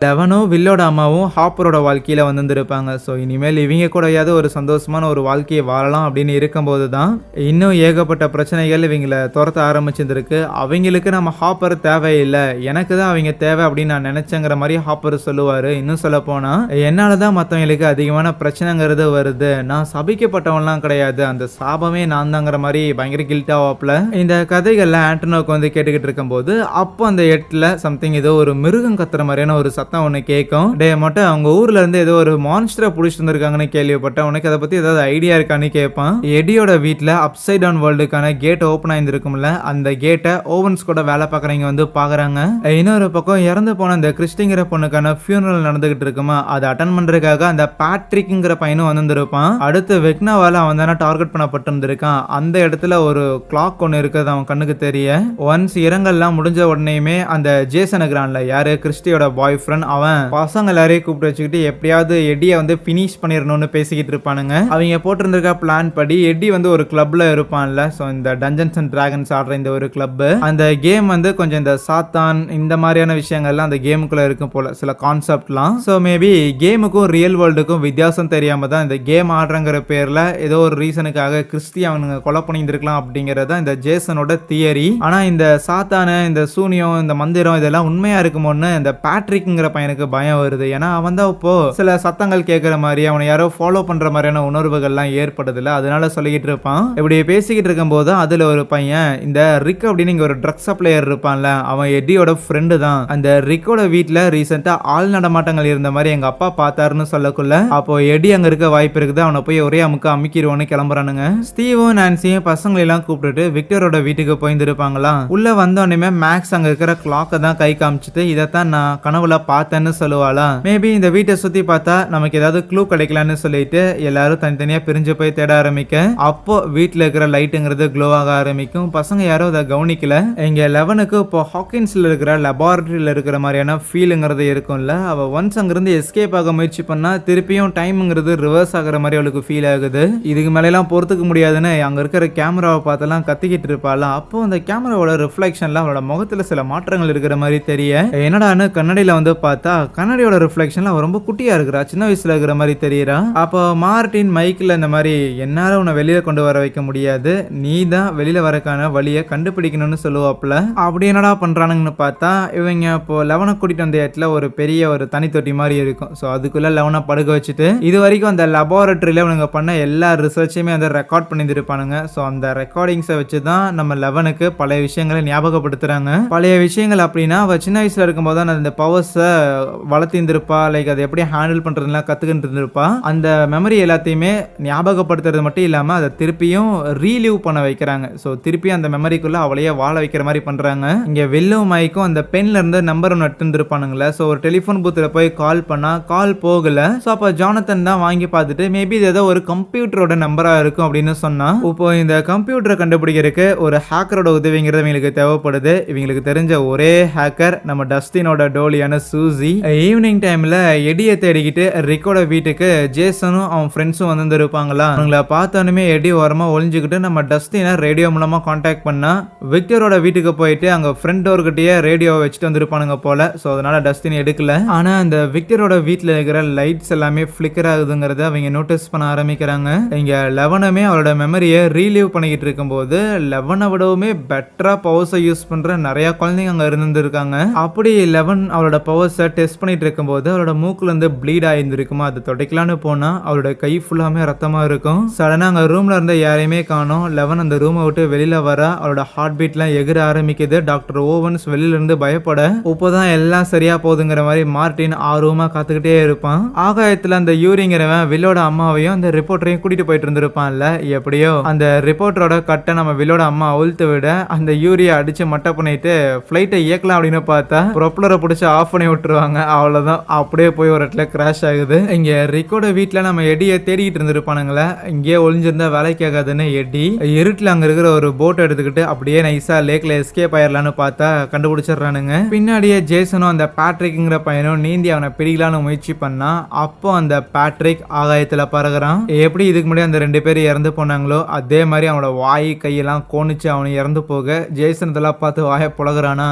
லெவனோ வில்லோட அம்மாவும் ஹாப்பரோட வாழ்க்கையில வந்திருப்பாங்க. ஸோ இனிமேல் இவங்க கூடயாவது ஒரு சந்தோஷமான ஒரு வாழ்க்கையை வாழலாம் அப்படின்னு இருக்கும்போது தான் இன்னும் ஏகப்பட்ட பிரச்சனைகள் இவங்களை துரத்த ஆரம்பிச்சிருக்கு. அவங்களுக்கு நம்ம ஹாப்பர் தேவையில்லை, எனக்கு தான் அவங்க தேவை அப்படின்னு நான் நினைச்சேங்கிற மாதிரி ஹாப்பர் சொல்லுவாரு. இன்னும் சொல்ல போனா என்னாலதான் மற்றவங்களுக்கு அதிகமான பிரச்சனைங்கிறது வருது, நான் சபிக்கப்பட்டவன்லாம் கிடையாது, அந்த சாபமே நான் தாங்கிற மாதிரி பயங்கர கில்ட்டா வாப்ல. இந்த கதைகள்ல ஆண்டனோக்கு வந்து கேட்டுக்கிட்டு இருக்கும் போது அப்போ அந்த இடத்துல சம்திங் ஏதோ ஒரு மிருகம் கத்துற மாதிரியான ஒரு சத்தம் ஒண்ணு கேட்கும். டே மட்டும் அவங்க ஊர்ல இருந்து ஏதோ ஒரு மான்ஸ்டரை புடிச்சிட்டு வந்திருக்காங்கன்னு கேள்விப்பட்டேன், உனக்கு அதை பத்தி ஏதாவது ஐடியா இருக்கான்னு கேட்பான். எடியோட வீட்டுல அப்சைட் டவுன் வேர்ல்டுக்கான கேட் ஓபன் ஆயிருக்கும்ல, அந்த கேட்டை ஓவன்ஸ் கூட வேலை பார்க்கறவங்க வந்து பாக்குறாங்க. இன்னொரு பக்கம் இறந்து போன இந்த கிறிஸ்டிங்கிற பொண்ணுக்கான ஃபியூனரல் நடந்துகிட்டு இருக்குமா, அதை அட்டன் பண்றதுக்காக அந்த பேட்ரிக்ங்கிற பையனும் வந்திருப்பான். அடுத்து வெக்னாவால அவன் தானே டார்கெட் பண்ணப்பட்டு இருந்திருக்கான். அந்த இடத்துல ஒரு கிளாக் ஒன்னு இருக்கிறது அவன் கண்ணுக்கு தெரிய ஒன்ஸ் இரங்கல்லாம் முடிஞ்ச உடனேயுமே அந்த ஜேசன் கிரான்ல யாரு கிறிஸ்டியோட பாய் ஃப்ரெண்ட் அவன் பசங்க எல்லாரையும் கூப்பிட்டு வச்சுக்கிட்டு எப்படியாவது எட்டியை வந்து பினிஷ் பண்ணிடணும்னு பேசிக்கிட்டு இருப்பானுங்க. அவங்க போட்டிருந்திருக்க பிளான் படி எட்டி வந்து ஒரு கிளப்ல இருப்பான்ல, ஸோ இந்த டஞ்சன்ஸ் அண்ட் டிராகன்ஸ் ஆடுற இந்த ஒரு கிளப், அந்த கேம் வந்து கொஞ்சம் இந்த சாத்தான் இந்த மாதிரியான விஷயங்கள்லாம் அந்த கேமுக்குள்ள இருக்கும் போல சில கான்செப்ட்லாம். ஸோ மேபி கேமுக்கும் ரியல் வேர்ல்டுக்கும் வித்தியாசம் தெரியாம தான் இந்த கேம் ஆடுறங்கிற பேர்ல ஏதோ ஒரு ரீசனுக்காக கிறிஸ்டி அவனுங்க கொலை பண்ணியிருந்திருக்கலாம் அப்படிங்கறத இந்த ஜேசனோட தியரி. ஆனா இந்த சாத்தான இந்த சூனியம் இந்த மந்திரம் இதெல்லாம் உண்மையா இருக்குமோன்னு இந்த பேட்ரிக்ங்கிற பையனுக்கு பயம் வருது. ஏன்னா அவன் தான் இப்போ சில சத்தங்கள் கேட்கிற மாதிரி அவனை யாரோ ஃபாலோ பண்ற மாதிரியான உணர்வுகள்லாம் ஏற்படுதுல, அதனால சொல்லிக்கிட்டு இருப்பான். இப்படி பேசிக்கிட்டு இருக்கும் போது அதுல ஒரு பையன் இந்த ரிக் அப்படின்னு இங்க ஒரு ட்ரக் சப்ளையர் இருப்பான்ல, அவன் எட்டியோட ஃப்ரெண்டு தான். அந்த ரிக்கோட வீட்டுல ரீசெண்டா ஆள் நடமாட்டங்கள் இருந்த மாதிரி எங்க அப்பா பார்த்தாருன்னு சொல்லக்குள்ள அப்போ எடி அங்க இருக்க வாய்ப்பு இருக்குது, அவனை போய் ஒரே அமுக்கிடுவோன்னு கிளம்புறானுங்க. ஸ்டீவும் நான்சியும் பசங்களை எல்லாம் கூப்பிட்டுட்டு விக்டரோட வீட்டுக்கு போயிருந்திருப்பாங்களா. உள்ள வந்தோடனே மேக்ஸ் அங்க இருக்கிற கிளாக்கை தான் கை காமிச்சிட்டு இதைத்தான் நான் கனவுல பார்த்தேன்னு சொல்லுவாளா. மேபி இந்த வீட்டை சுத்தி பார்த்தா நமக்கு ஏதாவது க்ளூ கிடைக்கலான்னு சொல்லிட்டு எல்லாரும் தனித்தனியா பிரிஞ்சு போய் தேட ஆரம்பிக்க அப்போ வீட்டுல இருக்கிற லைட்டுங்கிறது க்ளோ ஆக ஆரம்பிக்கும். பசங்க யாரும் அதை கவனிக்கல. இங்க லெவனுக்கு இப்போ ஹாக்கின்ஸ்ல இருக்கிற லெபார்டரியில இருக்கிற மாதிரியான ஃபீலுங்கிறது இருக்கும்ல, அவ ஒன்ஸ் அங்கிருந்து எஸ்கேப் ஆக முயற்சி பண்ணா திருப்பியும் டைம்ங்கிறது ரிவர்ஸ் ஆகிற மாதிரி அவளுக்கு ஃபீல் ஆகுது. இதுக்கு மேலாம் பொறுத்துக்க முடியாதுன்னு அங்க இருக்கிற கேமராவை பார்த்தெல்லாம் கத்திக்கிட்டு இருப்பாளா. அப்போ அந்த கேமராவோட ரிஃப்ளெக்ஷன்ல அவளோட முகத்துல சில மாற்றங்கள் இருக்கிற மாதிரி தெரிய என்னடான்னு கண்ணாடியில வந்து பார்த்தா கண்ணாடியோட ரிஃப்ளெக்ஷன்ல அவ ரொம்ப குட்டியா இருக்கிறா, சின்ன வயசுல இருக்கிற மாதிரி தெரியறா. அப்போ மார்ட்டின் மைக்கில் இந்த மாதிரி என்னால உன்னை வெளியில கொண்டு வர வைக்க முடியாது, நீ தான் வெளியில வரக்கான வழியை கண்டுபிடிக்கணும்னு சொல்லுவாப்புல. அப்படி என்னடா பண்றானுங்கன்னு பார்த்தா இவங்க இப்போ லெவனை கூட்டிட்டு வந்த இடத்துல ஒரு பெரிய ஒரு தனி தொட்டி மாதிரி இருக்கும். ஸோ அதுக்குள்ள லெவனை படுக்க வச்சுட்டு இது வரைக்கும் அந்த லெபார்டரியில இவங்க பண்ண எல்லா ரிசர்ச்சையுமே வந்து ரெக்கார்ட் பண்ணியிருப்பானுங்க. ஸோ அந்த ரெக்கார்டிங்ஸை வச்சு தான் நம்ம லெவனுக்கு பழைய விஷயங்களை ஞாபகப்படுத்துறாங்க. பழைய விஷயங்கள் அப்படின்னா அவ சின்ன வயசுல இருக்கும்போது தான் அந்த பவர்ஸை வளர்த்திருந்திருப்பா, லைக் அதை எப்படி ஹேண்டில் பண்றதுலாம் கத்துக்கிட்டு இருந்திருப்பா. அந்த மெமரி எல்லாத்தையுமே ஞாபகப்படுத்துறது மட்டும் இல்லாம அதை திருப்பியும் ரீலீவ் பண்ண வைக்கிறாங்க. ஸோ திருப்பியும் அந்த மெமரிக்குள்ள அவளையே வாழ வைக்கிற மாதிரி பண்றாங்க. இங்க வெல்லும் மைக்கும் அந்த பென்ல இருந்து நம்பர் ஒன்று எடுத்துருப்பானுங்களே. ஸோ ஒரு டெலிஃபோன் பூத்துல போய் கால் பண்ணா கால் போகல. ஸோ அப்போ ஜானத்தன் தான் வாங்கி பார்த்துட்டு மேபி இது ஏதோ ஒரு கம்ப்யூட்டரோட நம்பரா இருக்கும் அப்படின்னு சொன்னா, இப்போ இந்த கம்ப்யூட்டரை கண்டுபிடிக்கிறதுக்கு ஒரு ஹேக்கரோட உதவிங்கிறது இவங்களுக்கு தேவைப்படுது. இவங்களுக்கு தெரிஞ்ச ஒரே ஹேக்கர் நம்ம டஸ்டினோட டோலியான சூசி. ஈவினிங் டைம்ல எடியை தேடிக்கிட்டு ரிக்கோட வீட்டுக்கு ஜேசனும் அவன் ஃப்ரெண்ட்ஸும் வந்து இருப்பாங்களா. அவங்கள பார்த்தோன்னே எடி ஓரமா ஒளிஞ்சுக்கிட்டு நம்ம டஸ்டினை ரேடியோ மூலமா கான்டாக்ட் பண்ணா விக்டரோட வீட்டுக்கு போயிட்டு அங்க ஃப்ரெண்ட் டோர்கிட்டயே ரேடியோவை வச்சுட்டு வந்துருப்பானுங்க போல. ஸோ அதனால டஸ்டின் எடுக்கல. ஆனா அந்த விக்டரோட வீட்டில் இருக்கிற லைட்ஸ் எல்லாமே ஃபிளிக்கர் ஆகுதுங்கிறத அவங்க நோட்டீஸ் பண்ண ஆரம்பிக்கிறாங்க. இங்க லெவனுமே அவளோட மெமரியை ரீலீவ் பண்ணிக்கிட்டு இருக்கும்போது லெவனை விடவுமே பெட்டரா பவர்ஸை யூஸ் பண்ற நிறைய குழந்தைங்க அங்க இருந்திருக்காங்க. அப்படி லெவன் அவளோட பவர்ஸை டெஸ்ட் பண்ணிட்டு இருக்கும்போது அவளோட மூக்குல இருந்து ப்ளீட் ஆயிருந்திருக்குமா, அதை தொடக்கலான்னு போனா அவளோட கை ஃபுல்லாமே ரத்தமா இருக்கும். சடனா அங்க ரூம்ல இருந்த யாரையுமே காணோம். லெவன் அந்த ரூமை விட்டு வெளியில வர அவளோட ஹார்ட் பீட்லாம் எகிர ஆரம்பிக்குது. டாக்டர் ஓவன்ஸ் வெளியில இருந்து பயப்பட இப்போதான் எல்லாம் சரியா போகுதுங்கிற மாதிரி மார்ட்டின் ஆர்வமா காத்துக்கிட்டே இருப்பான். ஆகாயத்துல அந்த யூரிங்கிறவன் வில்லோட அம்மாவையும் அந்த ரிப்போர்ட்டரையும் கூட்டிட்டு போயிட்டு இருந்திருப்பான்ல. எப்படியோ அந்த ரிப்போர்ட்டரோட கட்டை நம்ம வில்லோட அம்மா அவுழ்த்து விட அந்த யூரியை அடிச்சு மட்டை பண்ணிட்டு ஃபிளைட்டை இயக்கலாம் அப்படின்னு பார்த்தா ப்ரொப்பலரை பிடிச்சி ஆஃப் பண்ணி விட்டுருவாங்க. அவ்வளவுதான், அப்படியே போய் ஒரு இடத்துல கிராஷ் ஆகுது. இங்க ரிக்கோட வீட்டுல நம்ம எடியை தேடிக்கிட்டு இருந்திருப்பானுங்களே, இங்கே ஒளிஞ்சிருந்தா வேலைக்கு ஆகாதுன்னு எடி இருட்டுல அங்க இருக்கிற ஒரு போட் எடுத்துக்கிட்டு அப்படியே நைஸா லேக்ல எஸ்கேப் ஆயிரலான்னு பார்த்தா கண்டுபிடிச்சிடுறானுங்க. பின்னாடியே ஜேசனும் அந்த பேட்ரிக்ங்கிற பையனும் நீந்தி அவனை பிடிக்கலான்னு முயற்சி பண்ணா அப்போ அந்த பேட்ரிக் ஆகாயத்துல பறகுறான். எப்படி இதுக்கு முன்னாடி அந்த 2 பேரும் இறந்து போனாங்களோ அதே மாதிரி அவனோட வாய் கையெல்லாம் கோணிச்சு அவனை இறந்து போக ஜேசன் இதெல்லாம் பார்த்து வாயை புலகுறானா.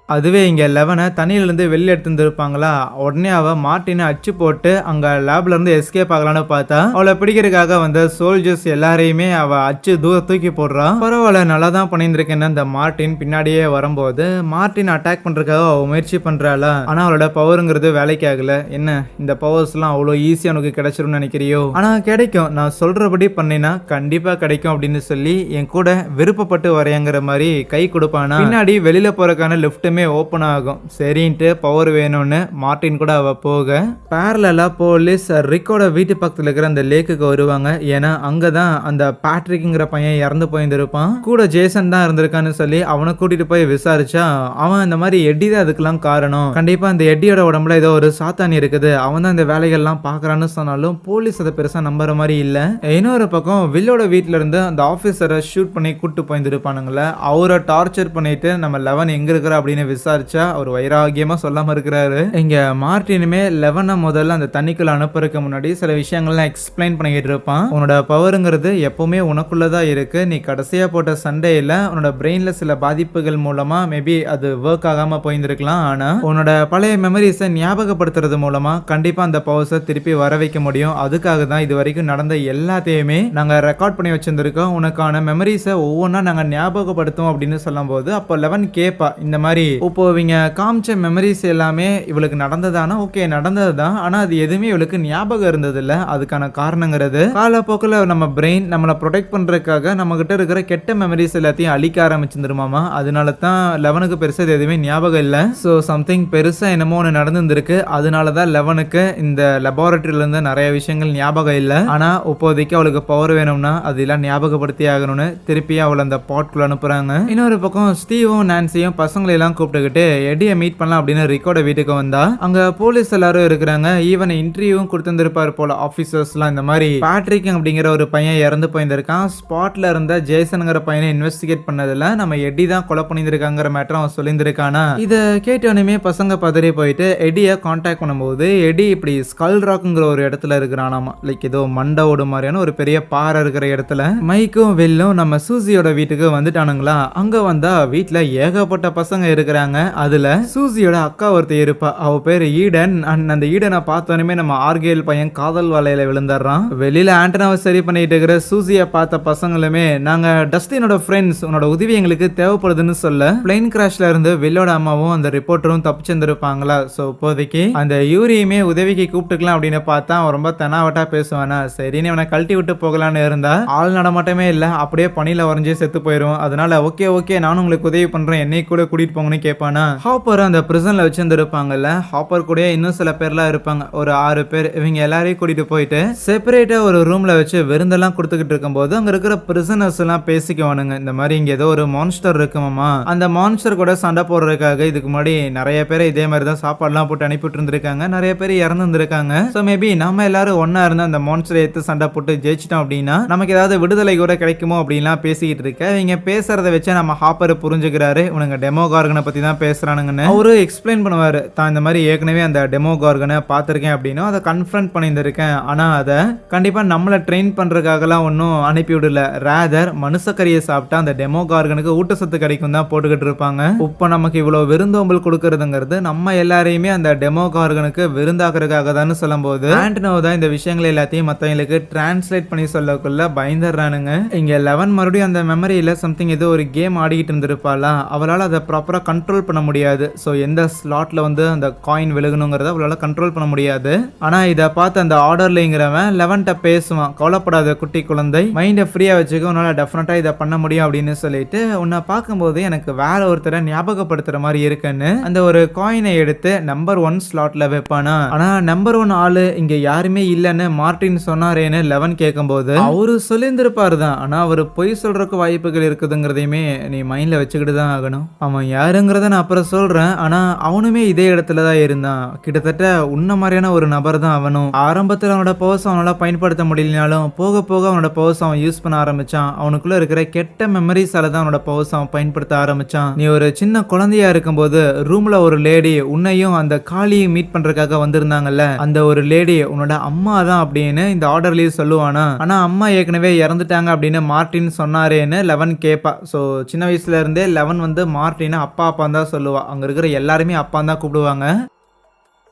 அதுவே இங்கே லெவனை தண்ணியிலேருந்து வெளியே எடுத்துருப்பாங்களா, உடனே அவள் மார்ட்டினை அச்சு போட்டு அங்கே லேப்ல இருந்து எஸ்கேப் ஆகலான்னு பார்த்தா அவளை பிடிக்கிறதுக்காக வந்த சோல்ஜர்ஸ் எல்லாரையுமே அவள் அச்சு தூக்கி போடுறான். பரவாயில்ல, நல்லா தான் பண்ணியிருக்கேன்னு அந்த மார்ட்டின் பின்னாடியே வரும்போது மார்ட்டின் அட்டாக் பண்ணுறதுக்காக அவள் முயற்சி பண்ணுறாளா. ஆனால் அவளோட பவருங்கிறது வேலைக்கு ஆகலை. என்ன இந்த பவர்ஸ்லாம் அவ்வளோ ஈஸியாக உனக்கு கிடைச்சிரும்னு நினைக்கிறியோ? ஆனால் கிடைக்கும், நான் சொல்கிறபடி பண்ணினா கண்டிப்பாக கிடைக்கும் அப்படின்னு சொல்லி என் கூட விருப்பப்பட்டு வரையங்கிற மாதிரி கை கொடுப்பானா. பின்னாடி வெளியில் போகிறக்கான லிஃப்ட் ஓபன் ஆகும். சரின்ட்டு பவர் வேணும்னு மார்ட்டின் கூட அவ போக பேரலா போலீஸ் ரிக்கோட வீட்டு பக்கத்துல இருக்கிற அந்த லேக்குக்கு வருவாங்க. ஏன்னா அங்கதான் அந்த பேட்ரிக்ங்கிற பையன் இறந்து போயிருந்திருப்பான். கூட ஜேசன் தான் இருந்திருக்கான்னு சொல்லி அவனை கூட்டிட்டு போய் விசாரிச்சா அவன் இந்த மாதிரி எட்டி தான் அதுக்கெல்லாம் காரணம், கண்டிப்பா அந்த எட்டியோட உடம்புல ஏதோ ஒரு சாத்தானி இருக்குது, அவன் தான் இந்த வேலைகள்லாம் பாக்குறான்னு சொன்னாலும் போலீஸ் அதை பெருசா நம்புற மாதிரி இல்ல. இன்னொரு பக்கம் வில்லோட வீட்டுல இருந்து அந்த ஆபீசரை ஷூட் பண்ணி கூட்டு போயிருந்திருப்பானுங்களே, அவரை டார்ச்சர் பண்ணிட்டு நம்ம லெவன் எங்க இருக்கிற அப்படின்னு விசாரிச்சா அவர் வைராகியமா சொல்லாம இருக்கிறாரு. இங்க மார்ட்டினுமே லெவனை முதல்ல அந்த தண்ணிக்குள்ள அனுப்புறதுக்கு முன்னாடி சில விஷயங்கள்லாம் எக்ஸ்பிளைன் பண்ணிட்டு இருப்பான். உன்னோட பவருங்கிறது எப்பவுமே உனக்குள்ளதான் இருக்கு, நீ கடைசியா போட்ட சண்டையில உன்னோட பிரெயின்ல சில பாதிப்புகள் மூலமா மேபி அது ஒர்க் ஆகாம போயிருந்திருக்கலாம். ஆனா உன்னோட பழைய மெமரிஸை ஞாபகப்படுத்துறது மூலமா கண்டிப்பா அந்த பவர்ஸை திருப்பி வர வைக்க முடியும். அதுக்காக தான் இது வரைக்கும் நடந்த எல்லாத்தையுமே நாங்க ரெக்கார்ட் பண்ணி வச்சிருந்திருக்கோம். உனக்கான மெமரிஸை ஒவ்வொன்றா நாங்க ஞாபகப்படுத்தும் அப்படின்னு சொல்லும் போது அப்போ லெவன் கேப்பா, இந்த மாதிரி இப்போ இவங்க காமிச்ச மெமரிஸ் எல்லாமே இவளுக்கு நடந்ததானா? ஓகே, நடந்ததுதான். ஆனா அது எதுவுமே இவளுக்கு ஞாபகம் இருந்தது இல்ல. அதுக்கான காரணங்கிறது காலப்போக்கில் நம்ம பிரெயின் நம்மளை ப்ரொடெக்ட் பண்றதுக்காக நம்ம கிட்ட இருக்கிற கெட்ட மெமரிஸ் எல்லாத்தையும் அழிக்க ஆரம்பிச்சிருந்துருமாமா. அதனால தான் லெவனுக்கு பெருசா எதுவுமே ஞாபகம் இல்லை. ஸோ சம்திங் பெருசா என்னமோ ஒன்று நடந்துருக்கு. அதனாலதான் லெவனுக்கு இந்த லெபார்டரியில இருந்து நிறைய விஷயங்கள் ஞாபகம் இல்லை. ஆனா இப்போதைக்கு அவளுக்கு பவர் வேணும்னா அதெல்லாம் ஞாபகப்படுத்தி ஆகணும்னு திருப்பி அவளை அந்த பாட்குள்ள அனுப்புறாங்க. இன்னொரு பக்கம் ஸ்டீவும் நான்சியும் பசங்களை எல்லாம் கூப்பிட்டுக்கிட்டு எடியை மீட் பண்ணலாம் அப்படின்னு ரிக்கோட வீட்டுக்கு வந்தா அங்க போலீஸ் எல்லாரும் இருக்கிறாங்க. ஈவன் இன்டர்வியூவும் கொடுத்திருப்பாரு போல ஆபீசர்ஸ்லாம். இந்த மாதிரி பேட்ரிக் அப்படிங்கிற ஒரு பையன் இறந்து போயிருந்திருக்கான். ஸ்பாட்ல இருந்த ஜேசன்ங்கிற பையனை இன்வெஸ்டிகேட் பண்ணதுல நம்ம எடி தான் கொலை பண்ணியிருக்காங்கிற மேட்டர் அவன் சொல்லியிருந்திருக்கானா. இதை கேட்டோன்னே பசங்க பதறி போயிட்டு எடியை கான்டாக்ட் பண்ணும்போது எடி இப்படி ஸ்கல் ராக்குங்கிற ஒரு இடத்துல இருக்கிறானாமா. லைக் ஏதோ மண்டவோடு மாதிரியான ஒரு பெரிய பாறை இருக்கிற இடத்துல மைக்கும் வெல்லும் நம்ம சூசியோட வீட்டுக்கு வந்துட்டானுங்களா. அங்க வந்தா வீட்டுல ஏகப்பட்ட பசங்க இருக்கிற இருக்கிறாங்க. அதுல சூசியோட அக்கா ஒருத்தர் இருப்பா, அவ பேரு ஈடன். அந்த ஈடனை பார்த்தோன்னே நம்ம ஆர்கேல் பையன் காதல் வலையில விழுந்துடுறான். வெளியில ஆண்டனாவை சரி பண்ணிட்டு இருக்கிற சூசியை பார்த்த பசங்களுமே, நாங்க டஸ்டினோட ஃப்ரெண்ட்ஸ், உன்னோட உதவி எங்களுக்கு தேவைப்படுதுன்னு சொல்ல பிளைன் கிராஷ்ல இருந்து வில்லோட அம்மாவும் அந்த ரிப்போர்ட்டரும் தப்பிச்சிருந்திருப்பாங்களா. சோ இப்போதைக்கு அந்த யூரியுமே உதவிக்கு கூப்பிட்டுக்கலாம் அப்படின்னு பார்த்தா அவன் ரொம்ப தெனாவட்டா பேசுவானா. சரின்னு அவனை கழட்டி விட்டு போகலான்னு இருந்தா ஆள் நடமாட்டமே இல்ல, அப்படியே பனியில உறைஞ்சு செத்து போயிடும். அதனால ஓகே ஓகே நானும் உங்களுக்கு உதவி பண்றேன், என்னை கூட கூட்டிட்டு போங்கன்னு கேட்பானா. ஹாப்பர் அந்த பிரிசன்ல வச்சிருந்திருப்பாங்கல்ல, ஹாப்பர் கூட இன்னும் சில பேர்லாம் இருப்பாங்க, ஒரு 6 பேர். இவங்க எல்லாரையும் கூட்டிட்டு போயிட்டு செப்பரேட்டா ஒரு ரூம்ல வச்சு விருந்தெல்லாம் கொடுத்துக்கிட்டு இருக்கும்போது அங்க இருக்கிற பிரிசனர்ஸ் எல்லாம் பேசிக்குவானுங்க. இந்த மாதிரி இங்க ஏதோ ஒரு மான்ஸ்டர் இருக்குமாமா, அந்த மான்ஸ்டர் கூட சண்டை போடுறதுக்காக இதுக்கு முன்னாடி நிறைய பேரை இதே மாதிரி தான் சாப்பாடுலாம் போட்டு அனுப்பிட்டு இருந்திருக்காங்க, நிறைய பேர் இறந்து இருந்திருக்காங்க. சோ மேபி நம்ம எல்லாரும் ஒன்னா இருந்து அந்த மான்ஸ்டரை எடுத்து சண்டை போட்டு ஜெயிச்சிட்டோம் அப்படின்னா நமக்கு ஏதாவது விடுதலை கூட கிடைக்குமோ அப்படின்லாம் பேசிக்கிட்டு இருக்க. இவங்க பேசுறத வச்சு நம்ம ஹாப்பர் புரிஞ்சுக்கிறாரு, இவனுங்க டெமோகார்கனை பத்தி தான் பேசுறானுங்கன்னு. அவரு எக்ஸ்பிளைன் பண்ணுவாரு, தான் இந்த மாதிரி ஏற்கனவே அந்த டெமோகார்கனை பார்த்திருக்கேன் அப்படின்னா அதை கன்ஃபரண்ட் பண்ணியிருந்திருக்கேன், ஆனா அதை கண்டிப்பா நம்மள ட்ரெயின் பண்றதுக்காகலாம் ஒன்றும் அனுப்பி விடல, ரேதர் மனுஷக்கரியை சாப்பிட்டா அந்த டெமோகார்கனுக்கு ஊட்டச்சத்து கிடைக்கும் தான் போட்டுக்கிட்டு இருப்பாங்க. இப்போ நமக்கு இவ்வளவு விருந்தோம்பல் கொடுக்கறதுங்கிறது நம்ம எல்லாரையுமே அந்த டெமோகார்கனுக்கு விருந்தாக்குறதுக்காக தான் சொல்லும்போது ஆண்டனோ தான் இந்த விஷயங்களை எல்லாத்தையும் மற்றவங்களுக்கு டிரான்ஸ்லேட் பண்ணி சொல்லக்குள்ள பயந்துடுறானுங்க. இங்க 11 மறுபடியும் அந்த மெமரியில சம்திங் ஏதோ ஒரு கேம் ஆடிக்கிட்டு இருந்திருப்பாளா, அவளால் அதை ப்ராப்பரா கண்ட்ரோல் பண்ண முடியாது. ஸோ எந்த ஸ்லாட்ல வந்து அந்த காயின் விழுகணுங்கிறத அவளால் கண்ட்ரோல் பண்ண முடியாது. ஆனா இதை பார்த்து அந்த ஆர்டர்லிங்கிறவன் 11 பேசுவான், கவலைப்படாத குட்டி குழந்தை, மைண்டை ஃப்ரீயா வச்சுக்க, உன்னால டெஃபினட்டா இதை பண்ண முடியும் அப்படின்னு சொல்லிட்டு உன்னை பார்க்கும்போது எனக்கு வேற ஒருத்தரை ஞாபகப்படுத்துற மாதிரி இருக்குன்னு அந்த ஒரு காயினை எடுத்து நம்பர் 1 ஸ்லாட்ல வைப்பானா. ஆனா நம்பர் 1 ஆளு இங்க யாருமே இல்லைன்னு மார்டின் சொன்னாரேன்னு 11 கேட்கும்போது அவரு சொல்லியிருந்திருப்பாரு தான், ஆனா அவரு பொய் சொல்றதுக்கு வாய்ப்புகள் இருக்குதுங்கிறதையுமே நீ மைண்ட்ல வச்சுக்கிட்டு தான் ஆகணும். அவன் யாருங்கிறத நான் அப்புறம் சொல்றேன், ஆனா அவனுமே இதே இடத்துல தான் இருந்தான், கிட்டத்தட்ட உன்ன மாதிரியான ஒரு நபர் தான் அவனும். ஆரம்பத்தில் அவனோட பவர்ஸ் அவனால பயன்படுத்த முடியலனாலும் போக போக அவனோட பவர்ஸ் அவன் யூஸ் பண்ண ஆரம்பிச்சான், அவனுக்குள்ள இருக்கிற கெட்ட மெமரிஸால தான் அவனோட பவர்ஸ் அவன் பயன்படுத்த ஆரம்பிச்சான். நீ ஒரு சின்ன குழந்தையா இருக்கும்போது ரூம்ல ஒரு லேடி உன்னையும் அந்த காளியும் மீட் பண்றதுக்காக வந்திருந்தாங்கல்ல, அந்த ஒரு லேடி உன்னோட அம்மா தான் அப்படின்னு இந்த ஆர்டர்லயே சொல்லுவானா. ஆனா அம்மா ஏற்கனவே இறந்துட்டாங்க அப்படின்னு மார்டின் சொன்னாரேன்னு 11 கேப்பா. ஸோ சின்ன வயசுல இருந்தே 11 வந்து மார்டினை அப்பா அப்பா தான் சொல்லுவா, அங்க இருக்கிற எல்லாருமே அப்பா தான் கூப்பிடுவாங்க.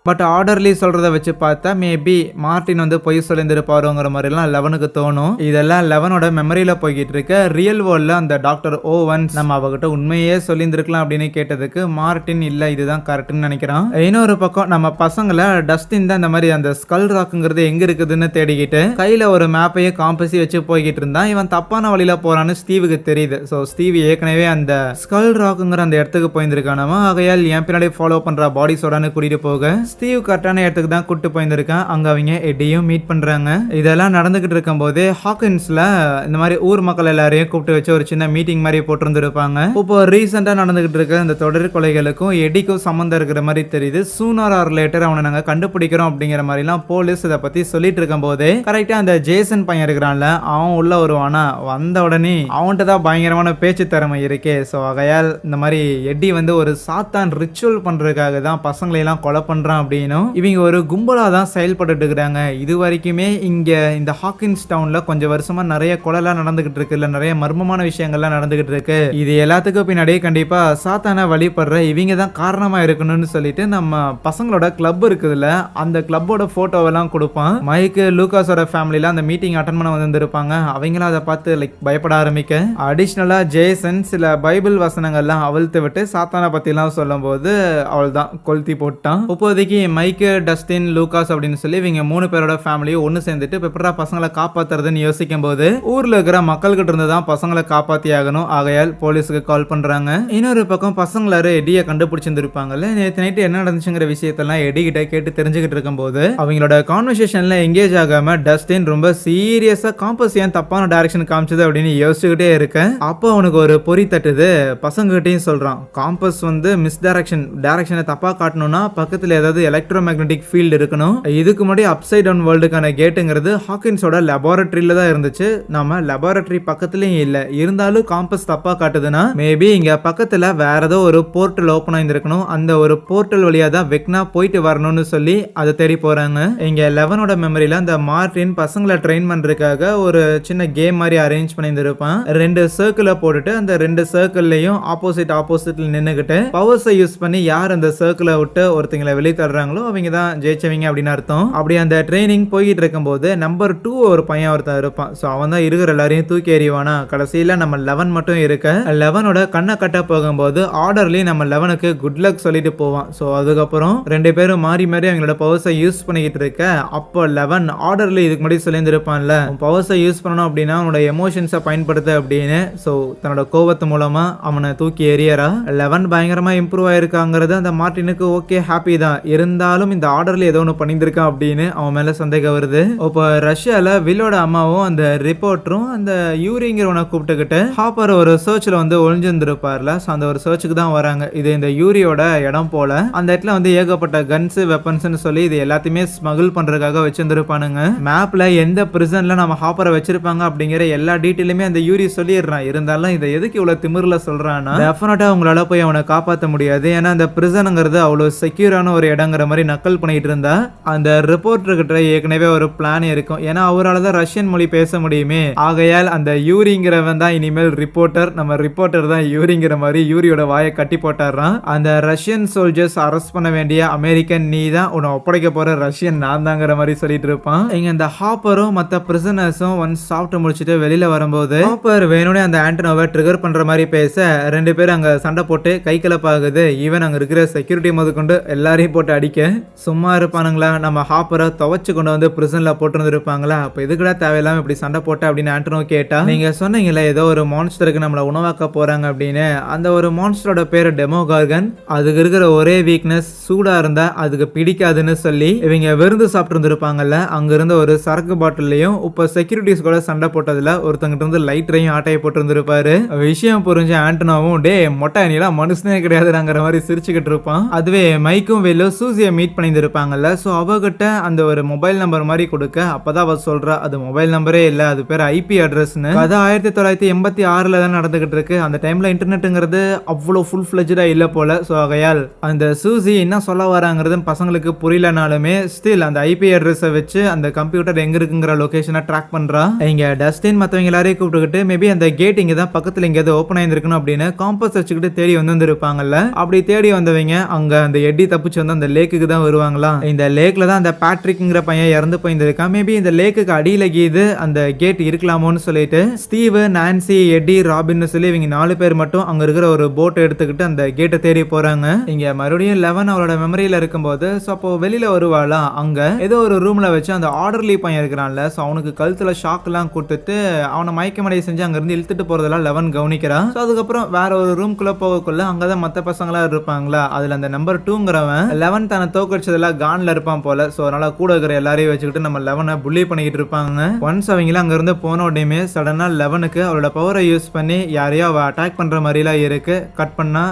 பட் ஆர்டர்லி சொல்றத வச்சு பார்த்தா மேபி மார்டின் வந்து பொய் சொல்லியிருந்திருப்பாருங்கிற மாதிரிலாம் 11க்கு தோணும். இதெல்லாம் 11ஓட மெமரியில போய்கிட்டு இருக்க. ரியல் வேர்ல்ட்ல அந்த டாக்டர் ஓவன்ஸ் நம்ம அவகிட்ட உண்மையே சொல்லியிருந்திருக்கலாம் அப்படின்னு கேட்டதுக்கு மார்டின் இல்ல இதுதான் கரெக்ட்னு நினைக்கிறான். இன்னொரு பக்கம் நம்ம பசங்களை டஸ்டின் தான் இந்த மாதிரி அந்த ஸ்கல் ராக்குங்கிறது எங்க இருக்குதுன்னு தேடிக்கிட்டு கையில ஒரு மேப்பையே காம்பஸி வச்சு போய்கிட்டு இருந்தான். இவன் தப்பான வழியில போறான்னு ஸ்டீவுக்கு தெரியுது. ஸோ ஸ்டீவ் ஏற்கனவே அந்த ஸ்கல் ராக்குங்கிற அந்த இடத்துக்கு போயிருந்திருக்கானமா, ஆகையால் என் பின்னாடி ஃபாலோ பண்ற பாடி சோடான்னு கூட்டிட்டு போக ஸ்டீவ் கரெக்டான இடத்துக்கு தான் கூட்டு போயிருந்திருக்கான். அங்க அவங்க எட்டியும் மீட் பண்றாங்க. இதெல்லாம் நடந்துகிட்டு இருக்கும் போது ஹாக்கின்ஸ்ல இந்த மாதிரி ஊர் மக்கள் எல்லாரையும் கூப்பிட்டு வச்சு ஒரு சின்ன மீட்டிங் மாதிரி போட்டிருந்திருப்பாங்க. இப்போ ரீசெண்டா நடந்துகிட்டு இருக்க இந்த தொடர் கொலைகளுக்கும் எடிக்கும் சம்பந்தம் இருக்கிற மாதிரி தெரியுது. சூனர் ஆர் லேட்டர் அவனை நாங்க கண்டுபிடிக்கிறோம் அப்படிங்கிற மாதிரி எல்லாம் போலீஸ் இதை பத்தி சொல்லிட்டு இருக்கும் போதே கரெக்டா அந்த ஜேசன் பையன் இருக்கிறான்ல, அவன் உள்ள வருவானா, வந்த உடனே அவன்கிட்ட தான் பயங்கரமான பேச்சு திறமை இருக்கே. ஸோ ஆகையால் இந்த மாதிரி எட்டி வந்து ஒரு சாத்தான் ரிச்சுவல் பண்றதுக்காக தான் பசங்களை எல்லாம் கொலை பண்றான் அப்படின்னும் இவங்க ஒரு கும்பலா தான் செயல்பட்டு இருக்கிறாங்க. இது வரைக்குமே இங்க இந்த ஹாக்கின்ஸ் டவுன்ல கொஞ்சம் வருஷமா நிறைய கொலைலாம் நடந்துகிட்டு இருக்கு, இல்ல நிறைய மர்மமான விஷயங்கள்லாம் நடந்துகிட்டு இருக்கு. இது எல்லாத்துக்கும் பின்னாடியே கண்டிப்பா சாத்தான வழிபடுற இவங்க தான் காரணமா இருக்கணும்னு சொல்லிட்டு நம்ம பசங்களோட கிளப் இருக்குதுல்ல, அந்த கிளப்போட போட்டோவெல்லாம் கொடுப்பான். மைக்கு லூகாஸோட ஃபேமிலில அந்த மீட்டிங் அட்டன் பண்ண வந்திருப்பாங்க. அவங்களும் அதை பார்த்து லைக் பயப்பட ஆரம்பிக்க அடிஷ்னலா ஜேசன் சில பைபிள் வசனங்கள்லாம் அவிழ்த்து விட்டு சாத்தான பத்தி எல்லாம் சொல்லும் போது அவள் தான் கொளுத்தி போட்டான். இப்போதைக்கு மைக்கு டஸ்டின் லூகாஸ் அப்படின்னு சொல்லி இவங்க 3 பேரோட ஃபேமிலியும் ஒன்னு சேர்ந்துட்டு பெப்பரா பசங்களை காப்பாத்துறதுன்னு யோசிக்கும் போது ஊர்ல இருக்கிற மக்கள்கிட்ட இருந்து தான் பசங்களை காப்பாத்தி ஆகணும். ஆகையால் போலீஸுக்கு கால் பண்றாங்க. இன்னொரு பக்கம் பசங்களாரு எடியை கண்டுபிடிச்சிருந்திருப்பாங்கல்ல, நேற்று நைட்டு என்ன நடந்துச்சுங்கிற விஷயத்தெல்லாம் எடி கிட்ட கேட்டு தெரிஞ்சுக்கிட்டு இருக்கும் போது அவங்களோட கான்வர்சேஷன்ல எங்கேஜ் ஆகாம டஸ்டின் ரொம்ப சீரியஸா காம்பஸ் ஏன் தப்பான டைரக்ஷன் காமிச்சது அப்படின்னு யோசிச்சுக்கிட்டே இருக்க அப்போ அவனுக்கு ஒரு பொறி தட்டுது. பசங்க கிட்டையும் சொல்றான், காம்பஸ் வந்து மிஸ் டைரக்ஷனை தப்பா காட்டணும்னா பக்கத்துல ஏதாவது எலக்ட்ரோ மேக்னெட்டிக் ஃபீல்டு இருக்கணும். இதுக்கு முன்னாடி அப்சைட் டவுன் வேர்ல்டுக்கான கேட்டுங்கிறது ஹாக்கின்ஸோட லெபார்டரியில தான் இருந்துச்சு. நம்ம லெபார்டரி பக்கத்துலயும் இல்ல, இருந்தாலும் காம்பஸ் தப்பா காட்டுதுன்னா மேபி இங்க பக்கத்துல வேற ஏதோ ஒரு போர்ட்டல் ஓபன் ஆயிருக்கணும். அந்த ஒரு போர்ட்டல் வழியா தான் வெக்னா போயிட்டு வரணும்னு சொல்லி அதை தேடி போறாங்க. இங்க 11ஓட மெமரியில அந்த மார்டின் பசங்களை ட்ரெயின் பண்றதுக்காக ஒரு சின்ன கேம் மாதிரி அரேஞ்ச் பண்ணியிருப்பான். 2 சர்க்கிளை போட்டுட்டு அந்த 2 சர்க்கிள்லயும் ஆப்போசிட்ல நின்னுகிட்டு பவர்ஸை யூஸ் பண்ணி யார் அந்த சர்க்கிளை விட்டு ஒருத்தங்களை வெளியே தள்ளுறாங்களோ அவங்க தான் ஜெயிச்சவங்க அப்படின்னு அர்த்தம். அப்படி அந்த ட்ரைனிங் போய்கிட்டு இருக்கும்போது நம்பர் 2 ஒரு பையன் ஒருத்தன் இருப்பான். ஸோ அவன் தான் இருக்கிற எல்லாரையும் தூக்கி எறிவானா. கடைசியில நம்ம 11 மட்டும் இருக்க 11ஓட கண்ணை கட்ட போகும்போது ஆர்டர்லயும் நம்ம 11க்கு குட் லக் சொல்லிட்டு போவான். ஸோ அதுக்கப்புறம் 2 பேரும் மாறி மாறி அவங்களோட பவர்ஸை யூஸ் பண்ணிக்கிட்டு இருக்க அப்போ 11 ஆர்டர்ல இதுக்கு முன்னாடி சொல்லியிருப்பான்ல பவர்ஸை யூஸ் பண்ணணும் அப்படின்னா அவனோட எமோஷன்ஸை பயன்படுத்த அப்படின்னு. ஸோ தன்னோட கோபத்து மூலமா அவனை தூக்கி எறியறா. 11 பயங்கரமா இம்ப்ரூவ் ஆயிருக்காங்கிறது அந்த மார்டினுக்கு ஓகே ஹாப்பி தான். இருந்தாலும் இந்த ஆர்டர்ல ஏதோ ஒன்று பண்ணியிருக்கான் அப்படின்னு அவன் மேல சந்தேகம் வருது. இப்போ ரஷ்யால வில்லோட அம்மாவும் அந்த ரிப்போர்ட்டரும் அந்த யூரிங்கிறவனை கூப்பிட்டுக்கிட்டு ஹாப்பர் ஒரு சர்ச்ல வந்து ஒளிஞ்சிருந்திருப்பார்ல. ஸோ அந்த ஒரு சர்ச்சுக்கு தான் வராங்க. இது இந்த யூரியோட இடம் போல. அந்த இடத்துல வந்து ஏகப்பட்ட கன்ஸ் வெப்பன்ஸ்னு சொல்லி இது எல்லாத்தையுமே ஸ்மகிள் பண்றதுக்காக வச்சிருந்திருப்பானுங்க. மேப்ல எந்த பிரிசன்ல நம்ம ஹாப்பரை வச்சிருப்பாங்க அப்படிங்கிற எல்லா டீட்டெயிலுமே அந்த யூரி சொல்லிடுறான். இருந்தாலும் இதை எதுக்கு இவ்வளவு திமிர்ல சொல்றான்னா டெஃபினட்டா உங்களால போய் அவனை காப்பாற்ற முடியாது. ஏன்னா அந்த பிரிசனுங்கிறது அவ்வளவு செக்யூரான ஒரு இடங்கிற மாதிரி நக்கல் பண்ணிட்டு இருந்தா அந்த ரிப்போர்ட்டர் கிட்ட ஏற்கனவே ஒரு பிளான் இருக்கும். ஏன்னா அவரால் தான் ரஷ்யன் மொழி பேச முடியுமே. ஆகையால் அந்த யூரிங்கிறவன் தான் இனிமேல் ரிப்போர்ட்டர், நம்ம ரிப்போர்ட்டர் தான் யூரிங்கிற மாதிரி யூரியோட வாயை கட்டி போட்டாரான். அந்த ரஷ்யன் சோல்ஜர்ஸ் அரெஸ்ட் பண்ண வேண்டிய அமெரிக்கன் நீ தான், உன்னை ஒப்படைக்க போற ரஷ்யன் நான் தாங்கிற மாதிரி சொல்லிட்டு இருப்பான். இங்க இந்த ஹாப்பரும் மற்ற பிரிசனர்ஸும் ஒன்ஸ் சாப்பிட்டு முடிச்சுட்டு வெளியில வரும்போது ஹாப்பர் வேணும்னே அந்த ஆண்டனோவை ட்ரிகர் பண்ற மாதிரி பேச 2 பேரும் அங்க சண்டை போட்டு கை கலப்பாகுது. ஈவன் அங்க இருக்கிற செக்யூரிட்டி முதற்கொண்டு எல்லாரையும் போட்டு அடிக்க சும்மா இருப்பானுங்களா. நம்ம ஹாப்பரை துவச்சு கொண்டு வந்து பிரிசன்ல போட்டுருந்துருப்பாங்களா. அப்ப எதுக்குடா தேவையில்லாம இப்படி சண்டை போட்ட அப்படின்னு ஆண்டனோ கேட்டா, நீங்க சொன்னீங்களே ஏதோ ஒரு மான்ஸ்டருக்கு நம்மளை உணவாக்க போறாங்க அப்படின்னு. அந்த ஒரு மான்ஸ்டரோட பேரு டெமோகார்கன். அதுக்கு இருக்கிற ஒரே வீக்னஸ் சூடா இருந்தா அதுக்கு பிடிக்காதுன்னு சொல்லி இவங்க விருந்து சாப்பிட்டு இருந்திருப்பாங்கல்ல. அங்க இருந்த ஒரு சரக்கு பாட்டிலையும் இப்ப செக்யூரிட்டிஸ் கூட சண்டை போட்டதுல ஒருத்தங்கிட்ட இருந்து லைட்டரையும் ஆட்டையை போட்டு இருந்திருப்பாரு. விஷயம் புரிஞ்ச ஆண்டனோவும் டே மொட்டை நீலாம் மனுஷனே கிடையாதுங்கிற மாதிரி சிரிச்சுக்கிட்டு இருப்பான். அதுவே மைக்கும் வேலோ சூசியை மீட் பண்ணியிருப்பாங்கல்ல. ஸோ அவகிட்ட அந்த ஒரு மொபைல் நம்பர் மாதிரி கொடுக்க அப்பதான் அவ சொல்றா அது மொபைல் நம்பரே இல்லை, அது பேர் ஐபி அட்ரஸ்னு. அது 1986 தான் நடந்துகிட்டு இருக்கு. அந்த டைம்ல இன்டர்நெட்டுங்கிறது அவ்வளோ ஃபுல் ஃபிளஜ்டா இல்லை போல. ஸோ ஆகையால் அந்த சூசி என்ன சொல்ல வராங்கிறது பசங்களுக்கு புரியலனாலுமே ஸ்டில் அந்த ஐபி அட்ரஸை வச்சு அந்த கம்ப்யூட்டர் எங்க இருக்குங்கிற லொகேஷனை ட்ராக் பண்றா. இங்க டஸ்டின் மற்றவங்க எல்லாரையும் கூப்பிட்டுக்கிட்டு மேபி அந்த கேட் இங்க தான் பக்கத்துல எங்கேயாவது ஓப்பன் ஆயிருக்கணும் அப்படின்னு காம்பஸ் வச்சுக்கிட்டு தேடி வந்துருப்பாங்கல்ல. அப்படி தேடி வந்தவங்க அங்க அந்த எட்டி தப்பிச்சு வந்து அந்த லேக்குக்கு தான் வருவாங்களா. இந்த லேக்ல தான் அந்த பேட்ரிக்ங்கிற பையன் இறந்து போயிருந்திருக்கான். மேபி இந்த லேக்குக்கு அடியில கீது அந்த கேட் இருக்கலாமோன்னு சொல்லிட்டு ஸ்டீவ், நான்சி, எட்டி, ராபின்னு சொல்லி இவங்க 4 பேர் மட்டும் அங்க இருக்கிற ஒரு போட் எடுத்துக்கிட்டு அந்த கேட்டை தேடி போறாங்க. இங்க மறுபடியும் 11 அவரோட மெமரியில இருக்கும்போது அப்போ வெளியில வருவாளா. அங்க ஏதோ ஒரு ரூம்ல வச்சு அந்த ஆர்டர்லி பையன் இருக்கிறான்ல. ஸோ அவனுக்கு கழுத்துல ஷாக் எல்லாம் கொடுத்துட்டு அவனை மயக்கமடைய செஞ்சு அங்க இருந்து இழுத்துட்டு போறதெல்லாம் 11 கவனிக்கிறான். ஸோ அதுக்கப்புறம் வேற ஒரு ரூம்குள்ள போகக்குள்ள அங்கதான் மற்ற பசங்களா இருப்பாங்களா. அதுல அந்த நம்பர் 2ங்கிறவன் 11 தன்னை தோக்கடிச்சதெல்லாம் கான்ல இருப்பான் போல. ஸோ அதனால கூட இருக்கிற எல்லாரையும் வச்சுக்கிட்டு நம்ம 11 புள்ளி பண்ணிக்கிட்டு இருப்பாங்க. ஒன்ஸ் அவங்கள அங்க இருந்து போன உடனே சடனா 11க்கு அவளோட பவரை யூஸ் பண்ணி யாரையோ அவ அட்டாக் பண்ற மாதிரிலாம் இருக்கு. கட் பண்ணா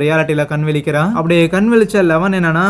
ரியாலிட்டியில கண் விழிக்கிறான். அப்படி கண் விழிச்ச 11 என்னன்னா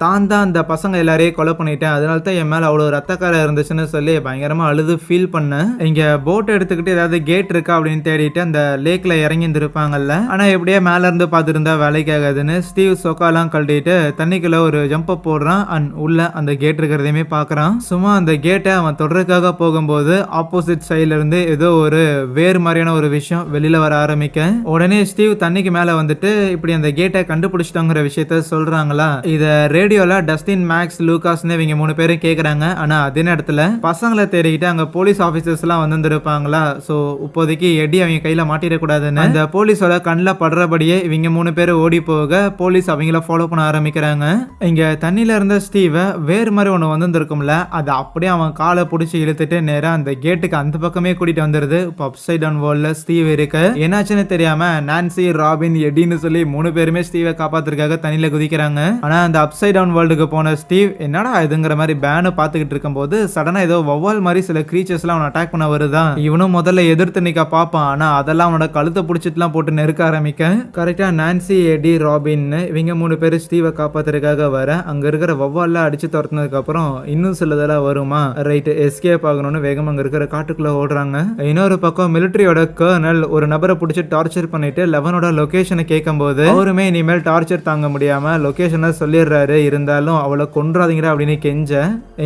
தான் அந்த பசங்க எல்லாரையும் கொலை பண்ணிட்டேன், அதனால தான் என் மேல அவ்வளவு ரத்தக்கார இருந்துச்சுன்னு சொல்லி பயங்கரமா அழுது ஃபீல் பண்ண. இங்க போட் எடுத்துக்கிட்டு ஏதாவது கேட் இருக்கா அப்படின்னு தேடிட்டு அந்த லேக்ல இறங்கி இருப்பாங்கல்ல. ஆனா எப்படியே மேல இருந்து பார்த்துருந்தா வேலைக்கு ஆகாதுன்னு ஸ்டீவ் சொக்காலாம் கழட்டிட்டு தண்ணிக்குள்ள ஒரு ஜம்ப் போடுறான். அண்ட் உள்ள அந்த கேட் இருக்கிறதையுமே பாக்குறான். சும்மா அந்த கேட்டை அவன் தொடர்க்காக போகும்போது ஆப்போசிட் சைட்ல இருந்து ஏதோ ஒரு வேறு மாதிரியான ஒரு விஷயம் வெளியில வர ஆரம்பிக்க உடனே ஸ்டீவ் தண்ணிக்கு மேல வந்துட்டு இப்படி அந்த கேட்டை கண்டுபிடிச்சிட்டாங்கிற விஷயத்த சொல்றாங்களா. இத ரேடியோல டஸ்டின், மேக்ஸ், லூகாஸ்னு இவங்க 3 பேரும் கேக்குறாங்க. ஆனா அதே நேரத்துல பசங்களை தேடிக்கிட்டு அங்க போலீஸ் ஆபீசர்ஸ் எல்லாம் வந்திருப்பாங்களா. சோ இப்போதைக்கு எடி அவங்க கையில மாட்டிடக்கூடாதுன்னு அந்த போலீஸோட கண்ணில் படுறபடியே இவங்க 3 பேரும் ஓடி போக போலீஸ் அவங்கள ஃபாலோ பண்ண ஆரம்பிக்கிறாங்க. இங்க தண்ணியில இருந்த ஸ்டீவ வேறு மாதிரி ஒண்ணு வந்திருக்கும்ல, அது அப்படியே அவன் காலை பிடிச்சி இழுத்துட்டு நேரா அந்த கேட்டுக்கு அந்த பக்கமே கூட்டிட்டு வந்துருது. இப்போ அப்சைட் டவுன் வேர்ல்ட்ல ஸ்டீவ் இருக்கு. என்னாச்சுன்னு தெரியாம நான்சி, ராபின், எடின்னு சொல்லி சொல்லி 3 பேருமே ஸ்டீவை காப்பாத்துறதுக்காக தண்ணியில குதிக்கிறாங்க. ஆனா அந்த அப்சைட் டவுன் வேர்ல்டுக்கு போன ஸ்டீவ் என்னடா இதுங்கிற மாதிரி பேனு பாத்துக்கிட்டு இருக்கும்போது சடனா ஏதோ வவ்வால் மாதிரி சில கிரீச்சர்ஸ் எல்லாம் அவனை அட்டாக் பண்ண வருதான். இவனும் முதல்ல எதிர்த்து நிக்க பாப்பான். ஆனா அதெல்லாம் அவனோட கழுத்தை பிடிச்சிட்டுலாம் போட்டு நெருக்க ஆரம்பிக்க கரெக்டா நான்சி, எடி, ராபின் இவங்க 3 பேரு ஸ்டீவை காப்பாத்துறதுக்காக வர அங்க இருக்கிற வவ்வால்லாம் அடிச்சு துரத்துனதுக்கு அப்புறம் இன்னும் சிலதெல்லாம் வருமா ரைட் எஸ்கேப் ஆகணும்னு வேகம் அங்க இருக்கிற காட்டுக்குள்ள ஓடுறாங்க. இன்னொரு பக்கம் மிலிட்டரியோட கர்னல் ஒரு நபரை பிடிச்சி டார்ச்சர் பண்ணிட்டு லெவனோட லொகேஷனை கேட்கும்போது அவருமே இனிமேல் டார்ச்சர் தாங்க முடியாம லொகேஷனை சொல்லிடுறாரு. இருந்தாலும் அவளை கொன்றாதீங்க அப்படின்னு கெஞ்ச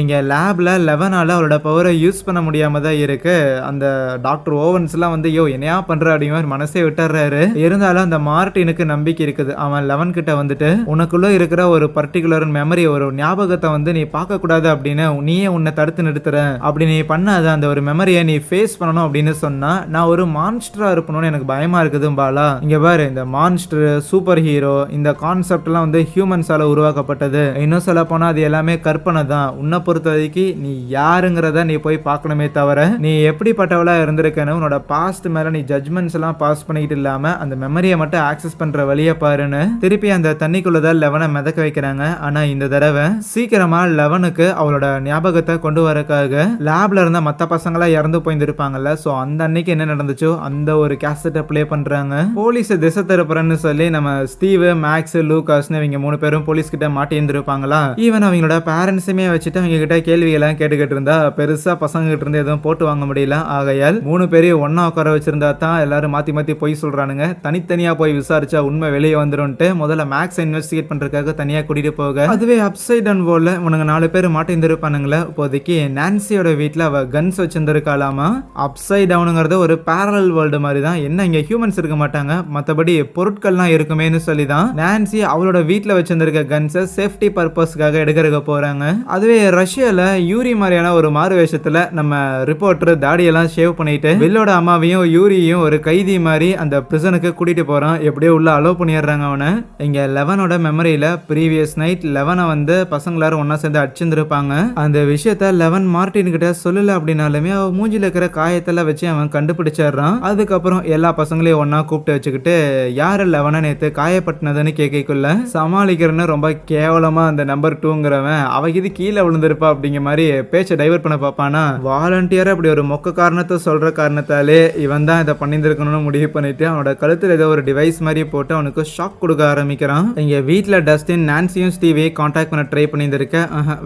இங்க லேப்ல லெவனால அவளோட பவரை யூஸ் பண்ண முடியாம தான் இருக்கு. அந்த டாக்டர் ஓவன்ஸ் எல்லாம் வந்து யோ என்னையா பண்ற அப்படிங்கிற மனசே விட்டுறாரு. இருந்தாலும் அந்த மார்டினுக்கு நம்பிக்கை இருக்குது. அவன் லெவன் கிட்ட வந்துட்டு உனக்குள்ள இருக்கிற ஒரு பர்டிகுலர் மெமரி ஒரு ஞாபகத்தை வந்து நீ பார்க்க கூடாது அப்படின்னு நீயே உன்னை தடுத்து நிறுத்துற. அப்படி நீ பண்ணாத அந்த ஒரு மெமரியை நீ ஃபேஸ் பண்ணணும் அப்படின்னு சொன்னா நான் ஒரு மான்ஸ்டரா இருப்பணும்னு எனக்கு பயமா இருக்குது பாலா. இங்க பாரு இந்த மான்ஸ்டர் சூப்பர் ஹீரோ இந்த கான்செப்ட் எல்லாம் வந்து ஹியூமன்ஸால உருவாக்கப்பட்டது. இன்னும் சொல்ல போனா அது எல்லாமே கற்பனை தான். உன்னை பொறுத்த வரைக்கும் நீ யாருங்கிறத நீ போய் பார்க்கணுமே தவிர நீ எப்படிப்பட்டவளா இருந்திருக்கன்னு உன்னோட பாஸ்ட் மேல நீ ஜட்மெண்ட்ஸ் எல்லாம் பாஸ் பண்ணிட்டு இல்லாம அந்த மெமரியை மட்டும் ஆக்சஸ் பண்ற வழியை பாருன்னு திருப்பி அந்த தண்ணிக்குள்ளதான் லெவனை மிதக்க வைக்கிறாங்க. ஆனா இந்த தடவை சீக்கிரமா லெவனுக்கு அவளோட ஞாபகத்தை கொண்டு வரக்காக லேப்ல இருந்த மத்த பசங்களா இறந்து போயிருப்பாங்கல்ல. சோ அந்த அன்னைக்கு என்ன நடந்துச்சோ அந்த ஒரு கேசட்டை பிளே பண்றாங்க. போலீஸ் திசை திருப்புறன்னு சொல்லி நம்ம ஸ்டீவ், மேக்ஸ், லூகாஸ்னு இவங்க 3 பேரும் போலீஸ் கிட்ட மாட்டி இருந்திருப்பாங்களா. ஈவன் அவங்களோட பேரண்ட்ஸுமே வச்சுட்டு அவங்க கிட்ட கேள்வியெல்லாம் கேட்டுக்கிட்டு இருந்தா பெருசா பசங்க கிட்ட இருந்து எதுவும் போட்டு வாங்க முடியல. ஆகையால் 3 பேரையும் ஒன்னா உட்கார வச்சிருந்தா தான் எல்லாரும் மாத்தி மாத்தி போய் சொல்றானுங்க. தனித்தனியா போய் விசாரிச்சா உண்மை வெளியே வந்துரும்ட்டு முதல்ல மேக்ஸ் இன்வெஸ்டிகேட் பண்றதுக்காக தனியா கூட்டிட்டு போக அதுவே அப்சைட் டவுன் வேர்ல்ட்ல உனக்கு 4 பேர் மாட்டி இருந்திருப்பானுங்களே. இப்போதைக்கு நான்சியோட வீட்டுல அவ கன்ஸ் வச்சிருந்திருக்காளாமா. அப்சைட் டவுனுங்கிறது ஒரு பேரலல் வேர்ல்டு மாதிரி தான். என்ன இங்க ஹியூமன்ஸ் இருக்க மாட்டாங்க, மத்தபடி பொருட்கள்லாம் இருக்குமேனு சொல்லி தான் நான்சி அவளோட வீட்டுல வச்சிருந்திருக்க கன்ஸை சேஃப்டி பர்பஸ்க்காக எடுக்கிறதுக்கு போறாங்க. அதுவே ரஷ்யால யூரி மாதிரியான ஒரு மாறு வேஷத்துல நம்ம ரிப்போர்ட்டர் தாடியெல்லாம் ஷேவ் பண்ணிட்டு வில்லோட அம்மாவையும் யூரியையும் ஒரு கைதி மாதிரி அந்த பிரிசனுக்கு கூட்டிட்டு போறான். எப்படியோ உள்ள அலோவ் பண்ணிடுறாங்க அவனை. இங்க லெவனோட மெமரியில ப்ரீவியஸ் நைட் லெவனை வந்து பசங்களாரும் ஒன்னா சேர்ந்து அடிச்சிருந்திருப்பாங்க. அந்த விஷயத்த லெவன் மார்டின் கிட்ட சொல்லல அப்படின்னாலுமே அவ மூஞ்சில இருக்கிற காயத்தெல்லாம் வச்சு அவன் கண்டுபிடிச்சிடுறான். அதுக்கப்புறம் எல்லா பசங்களையும் ஒன்னா கூப்பிட்டு வச்சுக்கிட்டு யாரு லெவனை நேத்து காயப்பட்டினதுன்னு கேட்கக்குள்ள சமாளிக்கிறன்னு ரொம்ப கேவலமா அந்த நம்பர் 2ங்கிறவன் அவக்கு இது கீழே விழுந்திருப்பா அப்படிங்கிற மாதிரி பேச்சை டைவர்ட் பண்ண பார்ப்பானா. வாலண்டியர் அப்படி ஒரு மொக்க காரணத்தை சொல்ற காரணத்தாலே இவன் தான் இதை பண்ணியிருக்கணும்னு முடிவு பண்ணிட்டு அவனோட கழுத்துல ஏதோ ஒரு டிவைஸ் மாதிரி போட்டு அவனுக்கு ஷாக் கொடுக்க ஆரம்பிக்கிறான். இங்க வீட்டுல டஸ்டின் நான்சியும் ஸ்டீவே கான்டாக்ட் பண்ண ட்ரை பண்ணியிருக்க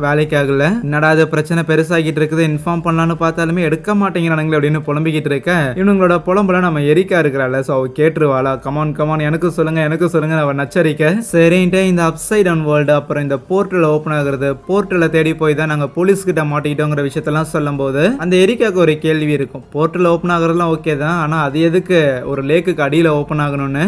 வேலைக்கு ஆகல. என்னடா அது பிரச்சனை பெருசாகிட்டு இருக்குது, இன்ஃபார்ம் பண்ணலான்னு பார்த்தாலுமே எடுக்க மாட்டேங்கிறானுங்களே அப்படின்னு புலம்பிக்கிட்டு இருக்க இவங்களோட புலம்புல நம்ம எரிக்கா இருக்கிறாள். ஸோ அவ கேட்டுருவாளா கமான் கமான் எனக்கு சொல்லுங்க அவன் நச்சரிக்க சரின்ட்டு இந்த அப்சைட் டவுன் வேர்ல்டு அப்புறம் இந்த போர்ட்டல் ஓப்பன் ஆகுறது போர்ட்டலை தேடி போய் தான் நாங்க போலீஸ் கிட்ட மாட்டிக்கிட்டோங்கிற விஷயத்தெல்லாம் சொல்லும் போது அந்த எரிக்காக்கு ஒரு கேள்வி இருக்கும். போர்ட்டல் ஓப்பன் ஆகுறதுலாம் ஓகே தான், ஆனா அது எதுக்கு ஒரு லேக்குக்கு அடியில ஓப்பன் ஆகணும்னு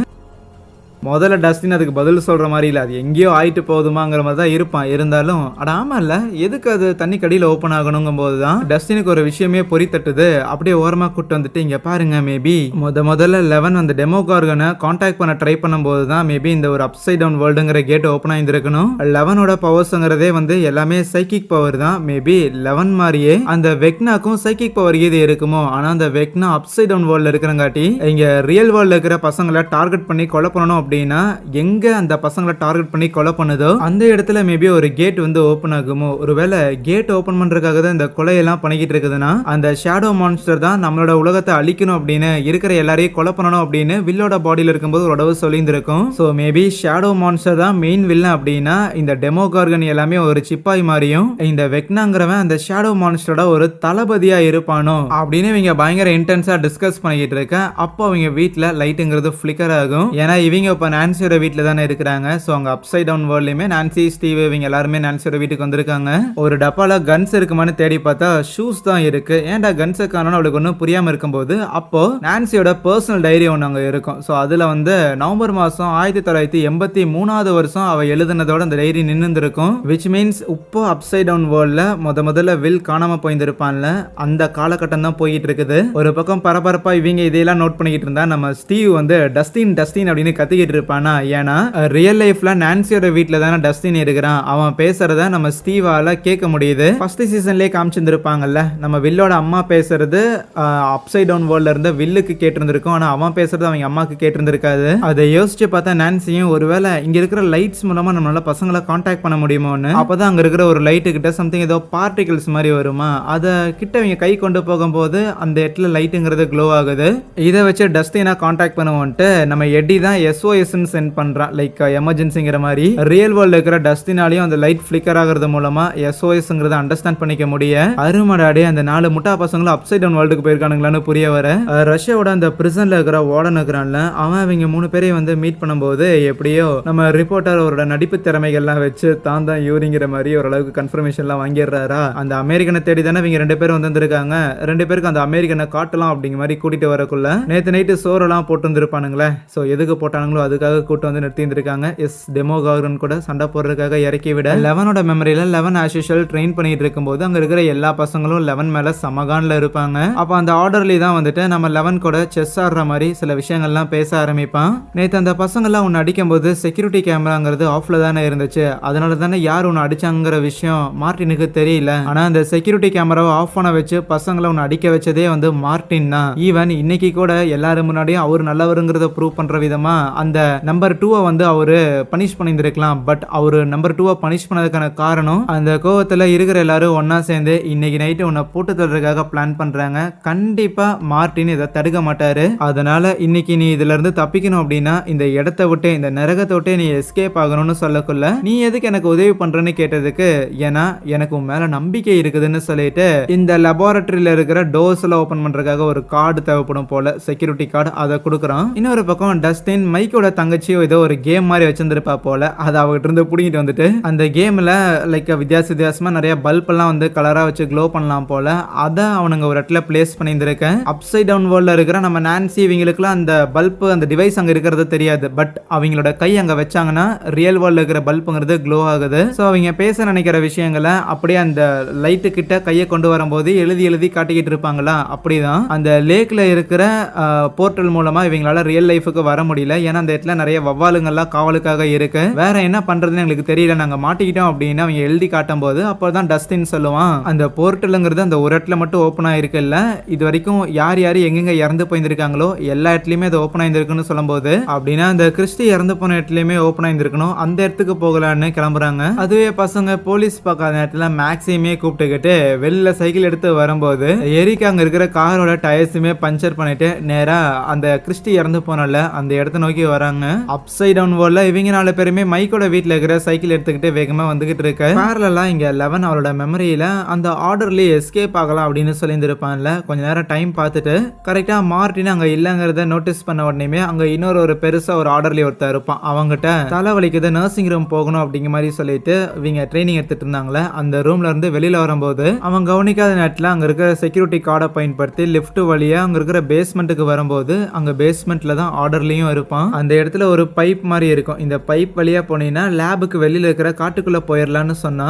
முதல்ல டஸ்டின் அதுக்கு பதில் சொல்ற மாதிரி இல்லை. அது எங்கேயோ ஆயிட்டு போகுதுமாங்கிற மாதிரி தான் இருப்பான். இருந்தாலும் அட ஆமா இல்ல எதுக்கு அது தண்ணி கடியில் ஓப்பன் ஆகணுங்கும் போது தான் டஸ்டினுக்கு ஒரு விஷயமே பொறி தட்டுது. அப்படியே ஓரமா கூட்டு வந்துட்டு இங்க பாருங்க மேபி முதல்ல லெவன் அந்த டெமோகார்கனை கான்டாக்ட் பண்ண ட்ரை பண்ணும் போது தான் மேபி இந்த ஒரு அப்சைட் டவுன் வேர்ல்டுங்கிற கேட் ஓப்பன் ஆயிருந்திருக்கணும். லெவனோட பவர்ஸ்ங்கிறதே வந்து எல்லாமே சைக்கிக் பவர் தான். மேபி லெவன் மாதிரியே அந்த வெக்னாக்கும் சைக்கிக் பவர் இது இருக்குமோ. ஆனா அந்த வெக்னா அப்சைட் டவுன் வேர்ல்ட்ல இருக்கிறங்காட்டி இங்க ரியல் வேர்ல்ட்ல இருக்கிற பசங்களை டார்கெட் பண்ணி கொலை பண்ணணும் அப்படின்னா எங்க அந்த பசங்களை டார்கெட் பண்ணி கொலை பண்ணுதோ அந்த இடத்துல மேபி ஒரு கேட் வந்து ஓபன் ஆகுமோ. ஒருவேளை கேட் ஓபன் பண்றதுக்காக தான் இந்த கொலையெல்லாம் பண்ணிக்கிட்டு இருக்குதுன்னா அந்த ஷேடோ மான்ஸ்டர் தான் நம்மளோட உலகத்தை அழிக்கணும் அப்படின்னு இருக்கிற எல்லாரையும் கொலை பண்ணணும் அப்படின்னு வில்லோட பாடியில இருக்கும்போது ஒரு உடவு சொல்லியிருந்திருக்கும். ஸோ மேபி ஷேடோ மான்ஸ்டர் தான் மெயின் வில்லன் அப்படின்னா இந்த டெமோகார்கன் எல்லாமே ஒரு சிப்பாய் மாதிரியும் இந்த வெக்னாங்கிறவன் அந்த ஷேடோ மான்ஸ்டரோட ஒரு தளபதியா இருப்பானோ அப்படின்னு இவங்க பயங்கர இன்டென்ஸா டிஸ்கஸ் பண்ணிக்கிட்டு இருக்க. அப்போ அவங்க வீட்டுல லைட்டுங்கிறது ஃபிளிக்கர் ஆகும். ஏன்னா இவங்க இப்போ நான்சியோட வீட்டில் தானே இருக்கிறாங்க. ஸோ அங்கே அப்சைட் டவுன் வேர்ல்ட்லையுமே நான்சி, ஸ்டீவ் இவங்க எல்லாருமே நான்சியோட வீட்டுக்கு வந்திருக்காங்க. ஒரு டப்பால கன்ஸ் இருக்குமான்னு தேடி பார்த்தா ஷூஸ் தான் இருக்கு. ஏன்டா கன்ஸை காணணும் அவளுக்கு ஒன்றும் புரியாமல் இருக்கும்போது அப்போ நான்சியோட பர்சனல் டைரி ஒன்று அங்கே இருக்கும். ஸோ அதில் வந்து நவம்பர் மாதம் 1983 வருஷம் அவள் எழுதுனதோட அந்த டைரி நின்றுருக்கும். விச் மீன்ஸ் இப்போ அப்சைட் டவுன் வேர்ல்டில் முதல்ல வில் காணாமல் போயிருந்திருப்பான்ல அந்த காலகட்டம் தான் போயிட்டு இருக்குது. ஒரு பக்கம் பரபரப்பா இவங்க இதையெல்லாம் நோட் பண்ணிக்கிட்டு இருந்தா நம்ம ஸ்டீவ் வந்து டஸ்டின் அப்படின்னு கத்திக்கிட்டு பண்ணிட்டு இருப்பானா? ஏன்னா ரியல் லைஃப்ல நான்சியோட வீட்ல தானே டஸ்டின் இருக்கிறான். அவன் பேசுறத நம்ம ஸ்டீவால கேட்க முடியுது. ஃபர்ஸ்ட் சீசன்லயே காமிச்சிருந்திருப்பாங்கல்ல, நம்ம வில்லோட அம்மா பேசுறது அப்சைட் டவுன் வேர்ல்ட்ல இருந்த வில்லுக்கு கேட்டிருந்திருக்கும். ஆனா அவன் பேசுறது அவங்க அம்மாக்கு கேட்டிருந்திருக்காது. அதை யோசிச்சு பார்த்தா நான்சியும் ஒருவேளை இங்க இருக்கிற லைட்ஸ் மூலமா நம்மளால பசங்களை கான்டாக்ட் பண்ண முடியுமோன்னு, அப்பதான் அங்க இருக்கிற ஒரு லைட்டு கிட்ட சம்திங் ஏதோ பார்ட்டிகல்ஸ் மாதிரி வருமா, அத கிட்ட அவங்க கை கொண்டு போகும்போது அந்த இடத்துல லைட்டுங்கிறது க்ளோ ஆகுது. இதை வச்சு டஸ்டினா கான்டாக்ட் பண்ணுவோன்ட்டு நம்ம எட்டி தான் SOS சென்ட் பண்றான், லைக் எமர்ஜென்சிங்கிற மாதிரி. ரியல் வேர்ல்ட்ல இருக்கிற டஸ்டினாலையும் அந்த லைட் ஃபிளிக்கர் ஆகிறது மூலமா SOSங்கிறத அண்டர்ஸ்டாண்ட் பண்ணிக்க முடிய அருமடாடி அந்த 4 முட்டா பசங்களும் அப்சைட் டவுன் வேர்ல்டுக்கு போயிருக்கானுங்களான்னு புரிய வர ரஷ்யாவோட அந்த பிரிசன்ல இருக்கிற வார்டன் இருக்கிறான்ல, அவன் அவங்க 3 பேரையும் வந்து மீட் பண்ணும்போது எப்படியோ நம்ம ரிப்போர்ட்டர் அவரோட நடிப்பு திறமைகள்லாம் வச்சு தான் யூரிங்கிற மாதிரி ஓரளவுக்கு கன்ஃபர்மேஷன்லாம் வாங்கிடுறாரா. அந்த அமெரிக்கனை தேடி தானே இவங்க 2 பேரும் வந்திருக்காங்க. 2 பேருக்கு அந்த அமெரிக்கனை காட்டலாம் அப்படிங்கிற மாதிரி கூட்டிட்டு வரக்குள்ள நேத்து நைட்டு சோறெல்லாம் போட்டு வந்துருப்பானுங்களே. ஸோ எதுக்கு போட்டானுங்களோ அதுக்காக கூட்டு வந்து நிறுத்தி இருந்திருக்காங்க. டெமோகார்கன் கூட சண்டை போடுறதுக்காக இறக்கி விட லெவனோட மெமரியில லெவன் ஆஸ் யூஷுவல் ட்ரெயின் பண்ணிட்டு இருக்கும்போது அங்க இருக்கிற எல்லா பசங்களும் லெவன் மேல சமகான்ல இருப்பாங்க. அப்ப அந்த ஆர்டர்லி தான் வந்துட்டு நம்ம லெவன் கூட செஸ் ஆடுற மாதிரி சில விஷயங்கள்லாம் பேச ஆரம்பிப்பான். நேத்து அந்த பசங்கள்லாம் உன்னை அடிக்கும் போது செக்யூரிட்டி கேமராங்கிறது ஆஃப்ல தானே இருந்துச்சு, அதனால தானே யார் உன்னை அடிச்சாங்கிற விஷயம் மார்டினுக்கு தெரியல. ஆனா அந்த செக்யூரிட்டி கேமராவை ஆஃப் பண்ண வச்சு பசங்களை உன்னை அடிக்க வச்சதே வந்து மார்டின் தான். ஈவன் இன்னைக்கு கூட எல்லாரும் முன்னாடியும் அவர் நல்லவருங்கிறத ப்ரூவ் பண்ற விதமா அந்த நம்பர் 2 வந்து அவரு பனிஷ் பண்ணியிருந்திருக்கலாம். பட் அவரு நம்பர் 2 பனிஷ் பண்ணதுக்கான காரணம் அந்த கோவத்துல இருக்கிற எல்லாரும் ஒன்னா சேர்ந்து இன்னைக்கு நைட்டு உன்னை போட்டு தள்ளுறதுக்காக பிளான் பண்றாங்க. கண்டிப்பா மார்டின் இதை தடுக்க மாட்டாரு. அதனால இன்னைக்கு நீ இதுல இருந்து தப்பிக்கணும் அப்படின்னா இந்த இடத்தை விட்டு இந்த நரகத்தை விட்டு நீ எஸ்கேப் ஆகணும்னு சொல்லக்குள்ள நீ எதுக்கு எனக்கு உதவி பண்றேன்னு கேட்டதுக்கு, ஏன்னா எனக்கு உன் மேல நம்பிக்கை இருக்குதுன்னு சொல்லிட்டு இந்த லெபார்டரியில இருக்கிற டோர்ஸ்ல ஓபன் பண்றதுக்காக ஒரு கார்டு தேவைப்படும் போல, செக்யூரிட்டி கார்டு, அதை கொடுக்குறான். இன்னொரு பக்கம் டஸ்டின் மைக்கோட தங்கச்சியோ ஏதோ ஒரு கேம் மாதிரி வச்சிருந்திருப்பா போல, அதை அவகிட்ட இருந்து புடிங்கிட்டு வந்துட்டு அந்த கேம்ல லைக் வித்தியாசமா நிறைய பல்ப் எல்லாம் வந்து கலரா வச்சு க்ளோ பண்ணலாம் போல, அதை அவனுங்க ஒரு இடத்துல பிளேஸ் பண்ணியிருந்திருக்கேன். அப்சைட் டவுன் வேர்ல்ட்ல இருக்கிற நம்ம நான்சி இவங்களுக்குலாம் அந்த பல்ப் அந்த டிவைஸ் அங்க இருக்கிறது தெரியாது. பட் அவங்களோட கை அங்க வச்சாங்கன்னா ரியல் வேர்ல்ட்ல இருக்கிற பல்புங்கிறது க்ளோ ஆகுது. ஸோ அவங்க பேச நினைக்கிற விஷயங்களை அப்படியே அந்த லைட்டு கிட்ட கையை கொண்டு வரும்போது எழுதி எழுதி காட்டிக்கிட்டு இருப்பாங்களா, அப்படிதான் அந்த லேக்ல இருக்கிற போர்ட்டல் மூலமா இவங்களால ரியல் லைஃபுக்கு வர முடியல. ஏன்னா அந்த இடத்துல நிறைய வவ்வாலுங்கள்லாம் காவலுக்காக இருக்கு. வேற என்ன பண்றதுன்னு எங்களுக்கு தெரியல, நாங்க மாட்டிக்கிட்டோம் அப்படின்னு அவங்க எழுதி காட்டும் போது அப்போதான் டஸ்டின் சொல்லுவான், அந்த போர்ட்டலுங்கிறது அந்த ஒரு இடத்துல மட்டும் ஓப்பன் ஆயிருக்குல்ல, இது வரைக்கும் யார் யார் எங்கெங்க இறந்து போயிருக்காங்களோ எல்லா இடத்துலயுமே அது ஓப்பன் ஆயிருக்குன்னு சொல்லும்போது, அப்படின்னா அந்த கிறிஸ்டி இறந்து போன இடத்துலயுமே ஓப்பன் ஆயிருக்கணும், அந்த இடத்துக்கு போகலான்னு கிளம்புறாங்க. அதுவே பசங்க போலீஸ் பார்க்காத நேரத்துல மேக்ஸிமே கூப்பிட்டுக்கிட்டு வெளியில சைக்கிள் எடுத்து வரும்போது எரிக்கு அங்க இருக்கிற காரோட டயர்ஸுமே பஞ்சர் பண்ணிட்டு நேரா அந்த கிறிஸ்டி இறந்து போனல அந்த இடத்த நோக்கி வராங்க. அப்சைட் டவுன் வேர்ல்ட்ல இவங்க 4 பேருமே மைக்கோட வீட்டுல இருக்கிற சைக்கிள் எடுத்துக்கிட்டு வேகமா வந்துகிட்டு இருக்க பேரலா இங்க லெவன் அவளோட மெமரியில அந்த ஆர்டர்லயே எஸ்கேப் ஆகலாம் அப்படின்னு சொல்லியிருந்திருப்பான்ல. கொஞ்ச நேரம் டைம் பார்த்துட்டு கரெக்டா மார்டின் அங்க இல்லங்கிறத நோட்டீஸ் பண்ண உடனே அங்க இன்னொரு பெருசா ஒரு ஆர்டர்லயே ஒருத்தர் இருப்பான். அவங்ககிட்ட தலைவலிக்குது நர்சிங் ரூம் போகணும் அப்படிங்கிற மாதிரி சொல்லிட்டு இவங்க ட்ரைனிங் எடுத்துட்டு இருந்தாங்களே, அந்த ரூம்ல இருந்து வெளியில வரும்போது அவன் கவனிக்காத நேரத்துல அங்க இருக்கிற செக்யூரிட்டி கார்டை பயன்படுத்தி லிஃப்ட் வழியா அங்க இருக்கிற பேஸ்மெண்ட்டுக்கு வரும்போது அங்க பேஸ்மெண்ட்ல தான் ஆர்டர்லயும் இருப்பான். அந்த இடத்துல ஒரு பைப் மாதிரி இருக்கும். இந்த பைப் வழியா போனீங்கன்னா லேபுக்கு வெளியில இருக்கிற காட்டுக்குள்ள போயிடலான்னு சொன்னா,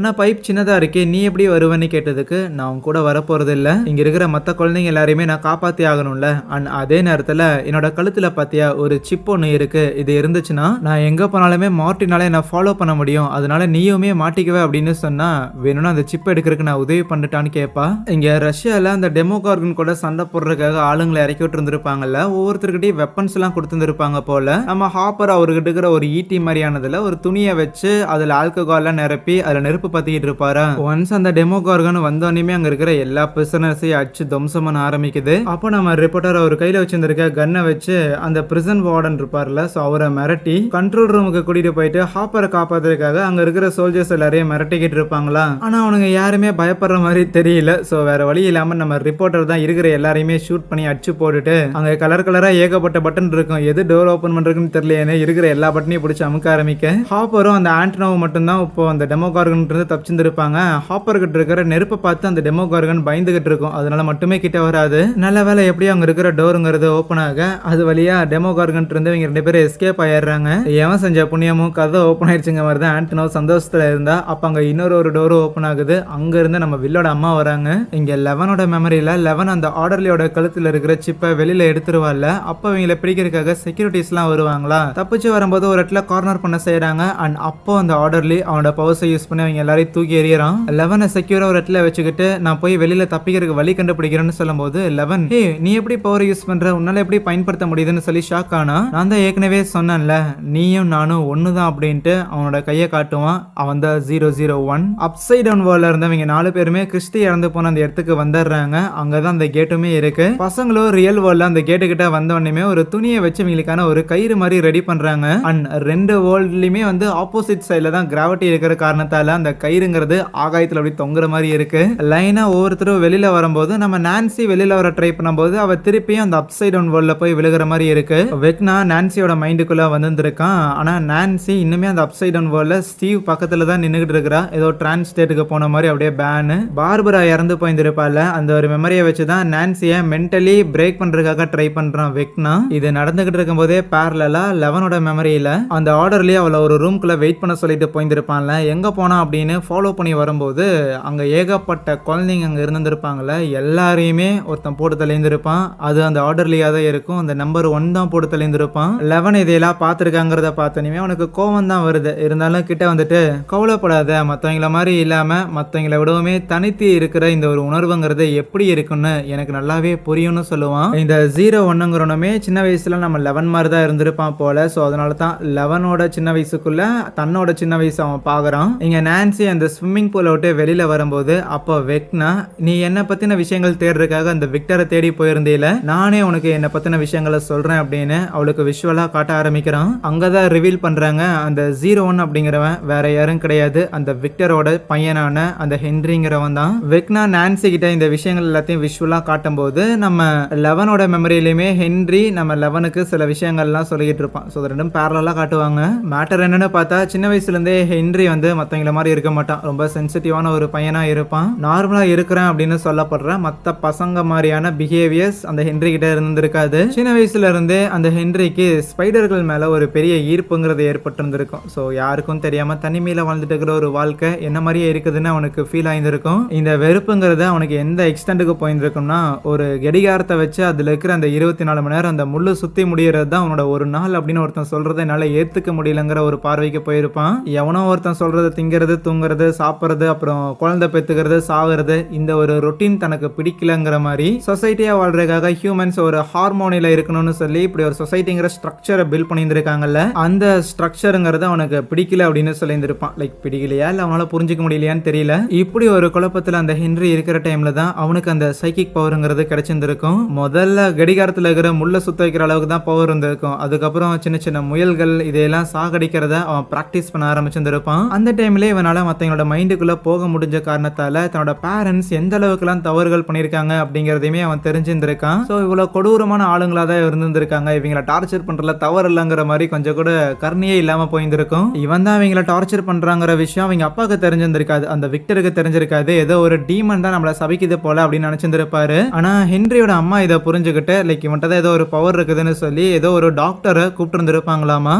ஆனால் பைப் சின்னதாக இருக்கே நீ எப்படி வருவேன்னு கேட்டதுக்கு, நான் உன் கூட வரப்போறது இல்லை, இங்கே இருக்கிற மற்ற குழந்தைங்க எல்லாரையுமே நான் காப்பாற்றி ஆகணும்ல, அண்ட் அதே நேரத்தில் என்னோட கழுத்தில் பார்த்தியா ஒரு சிப் ஒன்று இருக்கு, இது இருந்துச்சுன்னா நான் எங்கே போனாலுமே மார்டினால என்னை ஃபாலோ பண்ண முடியும், அதனால நீயுமே மாட்டிக்குவே அப்படின்னு சொன்னா, வேணும்னா அந்த சிப் எடுக்கிறதுக்கு நான் உதவி பண்ணிட்டான்னு கேட்பா. இங்கே ரஷ்யாவில் அந்த டெமோகார்கன் கூட சண்டை போடுறதுக்காக ஆளுங்களை இறக்கி விட்டு இருந்திருப்பாங்கல்ல, ஒவ்வொருத்தருக்கிட்டையும் வெப்பன்ஸ் எல்லாம் கொடுத்துருந்துருப்பாங்க போல. நம்ம ஹாப்பர் அவர்கிட்ட இருக்கிற ஒரு ஈட்டி மாதிரியானதுல ஒரு துணியை வச்சு அதில் ஆல்கஹால்லாம் நிரப்பி அதில் நெருப்பு பத்திக்கிட்டு இருப்பாரு. ஒன்ஸ் அந்த டெமோகார்கன் வந்தோடனே அங்க இருக்கிற எல்லா பிரிசனர்ஸையும் அடிச்சு துவம்சம் பண்ண ஆரம்பிக்குது. அப்போ நம்ம ரிப்போர்ட்டர் அவர் கையில வச்சிருந்திருக்க கன்னை வச்சு அந்த பிரிசன் வார்டன் இருப்பார்ல, சோ அவரை மிரட்டி கண்ட்ரோல் ரூமுக்கு கூட்டிட்டு போயிட்டு ஹாப்பரை காப்பாத்துறதுக்காக அங்க இருக்கிற சோல்ஜர்ஸ் எல்லாரையும் மிரட்டிக்கிட்டு இருப்பாங்களா. ஆனா அவனுங்க யாருமே பயப்படுற மாதிரி தெரியல. சோ வேற வழி இல்லாம நம்ம ரிப்போர்ட்டர் தான் இருக்கிற எல்லாரையுமே ஷூட் பண்ணி அடிச்சு போட்டுட்டு அங்க கலர் கலரா ஏகப்பட்ட பட்டன் இருக்கும், எது டோர் ஓபன் பண்றதுன்னு தெரியல, இருக்கிற எல்லா பட்டனையும் பிடிச்சி அமுக்க ஆரம்பிக்க ஹாப்பரும் அந்த ஆண்டனோவை மட்டும் தான் இப்போ அந்த டெமோகார்கன் இருந்து தப்பிச்சிருப்பாங்க. ஹாப்பர் கிட்ட இருக்கிற நெருப்பை பார்த்து அந்த டெமோகார்கன் பயந்துகிட்டு இருக்கும். அதனால மட்டுமே கிட்ட வராது. நல்ல வேலை எப்படியும் அங்க இருக்கிற டோருங்கிறது ஓப்பன் ஆக அது வழியா டெமோகார்கன் இருந்து இவங்க 2 பேரும் எஸ்கேப் ஆயிடுறாங்க. எவன் செஞ்ச புண்ணியமும் கதை ஓப்பன் ஆயிடுச்சுங்க மாதிரி தான் ஆண்டனோ சந்தோஷத்துல இருந்தா அப்ப அங்க இன்னொரு டோர் ஓப்பன் ஆகுது. அங்க இருந்து நம்ம வில்லோட அம்மா வராங்க. இங்க 11ஓட மெமரியில 11 அந்த ஆர்டர்லியோட கழுத்துல இருக்கிற சிப்பை வெளியில எடுத்துருவாள்ல. அப்ப இவங்களை பிடிக்கிறதுக்காக செக்யூரிட்டிஸ் எல்லாம் வருவாங்களா. தப்பிச்சு வரும்போது ஒரு இடத்துல கார்னர் பண்ண செய்யறாங்க. அண்ட் அப்போ அந்த ஆர்டர்லி அவனோட பவர்ஸை யூஸ் பண்ணி அவங்க எல்லாரையும் தூக்கி எறியறான். 11 செக்யூரா ஒரு இடத்துல வச்சுக்கிட்டு நான் போய் வெளியில தப்பிக்கிறதுக்கு வழி கண்டுபிடிக்கிறேன்னு சொல்லும்போது 11 ஹே நீ எப்படி பவர் யூஸ் பண்ற, உன்னால எப்படி பயன்படுத்த முடியுதுன்னு சொல்லி ஷாக் ஆனா. நான் தான் ஏற்கனவே சொன்னேன்ல நீயும் நானும் ஒண்ணுதான் அப்படின்ட்டு அவனோட கையை காட்டுவான். அவன் தான் 001. அப்சைட் டவுன் வேர்ல்ட்ல இருந்தவங்க 4 பேருமே கிறிஸ்டி இறந்து போன அந்த இடத்துக்கு வந்துடுறாங்க. அங்கதான் அந்த கேட்டுமே இருக்கு. பசங்களும் ரியல் வேர்ல்ட்ல அந்த கேட்டு கிட்ட வந்த உடனே ஒரு துணியை வச்சு இவங்களுக்கான ஒரு கயிறு மாதிரி ரெடி பண்றாங்க. அண்ட் 2 வேர்ல்ட்லயுமே வந்து ஆப்போசிட் சைட்ல தான் கிராவிட்டி இருக்கிற காரணத்தால அந்த கயிறுங்கிறது ஆகாயத்துல அப்படி தொங்குற மாதிரி இருக்கு. லைனா ஒவ்வொருத்தரும் வெளியில வரும்போது நம்ம நான்சி வெளியில வர ட்ரை பண்ணும்போது அவ திருப்பியும் அந்த அப்சைட் டவுன் வேர்ல்ட்ல போய் விழுகிற மாதிரி இருக்கு. வெக்னா நான்சியோட மைண்டுக்குள்ள வந்திருக்கான். ஆனா நான்சி இன்னுமே அந்த அப்சைட் டவுன் வேர்ல்ட்ல ஸ்டீவ் பக்கத்துல தான் நின்னுகிட்டு இருக்கா. ஏதோ டிரான்ஸ் ஸ்டேட்டுக்கு போன மாதிரி அப்படியே பேன். பார்பரா இறந்து போயிருப்பால அந்த ஒரு மெமரியை வச்சுதான் நான்சிய மென்டலி பிரேக் பண்றதுக்காக ட்ரை பண்றான் வெக்னா. இது நடந்துகிட்டு இருக்கும் போதே பேரலா 11ஓட மெமரியில அந்த ஆர்டர்லயே அவளை ஒரு ரூம்குள்ள வெயிட் பண்ண சொல்லிட்டு போயிருப்பான்ல. எங்க போனா அப்படின்னு ஃபாலோ பண்ணி வரும்போது அங்க ஏகப்பட்ட குழந்தைங்க அங்க இருந்திருப்பாங்கல்ல. எல்லாரையுமே ஒருத்தன் போட்டு தலைந்திருப்பான். அது அந்த ஆர்டர்லியா தான் இருக்கும். அந்த நம்பர் 1 தான் போட்டு தலைந்திருப்பான். 11 இதையெல்லாம் பார்த்துருக்காங்கிறத பார்த்தோன்னே அவனுக்கு கோவம் தான் வருது. இருந்தாலும் கிட்ட வந்துட்டு கவலைப்படாத, மற்றவங்கள மாதிரி இல்லாம மற்றவங்களை விடவுமே தனித்து இருக்கிற இந்த ஒரு உணர்வுங்கிறது எப்படி இருக்குன்னு எனக்கு நல்லாவே புரியும்னு சொல்லுவான். இந்த 01ங்கிறவனுமே சின்ன வயசுல நம்ம 11 மாதிரி தான் இருந்திருப்பான் போல. ஸோ அதனால தான் 11ஓட சின்ன வயசுக்குள்ள தன்னோட சின்ன வயசு அவன் பார்க்குறான். இங்க நான்சி அந்த ஸ்விம்மிங் பூலை விட்டு வெளியில வரும்போது அப்போ வெக்னா நீ என்ன பத்தின விஷயங்கள் தேடுறதுக்காக அந்த விக்டரை தேடி போயிருந்தீல, நானே உனக்கு என்ன பத்தின விஷயங்களை சொல்றேன் அப்படின்னு அவளுக்கு விஷுவலா காட்ட ஆரம்பிக்கிறான். அங்கதான் ரிவீல் பண்றாங்க அந்த 01 அப்படிங்கிறவன் வேற யாரும் கிடையாது, அந்த விக்டரோட பையனான அந்த ஹென்ரிங்கிறவன் தான். வெக்னா நான்சி கிட்ட இந்த விஷயங்கள் எல்லாத்தையும் விஷுவலா காட்டும் போது நம்ம 11ஓட மெமரியிலுமே ஹென்றி நம்ம 11க்கு சில விஷயங்கள்லாம் சொல்லிட்டு இருப்பான். ஸோ ரெண்டும் பேரலா காட்டுவாங்க. மேட்டர் என்னன்னு பார்த்தா சின்ன வயசுல இருந்தே ஹென்றி வந்து மற்றவங்கள மாதிரி இருக்க மாட்டான். ரொம்ப சென்சிட்டிவான ஒரு பையனா இருப்பான். நார்மலா இருக்கிறேன் அப்படின்னு சொல்லப்படுற மற்ற பசங்க மாதிரியான பிஹேவியர்ஸ் அந்த ஹென்றி கிட்ட இருந்திருக்காது. சின்ன வயசுல இருந்தே அந்த ஹென்ரிக்கு ஸ்பைடர்கள் மேல ஒரு பெரிய ஈர்ப்புங்கிறது ஏற்பட்டிருந்திருக்கும். ஸோ யாருக்கும் தெரியாம தனிமையில வாழ்ந்துட்டு இருக்கிற ஒரு வாழ்க்கை என்ன மாதிரியே இருக்குதுன்னு அவனுக்கு ஃபீல் ஆயிருந்திருக்கும். இந்த வெறுப்புங்கிறது அவனுக்கு எந்த எக்ஸ்டெண்டுக்கு போயிருந்திருக்கும்னா ஒரு கடிகாரத்தை வச்சு அதுல இருக்கிற அந்த 24 மணி நேரம் அந்த முள்ளு சுத்தி முடியறது தான் அவனோட ஒரு நாள் அப்படின்னு ஒருத்தன் சொல்றதை என்னால ஏத்துக்க முடியலங்கிற ஒரு பார்வைக்கு போயிருப்பான். எவனோ ஒருத்தன் சொல்றது திங்கிறது தூங்குறது சாப்பிடுறது அப்புறம் குழந்தை பெத்துக்கிறது சாகுறது இந்த ஒரு ரொட்டீன் தனக்கு பிடிக்கலங்கிற மாதிரி சொசைட்டியா வாழ்றதுக்காக ஹியூமன்ஸ் ஒரு ஹார்மோனில இருக்கணும்னு சொல்லி இப்படி ஒரு சொசைட்டிங்கிற ஸ்ட்ரக்சரை பில்ட் பண்ணியிருந்திருக்காங்கல்ல, அந்த ஸ்ட்ரக்சருங்கிறது அவனுக்கு பிடிக்கல அப்படின்னு சொல்லியிருந்திருப்பான். லைக் பிடிக்கலையா இல்ல அவனால புரிஞ்சுக்க முடியலையான்னு தெரியல. இப்படி ஒரு குழப்பத்துல அந்த ஹென்றி இருக்கிற டைம்ல தான் அவனுக்கு அந்த சைக்கிக் பவருங்கிறது கிடைச்சிருந்திருக்கும். முதல்ல கடிகாரத்துல இருக்கிற முள்ள சுத்த வைக்கிற அளவுக்கு தான் பவர் இருந்திருக்கும். அதுக்கப்புறம் சின்ன சின்ன முயல்கள் இதையெல்லாம் சாகடிக்கிறத அவன் பிராக்டிஸ் பண்ண ஆரம்பிச்சிருப்பான். அந்த டைம்ல இவனால மத்தவங்களோட மைண்டுக்குள்ள போக முடிஞ்ச காரணத்தால தன்னோட பேரண்ட்ஸ் எந்த அளவுக்குலாம் தவறுகள் பண்ணிருக்காங்க அப்படிங்கறதையுமே அவன் தெரிஞ்சிருந்திருக்கான். சோ இவ்வளவு கொடூரமான ஆளுங்களா தான் இருந்திருக்காங்க. இவங்களை டார்ச்சர் பண்றதுல தவறு இல்லைங்கிற மாதிரி கொஞ்சம் கூட கருணையே இல்லாம போயிருந்திருக்கும். இவன் தான் இவங்களை டார்ச்சர் பண்றாங்கிற விஷயம் அவங்க அப்பாவுக்கு தெரிஞ்சிருக்காது, அந்த விக்டருக்கு தெரிஞ்சிருக்காது. ஏதோ ஒரு டீமன் தான் நம்மள சபிக்குது போல அப்படின்னு நினைச்சிருப்பாரு. ஆனா ஹென்ரியோட அம்மா இதை புரிஞ்சுக்கிட்டு லைக் இவன்ட்ட தான் ஏதோ ஒரு பவர் இருக்குதுன்னு சொல்லி ஏதோ ஒரு டாக்டரை கூப்பிட்டு இருந்திருப்பாங்களாமா.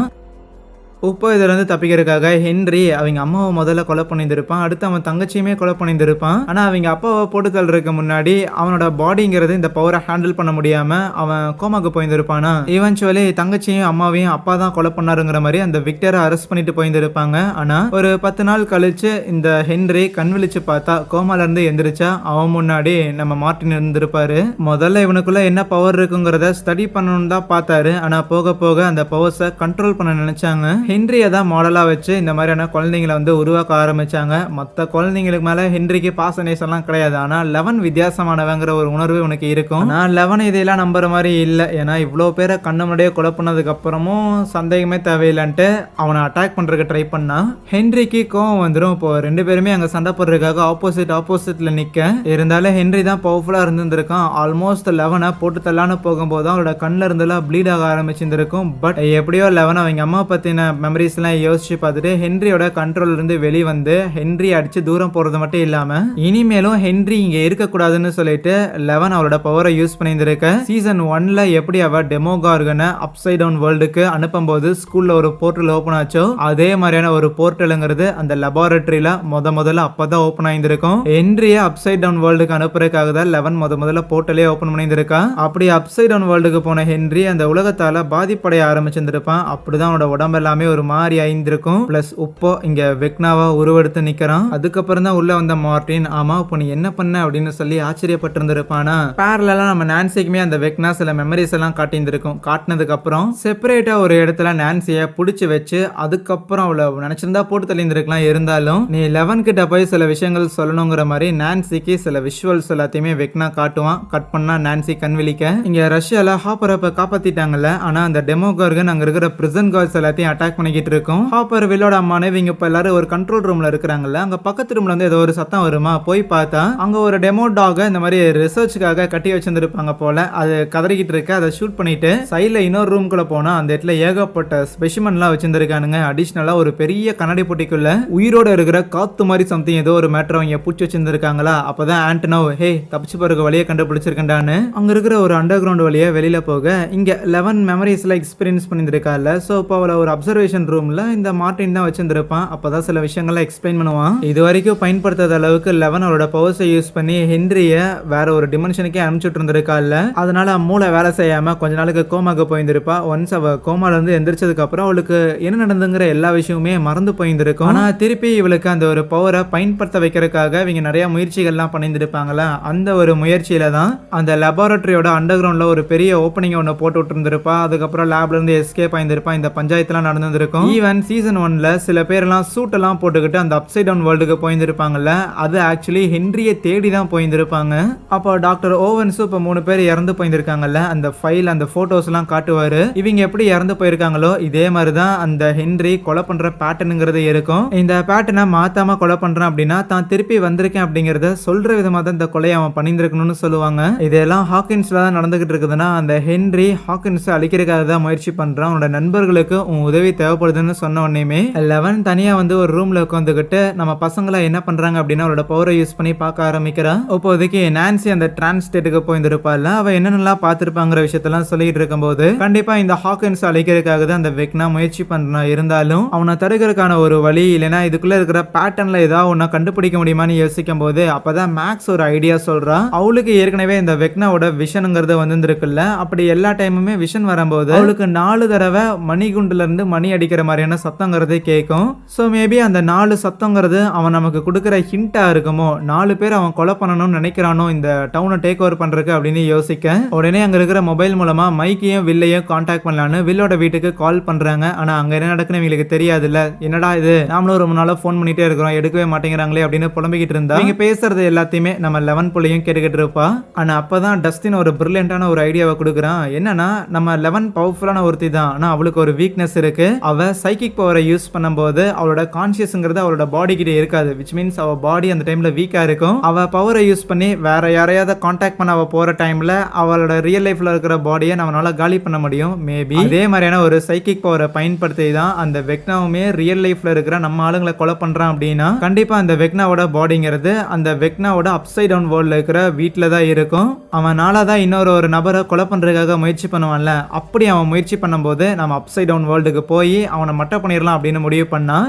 இப்போ இதிலிருந்து தப்பிக்கிறதுக்காக ஹென்றி அவங்க அம்மாவை முதல்ல கொலை பண்ணியிருந்திருப்பான். அடுத்து அவன் தங்கச்சியுமே கொலை பண்ணியிருந்திருப்பான். ஆனால் அவங்க அப்பாவை போட்டு தள்ளுறதுக்கு முன்னாடி அவனோட பாடிங்கிறது இந்த பவரை ஹேண்டில் பண்ண முடியாம அவன் கோமாக்கு போயிருந்திருப்பானா. ஈவென்ச்சுவலி தங்கச்சியும் அம்மாவையும் அப்பா தான் கொலை பண்ணாருங்கிற மாதிரி அந்த விக்டரை அரெஸ்ட் பண்ணிட்டு போயிருந்திருப்பாங்க. ஆனா ஒரு 10 நாள் கழிச்சு இந்த ஹென்றி கண் விழிச்சு பார்த்தா கோமால இருந்து எந்திரிச்சா அவன் முன்னாடி நம்ம மார்ட்டின் இருந்திருப்பாரு. முதல்ல இவனுக்குள்ள என்ன பவர் இருக்குங்கிறத ஸ்டடி பண்ணணும்னு தான் பார்த்தாரு. ஆனா போக போக அந்த பவர்ஸை கண்ட்ரோல் பண்ண நினைச்சாங்க. ஹென்ரியை தான் மாடலா வச்சு இந்த மாதிரியான குழந்தைங்களை வந்து உருவாக்க ஆரம்பிச்சாங்க. மற்ற குழந்தைங்களுக்கு மேல ஹென்ரிக்கு பாசனேஷன்லாம் கிடையாது. ஆனா 11 வித்தியாசமானவங்கிற ஒரு உணர்வு உனக்கு இருக்கும். நான் 11 இதையெல்லாம் நம்புற மாதிரி இல்லை. ஏன்னா இவ்வளோ பேரை கண்ணு முன்னாடியே கொலை பண்ணதுக்கு அப்புறமும் சந்தேகமே தேவையில்லைன்ட்டு அவனை அட்டாக் பண்றதுக்கு ட்ரை பண்ணா. ஹென்ரிக்கு கோவம் வந்துடும். இப்போ 2 பேருமே அங்க சண்டை போடுறதுக்காக ஆப்போசிட்ல நிக்க இருந்தாலும் ஹென்றி தான் பவர்ஃபுல்லா இருந்திருக்கான். ஆல்மோஸ்ட் 11 போட்டு தள்ளான்னு போகும்போது அவனோட கண்ணில் இருந்தெல்லாம் ப்ளீட் ஆக ஆரம்பிச்சிருந்திருக்கும். பட் எப்படியோ 11 அவங்க அம்மா பத்தின மெமரிஸ் எல்லாம் யோசிச்சு பார்த்துட்டு ஹென்ரியோட கண்ட்ரோல்ல இருந்து வெளியே வந்து ஹென்றி அடிச்சு தூரம் போறது மட்டும் இல்லாம இனிமேலும் ஹென்றி இங்க இருக்கக்கூடாதுன்னு சொல்லிட்டு 11 அவளோட பவரை யூஸ் பண்ணியிருந்திருக்க. சீசன் 1ல எப்படி அவ டெமோகார்கனை அப்சைட் டவுன் வேர்ல்டுக்கு அனுப்பும்போது ஸ்கூல்ல ஒரு போர்ட்டல் ஓபன் ஆச்சோ அதே மாதிரியான ஒரு போர்ட்டலுங்கிறது அந்த லெபார்டரியில முதல்ல அப்பதான் ஓபன் ஆயிருந்திருக்கும். ஹென்ரிய அப்சைட் டவுன் வேர்ல்டுக்கு அனுப்புறதுக்காக தான் 11 முதல்ல போர்ட்டலே ஓபன் பண்ணியிருந்திருக்கா. அப்படி அப்சைட் டவுன் வேர்ல்டுக்கு போன ஹென்றி அந்த உலகத்தால பாதிப்படைய ஆரம்பிச்சிருந்திருப்பான். அப்படிதான் அவனோட உடம்பு எல்லாமே ஒரு மாதிரி ஆயிருந்திருக்கும். பிளஸ் இப்போ இங்க வெக்னாவா உருவெடுத்து நிக்கிறான். அதுக்கப்புறம் தான் உள்ள வந்த மார்டின், ஆமா இப்போ நீ என்ன பண்ண அப்படின்னு சொல்லி ஆச்சரியப்பட்டிருந்திருப்பானா. பேரலா நம்ம நான்சிக்குமே அந்த வெக்னா சில மெமரிஸ் எல்லாம் காட்டியிருந்திருக்கும். காட்டினதுக்கு அப்புறம் செப்பரேட்டா ஒரு இடத்துல நான்சியை புடிச்சு வச்சு அதுக்கப்புறம் அவளை நினைச்சிருந்தா போட்டு தள்ளியிருந்திருக்கலாம். இருந்தாலும் நீ 11 கிட்ட போய் சில விஷயங்கள் சொல்லணுங்கிற மாதிரி நான்சிக்கு சில விஷுவல்ஸ் எல்லாத்தையுமே வெக்னா காட்டுவான். கட் பண்ணா நான்சி கண்விழிக்க இங்க ரஷ்யால ஹாப்பரை காப்பாத்திட்டாங்கல்ல. ஆனா அந்த டெமோகார்கன் அங்க இருக்கிற பிரிசன் கார்ட்ஸ் எல்லாத்தையும் அட்டாக் பண்ணிக்கிட்டு இருக்கும். ஹாப்பர் வில்லோட அம்மானே இவங்க இப்ப எல்லாரும் ஒரு கண்ட்ரோல் ரூம்ல இருக்கிறாங்கல்ல. அங்க பக்கத்து ரூம்ல வந்து ஏதோ ஒரு சத்தம் வருமா, போய் பார்த்தா அங்க ஒரு டெமோ டாக இந்த மாதிரி ரிசர்ச்சுக்காக கட்டி வச்சிருந்திருப்பாங்க போல. அது கதறிக்கிட்டு இருக்கு. அதை ஷூட் பண்ணிட்டு சைட்ல இன்னொரு ரூம்குள்ள போனா அந்த இடத்துல ஏகப்பட்ட ஸ்பெசிமன் எல்லாம் வச்சிருந்திருக்கானுங்க. அடிஷனலா ஒரு பெரிய கண்ணாடி பொட்டிக்குள்ள உயிரோட இருக்கிற காத்து மாதிரி சம்திங் ஏதோ ஒரு மேட்டர் அவங்க பூச்சி வச்சிருந்திருக்காங்களா. அப்பதான் ஆண்டனோ ஹே தப்பிச்சு போறதுக்கு வழியை கண்டுபிடிச்சிருக்கேன்டான்னு அங்க இருக்கிற ஒரு அண்டர் கிரவுண்ட் வழியா வெளியில போக இங்க 11 மெமரிஸ்ல எக்ஸ்பீரியன்ஸ் பண்ணிருக்கால. சோ இப்போ அவளை ஒரு அப்சர்வேஷன் ரூம்ல இந்த மார்டின் தான் வச்சிருந்திருப்பான். அப்பதான் சில விஷயங்கள்லாம் எக்ஸ்பிளைன் பண்ணுவான். இது வரைக்கும் பயன்படுத்தாத அளவுக்கு 11 அவளோட பவர்ஸை யூஸ் பண்ணி ஹென்ரிய வேற ஒரு டிமென்ஷனுக்கே அனுப்பிச்சுட்டு இருந்திருக்கால. அதனால மூளை வேலை செய்யாம கொஞ்ச நாளுக்கு கோமாக்கு போயிருந்திருப்பா. ஒன்ஸ் அவ கோமால இருந்து எந்திரிச்சதுக்கு அப்புறம் அவளுக்கு என்ன நடந்துங்கிற எல்லா விஷயமுமே மறந்து போயிருந்திருக்கும். ஆனா திருப்பி இவளுக்கு அந்த ஒரு பவரை பயன்படுத்த வைக்கிறதுக்காக இவங்க நிறைய முயற்சிகள்லாம் பண்ணியிருந்திருப்பாங்களா. அந்த ஒரு முயற்சியில தான் அந்த லெபார்டரியோட அண்டர் கிரவுண்ட்ல ஒரு பெரிய ஓப்பனிங் ஒன்று போட்டு விட்டுருந்திருப்பா. அதுக்கப்புறம் லேப்ல இருந்து எஸ்கேப் ஆயிருந்திருப்பா. இந்த பஞ்சாயத்துலாம் நடந்திருக்கும். ஈவன் சீசன் 1ல சில பேரெல்லாம் சூட் எல்லாம் போட்டுக்கிட்டு அந்த அப்சைட் டவுன் வேர்ல்டுக்கு போயிருந்திருப்பாங்கல்ல. அது ஆக்சுவலி ஹென்ரிய தேடி தான் போயிருந்திருப்பாங்க. அப்போ டாக்டர் ஓவன்ஸும் இப்போ 3 பேர் இறந்து போயிருந்திருக்காங்கல்ல. அந்த ஃபைல் அந்த போட்டோஸ் எல்லாம் காட்டுவாரு. இவங்க எப்படி இறந்து போயிருக்காங்களோ இதே மாதிரி தான் அந்த ஹென்றி கொலை பண்ற பேட்டர்னுங்கிறது இருக்கும். இந்த பேட்டர்னை மாத்தாம கொலை பண்றான் அப்படின்னா தான் திருப்பி வந்திருக்கேன் அப்படிங்கறத சொல்ற விதமா தான் இந்த கொலையை அவன் பண்ணியிருந்திருக்கணும்னு சொல்லுவாங்க. இதெல்லாம் ஹாக்கின்ஸ்ல தான் நடந்துகிட்டு இருக்குதுன்னா அந்த ஹென்றி ஹாக்கின்ஸ் அழிக்கிறதுக்காக தான் முயற்சி பண்றான். அவனோட நண்பர்களுக்கு உன் உதவி தேவைப்படுதுன்னு சொன்ன உடனே 11 தனியா வந்து ஒரு ரூம்ல உட்காந்துக்கிட்டு நம்ம பசங்களை என்ன பண்றாங்க அப்படின்னா அவரோட பவரை யூஸ் பண்ணி பார்க்க ஆரம்பிக்கிறான். இப்போதைக்கு நான்சி அந்த டிரான்ஸ்டேட்டுக்கு போயிருந்திருப்பாள். அவ என்னென்னலாம் பார்த்திருப்பாங்கிற விஷயத்தெல்லாம் சொல்லிட்டு இருக்கும்போது கண்டிப்பா இந்த ஹாக்கின்ஸ் அழிக்கிறதுக்காக தான் அந்த வெக்னா முயற்சி பண்றான். இருந்தாலும் அவனை தடுக்கிறதுக்கான ஒரு வழி இல்லைன்னா இதுக்குள்ள இருக்கிற பேட்டர்ன்ல ஏதாவது ஒன்ன கண்டுபிடிக்க முடியுமான்னு யோசிக்கும் போது அப்பதான் மேக்ஸ் ஒரு ஐடியா சொல்றான். அவளுக்கு ஏற்கனவே இந்த வெக்னாவோட விஷன்ங்கிறது வந்துருக்குல்ல. அப்படி எல்லா டைமுமே விஷன் வரும்போது அவளுக்கு 4 தடவை மணிகுண்டுல இருந்து மணி அடிக்கிற மாதிரியான சத்தங்கிறது கேட்கும். சோ மேபி அந்த 4 சத்தங்கிறது அவன் நமக்கு கொடுக்கிற ஹிண்டா இருக்குமோ. 4 பேர் அவன் கொலை பண்ணணும்னு நினைக்கிறானோ இந்த டவுனை டேக் ஓவர் பண்றதுக்கு அப்படின்னு யோசிக்க உடனே அங்க இருக்கிற மொபைல் மூலமா மைக்கையும் வில்லையும் கான்டாக்ட் பண்ணலான்னு வில்லோட வீட்டுக்கு கால் பண்றாங்க. ஆனா அங்க என்ன நடக்குன்னு இவங்களுக்கு தெரியாதுல்ல. என்னடா இது நாமளும் ரொம்ப நாளா போன் பண்ணிட்டே இருக்கிறோம் எடுக்கவே மாட்டேங்கிறாங்களே அப்படின்னு புலம்பிக்கிட்டு இருந்தா இவங்க பேசுறது எல்லாத்தையுமே நம்ம 11 புள்ளையும் கேட்டுக்கிட்டு இருப்பா. ஆனா அப்பதான் டஸ்டின் ஒரு பிரில்லியன்டான ஒரு ஐடியாவை கொடுக்குறான். என்னன்னா நம்ம 11 பவர்ஃபுல்லான ஒருத்தி தான். ஆனா அவளுக்கு ஒரு வீக்னஸ் இருக்கு. அவ சைக்கிக் பவரை யூஸ் பண்ணும்போது அவளோட கான்சியஸ்ங்கிறது அவளோட பாடி கிட்ட இருக்காது. விச் மீன்ஸ் அவ பாடி அந்த டைம்ல வீக்கா இருக்கும். அவ பவரை யூஸ் பண்ணி வேற யாரையாவது கான்டாக்ட் பண்ண அவ போற டைம்ல அவளோட ரியல் லைஃப்ல இருக்கிற பாடியை நம்மளால காலி பண்ண முடியும். மேபி அதே மாதிரியான ஒரு சைக்கிக் பவரை பயன்படுத்தி தான் அந்த வெக்னாவுமே ரியல் லைஃப்ல இருக்கிற நம்ம ஆளுங்களை கொலை பண்றான். அப்படின்னா கண்டிப்பா அந்த வெக்னாவோட பாடிங்கிறது அந்த வெக்னாவோட அப்சைட் டவுன் வேர்ல்ட்ல இருக்கிற வீட்டுல தான் இருக்கும். அவனால தான் இன்னொரு நபரை கொலை பண்றதுக்காக முயற்சி பண்ணுவான்ல. அப்படி அவன் முயற்சி பண்ணும்போது நம்ம அப்சைட் டவுன் வேர்ல்டுக்கு போய் அவனை மட்டை பண்ணிடலாம் அப்படின்னு முடிவு பண்ணா.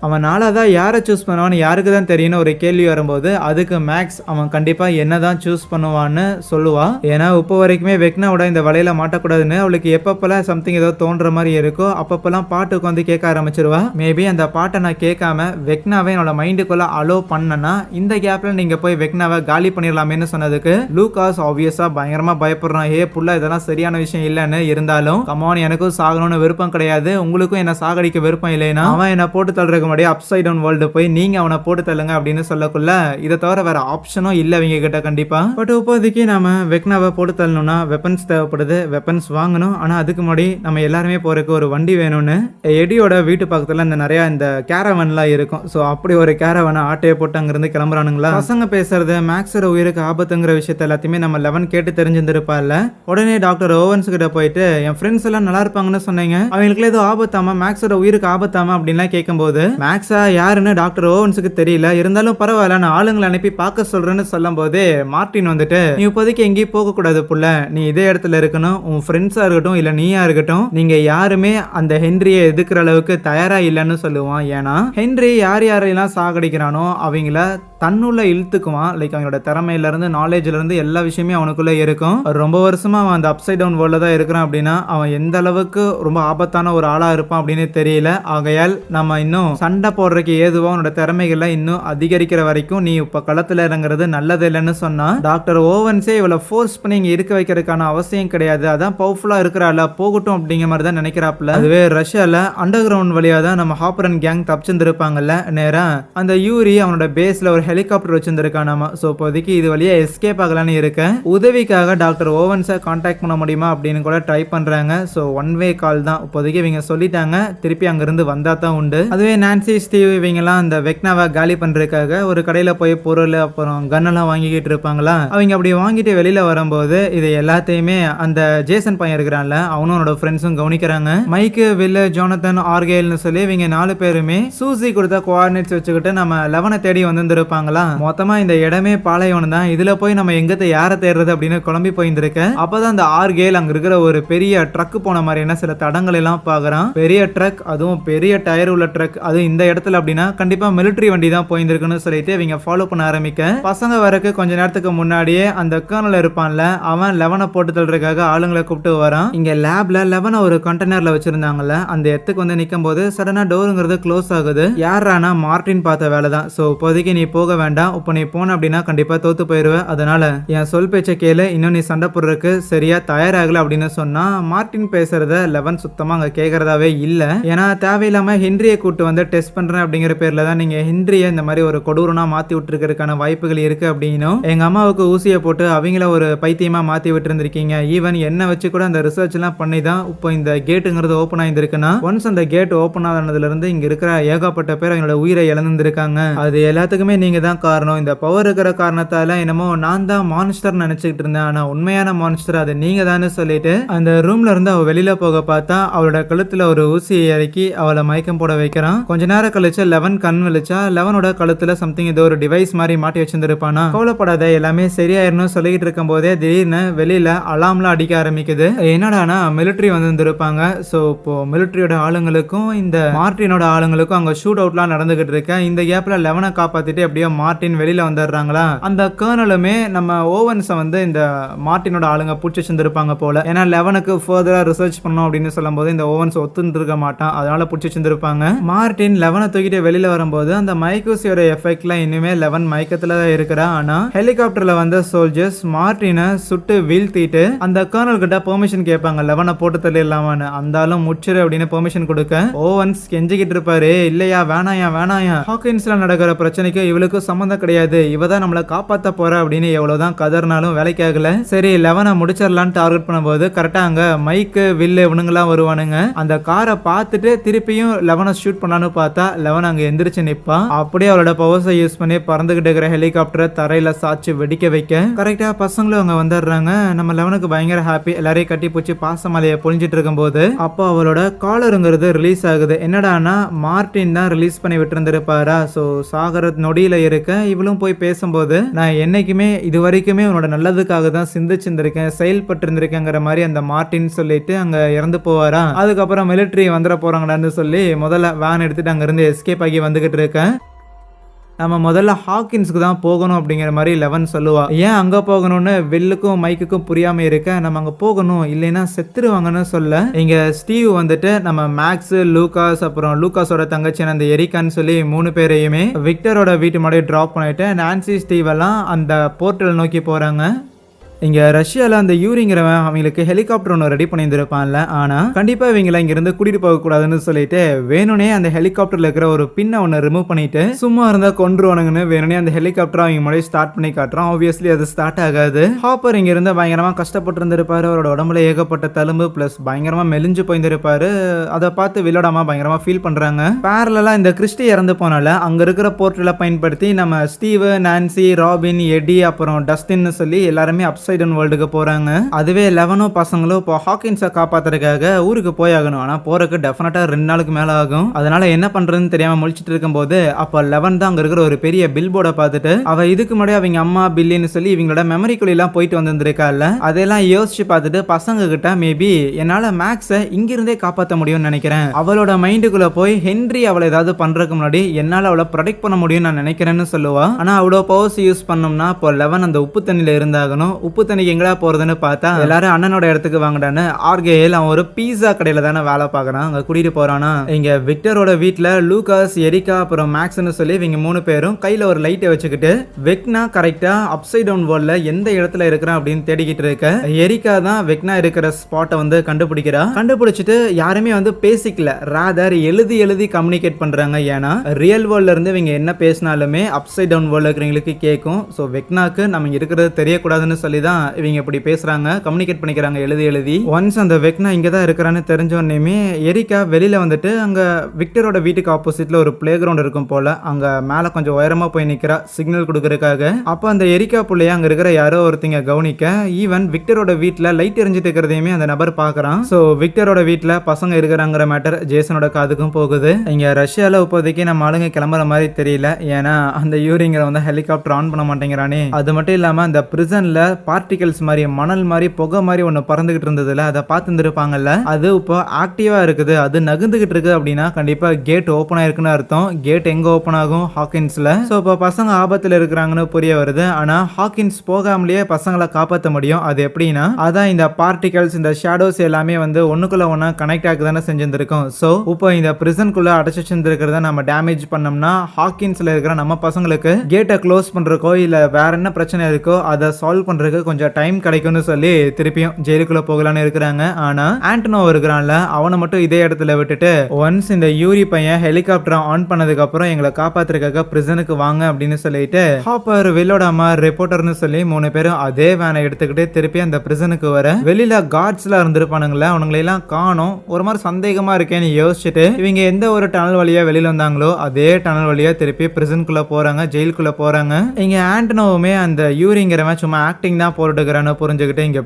அவனால தான் யாரை சூஸ் பண்ணுவான்னு யாருக்கு தான் தெரியும்னு ஒரு கேள்வி வரும்போது அதுக்கு மேக்ஸ் அவன் கண்டிப்பா என்னதான் சூஸ் பண்ணுவான்னு சொல்லுவா. ஏன்னா இப்போ வரைக்குமே வெக்னாவோட இந்த வலையில மாட்டக்கூடாதுன்னு அவளுக்கு எப்பப்பெல்லாம் சம்திங் ஏதோ தோன்ற மாதிரி இருக்கோ அப்பப்பெல்லாம் பாட்டு உட்காந்து கேட்க ஆரம்பிச்சிருவா. மேபி அந்த பாட்டை நான் கேட்காம வெக்னாவை என்னோட மைண்டுக்குள்ள அலோ பண்ணனா இந்த கேப்ல நீங்க போய் வெக்னாவை காலி பண்ணிடலாமேன்னு சொன்னதுக்கு லூகாஸ் ஆப்வியஸா பயங்கரமா பயப்படுறான். ஏ புள்ள இதெல்லாம் சரியான விஷயம் இல்லைன்னு. இருந்தாலும் கமான் எனக்கும் சாகணும்னு விருப்பம் கிடையாது, உங்களுக்கும் என்ன சாகடிக்க விருப்பம் இல்லைன்னா அவன் என்ன போட்டு தள்ளுறதுக்கு முன்னாடி அப்சைட் டவுன் வேர்ல்டு போய் நீங்க அவனை போட்டு தள்ளுங்க அப்படின்னு சொல்லக்குள்ள இதை தவிர வேற ஆப்ஷனும் இல்ல அவங்க கிட்ட கண்டிப்பா. பட் இப்போதைக்கு நாம வெக்னாவை போட்டு தள்ளணும்னா வெப்பன்ஸ் தேவைப்படுது, வெப்பன்ஸ் வாங்கணும். ஆனா அதுக்கு முன்னாடி நம்ம எல்லாருமே போறதுக்கு ஒரு வண்டி வேணும்னு எடியோட வீட்டு பக்கத்துல இந்த நிறைய இந்த கேரவன்லாம் இருக்கும். ஸோ அப்படி ஒரு கேரவனை ஆட்டையை போட்டு அங்கிருந்து கிளம்புறானுங்களா. பசங்க பேசுறது மேக்ஸோட உயிருக்கு ஆபத்துங்கிற விஷயத்த எல்லாத்தையுமே நம்ம லெவன் கேட்டு தெரிஞ்சிருந்திருப்பால. உடனே டாக்டர் ஓவன்ஸ் கிட்ட போயிட்டு என் ஃப்ரெண்ட்ஸ் எல்லாம் நல்லா இருப்பாங்கன்னு சொன்னீங்க, அவங்களுக்கு ஏதோ ஆபத்தாம, மேக்ஸோட உயிருக்கு ஆபத்தாம அப்படின்லாம் கேட்கும்போது மேக்ஸா யாருன்னு டாக்டர் ஓவன்ஸுக்கு தெரியல, இருந்தாலும் பரவாயில்ல நான் ஆளுங்களை அனுப்பி பார்க்க சொல்றேன்னு சொல்லும் போது மார்ட்டின் வந்துட்டு நீ இப்போதைக்கு எங்கேயும் போக கூடாது புள்ள, நீ இதே இடத்துல இருக்கணும், உன் ஃப்ரெண்ட்ஸா இருக்கட்டும் இல்ல நீயா இருக்கட்டும் நீங்க யாருமே அந்த ஹென்ரியை எதுக்குற அளவுக்கு தயாரா இல்லைன்னு சொல்லுவான். ஏன்னா ஹென்ரி யார் யாரையெல்லாம் சாகடிக்கிறானோ அவங்கள தன்னுள்ள இழுத்துக்குவான். லைக் அவனோட திறமையில இருந்து நாலேஜ்ல இருந்து எல்லா விஷயமே அவனுக்குள்ள இருக்கும். ரொம்ப வருஷமா அவன் அந்த அப்சைட் டவுன் வேர்ல்ட்ல தான் இருக்கிறான் அப்படின்னா அவன் எந்த அளவுக்கு ரொம்ப ஆபத்தான ஒரு ஆளா இருப்பான் அப்படின்னு தெரியல. ஆகையால் நம்ம இன்னும் சண்டை போடுறதுக்கு ஏதுவா அவனோட திறமைகளை இன்னும் அதிகரிக்கிற வரைக்கும் நீ இப்ப களத்துல இறங்குறது நல்லது இல்லைன்னு சொன்னா டாக்டர் ஓவன்ஸே இவ்வளவு ஃபோர்ஸ் பண்ணி இங்க இருக்க வைக்கிறதுக்கான அவசியம் கிடையாது, அதான் பவர்ஃபுல்லா இருக்கிறாள் போகட்டும் அப்படிங்கிற மாதிரி தான் நினைக்கிறாப்ல. அதுவே ரஷ்யால அண்டர் கிரவுண்ட் வழியா தான் நம்ம ஹாப்பர் அண்ட் கேங் தப்பிச்சிருப்பாங்கல்ல, நேரா அந்த யூரி அவனோட பேஸ்ல ஒரு ஹெலிகாப்டர் வச்சிருந்திருக்கானாமா. சோ இப்போதைக்கு இது வழியா எஸ்கேப் ஆகலான்னு இருக்க உதவிக்காக டாக்டர் ஓவன்ஸை கான்டாக்ட் பண்ண முடியுமா அப்படின்னு கூட ட்ரை பண்றாங்க. சோ ஒன் வே கால் தான் இப்போதைக்கு இவங்க சொல்லிட்டாங்க, திருப்பி அங்கிருந்து வந்தா தான் உண்டு. அதுவே நான்சி ஸ்டீவ் இவங்கெல்லாம் அந்த வெக்னாவை காலி பண்றதுக்காக ஒரு கடையில போய் பொருள் அப்புறம் கன்னெல்லாம் வாங்கிக்கிட்டு இருப்பாங்களா. அவங்க அப்படி வாங்கிட்டு வெளியில வரும்போது இது எல்லாத்தையுமே அந்த ஜேசன் பையன் இருக்கிறான்ல அவனும் அவனோட ஃப்ரெண்ட்ஸும் கவனிக்கிறாங்க. மைக்கு, வில்லு, ஜோனத்தன், ஆர்கேல்னு சொல்லி இவங்க 4 பேருமே சூசி கொடுத்த கோஆர்டினேட்ஸ் வச்சுக்கிட்டு நம்ம லெவனை தேடி வந்திருப்பாங்க. மொத்தமா இந்த இடமே பாலைவனம் தான், இதுல போய் நம்ம எங்கத்த யாரை தேடுறது அப்படின்னு குழம்பி போயிருந்திருக்க. அப்பதான் அந்த ஆர்கேல் அங்க இருக்கிற ஒரு பெரிய ட்ரக் போன மாதிரியான சில தடங்கள் எல்லாம் பாக்குறான். பெரிய ட்ரக், அதுவும் பெரிய டயர் உள்ள ட்ரக், அது இந்த இடத்துல அப்படின்னா கண்டிப்பா மிலிட்டரி வண்டி தான் போயிருந்திருக்குன்னு சொல்லிட்டு இவங்க ஃபாலோ பண்ண ஆரம்பிக்க பசங்க வரக்கு கொஞ்ச நேரத்துக்கு முன்னாடியே அந்த கர்னல் இருப்பான்ல அவன் லெவனை போட்டு தள்ளுறதுக்காக ஆளுங்களை கூப்பிட்டு வரான். இங்க லேப்ல லெவனை ஒரு கண்டெய்னர்ல வச்சிருந்தாங்கல்ல, அந்த இடத்துக்கு வந்து நிக்கும் போது சடனா டோருங்கிறது க்ளோஸ் ஆகுது. யாரானா மார்ட்டின் பார்த்த வேலை தான். சோ இப்போதைக்கு நீ போக வேண்டாம், இப்போ நீ போன அப்படின்னா கண்டிப்பா தோத்து போயிருவ, அதனால என் சொல் பேச்ச கேளு, இன்னும் நீ சண்டை போடுறதுக்கு சரியா தயாராகல அப்படின்னு சொன்னா மார்ட்டின் பேசுறத லெவன் சுத்தமா அங்க கேட்கறதாவே இல்ல. ஏன்னா தேவையில்லாம ஹென்ரியை கூட்டு வந்து டெஸ்ட் பண்றேன் அப்படிங்கிற பேர்ல தான் நீங்க ஹென்ரியை இந்த மாதிரி ஒரு கொடூரனா மாத்தி விட்டுருக்கிறதுக்கான வாய்ப்புகள் இருக்கு அப்படின்னும் எங்க அம்மாவுக்கு ஊசியை போட்டு அவங்கள ஒரு பைத்தியமா மாத்தி விட்டு இருந்திருக்கீங்க, ஈவன் என்ன வச்சு கூட அந்த ரிசர்ச் எல்லாம் பண்ணி தான் இப்போ இந்த கேட்டுங்கிறது ஓப்பன் ஆயிருக்குன்னா ஒன்ஸ் அந்த கேட் ஓப்பன் ஆனதுல இருந்து இங்க இருக்கிற ஏகப்பட்ட பேர் அவங்களோட உயிரை இழந்திருக்காங்க. அது எல்லாத்துக்குமே நீங்க தான் காரணம். இந்த பவர் இருக்கிற காரணத்தால என்னமோ நான் தான் மான்ஸ்டர் நினைச்சுக்கிட்டு இருந்தேன், ஆனா உண்மையான மான்ஸ்டர் அது நீங்க தானே சொல்லிட்டு அந்த ரூம்ல இருந்து அவ வெளியில போக பார்த்தா அவளோட கழுத்துல ஒரு ஊசியை இறக்கி அவளை மயக்கம் போட வைக்கிறான். கொஞ்ச நேரம் கழிச்சு லெவன் கண் விழிச்சா லெவனோட கழுத்துல சம்திங் ஏதோ ஒரு டிவைஸ் மாதிரி மாட்டி வச்சிருந்திருப்பானா. கவலைப்படாத எல்லாமே சரியாயிரும் சொல்லிட்டு இருக்கும் போதே திடீர்னு வெளியில அலாம்லாம் அடிக்க ஆரம்பிக்குது. என்னடானா மிலிட்டரி வந்திருப்பாங்க. சோ இப்போ மிலிட்டரியோட ஆளுங்களுக்கும் இந்த மார்ட்டினோட ஆளுங்களுக்கும் அங்க ஷூட் அவுட்லாம் நடந்துகிட்டு இருக்க. இந்த கேப்ல லெவனை காப்பாத்திட்டு அப்படியே மார்ட்டின் வெளியில வந்துடுறாங்களா. அந்த கர்னலுமே நம்ம ஓவன்ஸை வந்து இந்த மார்ட்டினோட ஆளுங்க பூச்சி வச்சிருந்திருப்பாங்க போல. ஏன்னா லெவனுக்கு ஃபர்தரா ரிசர்ச் பண்ணணும் அப்படின்னு சொல்லும் போது இந்த ஓவன்ஸ் ஒத்துன்னு இருக்க மாட்டான், அதனால பூச்சி வச்சிருந்திருப்பாங்க. மார்ட்டின் லெவனை தூக்கிட்டு வெளியில வரும்போது அந்த மைக்கூசியோட எஃபெக்ட்ல இன்னுமே லெவன் மயக்கத்துல தான் இருக்கிறா. ஆனா ஹெலிகாப்டர்ல வந்த சோல்ஜர்ஸ் மார்ட்டினை சுட்டு வீழ்த்திட்டு அந்த கர்னல் கிட்ட பெர்மிஷன் கேட்பாங்க லெவனை போட்டு தள்ளிடலாமான்னு. அந்த ஆளும் முச்சிரு அப்படின்னு பெர்மிஷன் கொடுக்க ஓவன்ஸ் கெஞ்சிக்கிட்டு இருப்பாரு, இல்லையா வேணாயா வேணாயா, ஹாக்கின்ஸ்ல நடக்கிற பிரச்சனைக்கு இவளுக்கு சம்மந்தம் கிடையாது, இவதான் நம்மளை காப்பாத்த போற அப்படின்னு எவ்வளவுதான் கதர்னாலும் வேலைக்கு ஆகல. சரி லெவனை முடிச்சிடலான்னு டார்கெட் பண்ணும்போது கரெக்டா அங்க மைக்கு, வில்லு இவனுங்கெல்லாம் வருவானுங்க. அந்த காரை பார்த்துட்டு திருப்பியும் லெவனை ஷூட் பண்ணலான்னு பார்த்தா லெவன் அங்க எந்திரிச்சு நிப்பா. அப்படியே அவளோட பவர்ஸை யூஸ் பண்ணி பறந்துகிட்டு இருக்கிற ஹெலிகாப்டரை தரையில சாச்சு வெடிக்க வைக்க கரெக்டா பசங்களும் அங்க வந்துடுறாங்க. நம்ம லெவனுக்கு பயங்கர ஹாப்பி, எல்லாரையும் கட்டி பூச்சி பாசமலையை பொழிஞ்சிட்டு இருக்கும் போது அப்போ அவளோட காலருங்கிறது ரிலீஸ் ஆகுது. என்னடானா மார்ட்டின் தான் ரிலீஸ் பண்ணி விட்டு இருந்திருப்பாரா. சோ சாகர நொடியில இருக்க இவளும் போய் பேசும்போது நான் என்னைக்குமே இது வரைக்குமே உன்னோட நல்லதுக்காக தான் சிந்திச்சிருந்திருக்கேன், செயல்பட்டு இருந்திருக்கேங்கிற மாதிரி அந்த மார்ட்டின் சொல்லிட்டு அங்க இறந்து போவாரா. அதுக்கப்புறம் மிலிட்டரி வந்துட போறாங்கடான்னு சொல்லி முதல்ல வேன் எடுத்துட்டு அங்க இருந்து எஸ்கேப் ஆகி வந்துகிட்டு இருக்கேன். நம்ம முதல்ல ஹாக்கின்ஸ்க்கு தான் போகணும் அப்படிங்கிற மாதிரி லெவன் சொல்லுவா. ஏன் அங்க போகணும்னு வில்லுக்கும் மைக்குக்கும் புரியாம இருக்க, நம்ம அங்க போகணும் இல்லைன்னா செத்துருவாங்கன்னு சொல்ல இங்க ஸ்டீவ் வந்துட்டு நம்ம மேக்ஸ், லூகாஸ் அப்புறம் லூகாஸோட தங்கச்சியான அந்த எரிக்கான்னு சொல்லி 3 பேரையுமே விக்டரோட வீட்டு முன்னாடி டிராப் பண்ணிட்டு நான்சி, ஸ்டீவ் எல்லாம் அந்த போர்ட்டல் நோக்கி போறாங்க. இங்க ரஷ்யால அந்த யூரிங்கிறவன் அவங்களுக்கு ஹெலிகாப்டர் ஒன்று ரெடி பண்ணியிருந்திருப்பான்ல. ஆனா கண்டிப்பா இவங்களை இங்க இருந்து கூட்டிட்டு போக கூடாதுன்னு சொல்லிட்டு வேணும்னே அந்த ஹெலிகாப்டர்ல இருக்கிற ஒரு பின்னை ஒன்று ரிமூவ் பண்ணிட்டு சும்மா இருந்தா கொன்றுவானுங்கன்னு வேணும்னே அந்த ஹெலிகாப்டர் அவங்க முன்னாடி ஸ்டார்ட் பண்ணி காட்டுறான். ஆப்வியஸ்லி அது ஸ்டார்ட் ஆகாது. ஹாப்பர் இங்க இருந்து பயங்கரமா கஷ்டப்பட்டு இருந்திருப்பாரு. அவரோட உடம்புல ஏகப்பட்ட தழும்பு பிளஸ் பயங்கரமா மெலிஞ்சு போயிருந்திருப்பாரு. அதை பார்த்து வில்லோடாமா பயங்கரமா ஃபீல் பண்றாங்க. பேரலா இந்த கிறிஸ்டி இறந்து போனால அங்க இருக்கிற போர்ட்டலை பயன்படுத்தி நம்ம ஸ்டீவ், நான்சி, ராபின், எடி அப்புறம் டஸ்டின் சொல்லி எல்லாருமே அப்சைட் டவுன் வேர்ல்டுக்கு போறாங்க. அதுவே லெவனும் பசங்களும் இப்போ ஹாக்கின்ஸை காப்பாத்துறதுக்காக ஊருக்கு போயாகணும். ஆனா போறதுக்கு டெஃபினட்டா 2 நாளுக்கு மேல ஆகும். அதனால என்ன பண்றதுன்னு தெரியாம முழிச்சிட்டு இருக்கும்போது அப்ப லெவன் தான் அங்க இருக்கிற ஒரு பெரிய பில் போர்டை பார்த்துட்டு அவ இதுக்கு முன்னாடி அவங்க அம்மா பில்லின்னு சொல்லி இவங்களோட மெமரிக்குள்ள எல்லாம் போயிட்டு வந்திருக்கால. அதெல்லாம் யோசிச்சு பார்த்துட்டு பசங்க கிட்ட மேபி என்னால மேக்ஸை இங்கிருந்தே காப்பாற்ற முடியும்னு நினைக்கிறேன். அவளோட மைண்டுக்குள்ள போய் ஹென்றி அவளை ஏதாவது பண்றதுக்கு முன்னாடி என்னால அவளை ப்ரொடெக்ட் பண்ண முடியும் நான் நினைக்கிறேன்னு சொல்லுவா. ஆனா அவ்வளோ பவர்ஸ் யூஸ் பண்ணோம்னா இப்போ லெவன் அந்த உப்பு தண்ணியில இருந்தாகணும். உப்பு தண்ணிக்கு எங்கடா போறதுன்னு பார்த்தா எல்லாரும் அண்ணனோட இடத்துக்கு வாங்கடான்னு ஆர்கேல் அவன் ஒரு பீஸா கடையில தானே வேலை பார்க்கறான். அங்க கூட்டிட்டு போறானா. இங்க விக்டரோட வீட்டுல லூகாஸ், எரிகா அப்புறம் மேக்ஸ்னு சொல்லி இவங்க 3 பேரும் கையில ஒரு லைட்டை வச்சுக்கிட்டு வெக்னா கரெக்டா அப்சைட் டவுன் வேர்ல்ட்ல எந்த இடத்துல இருக்கிறான் அப்படின்னு தேடிக்கிட்டு இருக்க. எரிகா தான் வெக்னா இருக்கிற ஸ்பாட்டை வந்து கண்டுபிடிக்கிறா. கண்டுபிடிச்சிட்டு யாருமே வந்து பேசிக்கல, ராதர் எழுதி எழுதி கம்யூனிகேட் பண்றாங்க. ஏன்னா ரியல் வேர்ல்ட்ல இருந்து இவங்க என்ன பேசினாலுமே அப்சைட் டவுன் வேர்ல்ட்ல இருக்கிறவங்களுக்கு கேட்கும். ஸோ வெக்னாக்கு நம்ம இருக்கிறது தெரியக்கூடாதுன்னு சொல்லி தான் இவங்க இப்படி பேசுறாங்க, கம்யூனிகேட் பண்ணிக்கிறாங்க எழுதி எழுதி. ஒன்ஸ் அந்த வெக்னா இங்க தான் இருக்கிறான்னு தெரிஞ்ச உடனே எரிகா வெளியில வந்துட்டு அங்க விக்டரோட வீட்டுக்கு ஆப்போசிட்ல ஒரு பிளே கிரவுண்ட் இருக்கும் போல அங்க மேல கொஞ்சம் உயரமா போய் நிக்கிறா சிக்னல் கொடுக்கறதுக்காக. அப்ப அந்த எரிகா புள்ளைய அங்க இருக்கிற யாரோ ஒருத்தங்க கவனிக்க ஈவன் விக்டரோட வீட்டுல லைட் எரிஞ்சிட்டு இருக்கிறதையுமே அந்த நபர் பாக்குறான். ஸோ விக்டரோட வீட்டுல பசங்க இருக்கிறாங்கிற மேட்டர் ஜேசனோட காதுக்கும் போகுது. இங்க ரஷ்யால இப்போதைக்கு நம்ம ஆளுங்க கிளம்புற மாதிரி தெரியல. ஏன்னா அந்த யூரிங்கிற வந்து ஹெலிகாப்டர் ஆன் பண்ண மாட்டேங்கிறானே. அது மட்டும் இல்லாம அந்த பிரிசன்ல பார்ட்டிகல்ஸ் மாதிரி மணல் மாதிரி புகை மாதிரி ஒன்னு பறந்துகிட்டு இருந்ததுல அதை பார்த்து இருந்திருப்பாங்கல்ல. அது இப்போ ஆக்டிவா இருக்குது, அது நகர்ந்துகிட்டு இருக்கு அப்படின்னா கண்டிப்பா கேட் ஓபன் ஆயிருக்குன்னு அர்த்தம். கேட் எங்க ஓபன் ஆகும்? ஹாக்கின்ஸ்ல. சோ இப்போ பசங்க ஆபத்துல இருக்கிறாங்கன்னு புரிய வருது. ஆனா ஹாக்கின்ஸ் போகாமலேயே பசங்களை காப்பாற்ற முடியும். அது எப்படின்னா அதான் இந்த பார்ட்டிகல்ஸ் இந்த ஷேடோஸ் எல்லாமே வந்து ஒண்ணுக்குள்ள ஒன்னா கனெக்ட் ஆகி தானே செஞ்சிருந்திருக்கும். சோ இப்போ இந்த பிரிசனுக்குள்ள அடைச்சு வச்சிருக்கிறத நம்ம டேமேஜ் பண்ணோம்னா ஹாக்கின்ஸ்ல இருக்கிற நம்ம பசங்களுக்கு கேட்டை க்ளோஸ் பண்றக்கோ இல்ல வேற என்ன பிரச்சனை இருக்கோ அதை சால்வ் பண்றதுக்கு கொஞ்சம் டைம் கிடைக்கும்னு சொல்லி திருப்பியும் ஜெயிலுக்குள்ள போகலான்னு இருக்கிறாங்க. ஆனா ஆண்டனோ இருக்கிறான்ல அவனை மட்டும் இதே இடத்துல விட்டுட்டு ஒன்ஸ் இந்த யூரி பையன் ஹெலிகாப்டர் ஆன் பண்ணதுக்கு அப்புறம் எங்களை காப்பாத்துறதுக்காக பிரிசனுக்கு வாங்க அப்படின்னு சொல்லிட்டு ஹாப்பர், வில்லோட அம்மா, ரிப்போர்ட்டர்னு சொல்லி 3 பேரும் அதே வேனை எடுத்துக்கிட்டு திருப்பி அந்த பிரிசனுக்கு வர வெளியில கார்ட்ஸ் எல்லாம் இருந்திருப்பானுங்களே அவனுங்களெல்லாம் காணோம். ஒரு மாதிரி சந்தேகமா இருக்கேன்னு யோசிச்சுட்டு இவங்க எந்த ஒரு டனல் வழியா வெளியில வந்தாங்களோ அதே டனல் வழியா திருப்பி பிரிசனுக்குள்ள போறாங்க, ஜெயிலுக்குள்ள போறாங்க. இங்க ஆண்டனோவுமே அந்த யூரிங்கிறவன் சும்மா ஆக்டிங் தான் போட்டுக்கிறான்னு புரிஞ்சுக்கிட்டு இங்க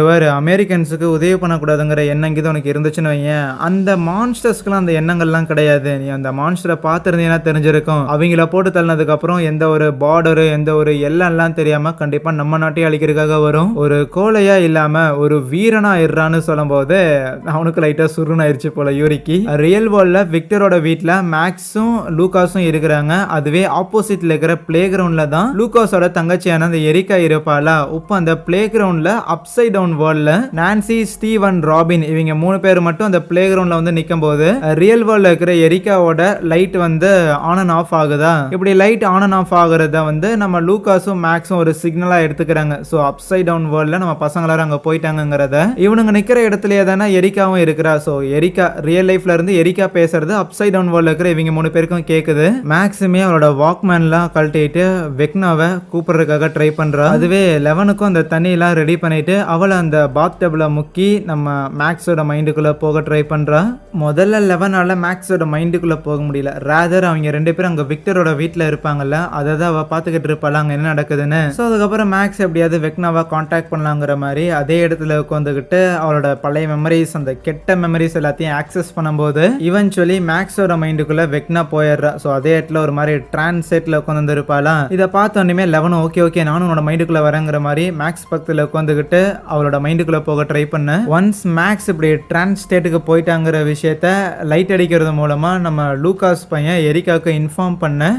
பாரு அமெரிக்கன்ஸுக்கு உதவி பண்ணக்கூடாதுங்கிற எண்ணம் இது உனக்கு இருந்துச்சுன்னு வையன். அந்த மான்ஸ்டர்ஸ்க்குலாம் அந்த எண்ணங்கள்லாம் கிடையாது. நீ அந்த மான்ஸ்டரை பார்த்துருந்தீங்கன்னா தெரிஞ்சிருக்கும். அவங்கள போட்டு தள்ளினதுக்கு அப்புறம் எந்த ஒரு பார்டரு எந்த ஒரு எல்லாம் தெரியாம கண்டிப்பா நம்ம நாட்டையே அழிக்கிறதுக்காக வரும். ஒரு கோலையா இல்லாம ஒரு வீரனா இருறான்னு சொல்லும் போது அவனுக்கு லைட்டா சுருனாயிருச்சு போல யூரிக்கு. ரியல் வேர்ல்ட்ல விக்டரோட வீட்டுல மேக்ஸும் லூகாஸும் இருக்கிறாங்க. அதுவே ஆப்போசிட்ல இருக்கிற பிளே கிரவுண்ட்ல தான் லூகாஸோட தங்கச்சியான அந்த எரிகா இருப்பாளா. இப்போ அந்த பிளே கிரவுண்ட்ல அப்சைட் டவுன் வேர்ல்ட்ல நான்சி, ஸ்டீவன், ராபின் இவங்க 3 பேர் மட்டும் அந்த பிளே கிரவுண்ட்ல வந்து நிக்கும் போது ரியல் வேர்ல்ட்ல இருக்கிற எரிகாவோட லைட் வந்து ஆன் அண்ட் ஆஃப் ஆகுதா. இப்படி லைட் ஆன் அண்ட் ஆஃப் ஆகுறத வந்து நம்ம லூகாஸும் மேக்ஸும் ஒரு சிக்னலா எடுத்துக்கிறாங்க. சோ அப்சைட் டவுன் வேர்ல்ட்ல நம்ம பசங்க எல்லாரும் அங்க போயிட்டாங்கிறத. இவனுங்க நிக்கிற இடத்துலயே தானே எரிகாவும் இருக்கிறா. சோ எரிகா ரியல் லைஃப்ல இருந்து எரிகா பேசுறது அப்சைட் டவுன் வேர்ல்ட்ல இருக்கிற இவங்க 3 பேருக்கும் கேக்குது. மேக்ஸுமே அவளோட வாக்மேன்லாம் கழட்டிட்டு வெக்னாவை கூப்பிடுறதுக்காக ட்ரை பண்றா. அதுவே லெவனுக்கும் அந்த தண்ணியெல்லாம் ரெடி பண்ணிட்டு அவளை அந்த பாத் டப்ல முக்கி நம்ம மேக்ஸோட மைண்டுக்குள்ள போக ட்ரை பண்றா. முதல்ல லெவனால மேக்ஸோட மைண்டுக்குள்ள போக முடியல. ராதர் அவங்க 2 பேரும் அங்க விக்டரோட வீட்டுல இருப்பாங்கல்ல அதை தான் அவ பாத்துக்கிட்டு இருப்பாள் அங்க என்ன நடக்குதுன்னு. ஸோ அதுக்கப்புறம் மேக்ஸ் எப்படியாவது வெக்னாவை கான்டாக்ட் பண்ணலாங்கிற மாதிரி அதே இடத்துல உட்காந்துக்கிட்டு அவளோட பழைய மெமரிஸ் அந்த கெட்ட மெமரிஸ் எல்லாத்தையும் ஆக்சஸ் பண்ணும்போது இவென்ச்சுவலி மேக்ஸோட மைண்டுக்குள்ள வெக்னா போயிடுறா. ஸோ அதே இடத்துல ஒரு மாதிரி டிரான்ஸ்லேட்ல உட்காந்து இருப்பாளா. இதை பார்த்தோன்னே லெவனும் ஓகே நானும் உன்னோட மைண்டுக்குள்ள வரேங்கிற மாதிரி மேக்ஸ் பக்கத்துல உட்காந்துக்கிட்டு அவளோட மைண்டுக்குள்ள போக ட்ரை பண்ண. ஒன்ஸ் மேக்ஸ் இப்படி டிரான்ஸ்லேட்டுக்கு போயிட்டாங்கிற விஷயத்த லைட் அடிக்கிறது மூலமா நம்ம லூகாஸ் பையன் எரிகாவுக்கு இன்ஃபார்ம் பண்ண.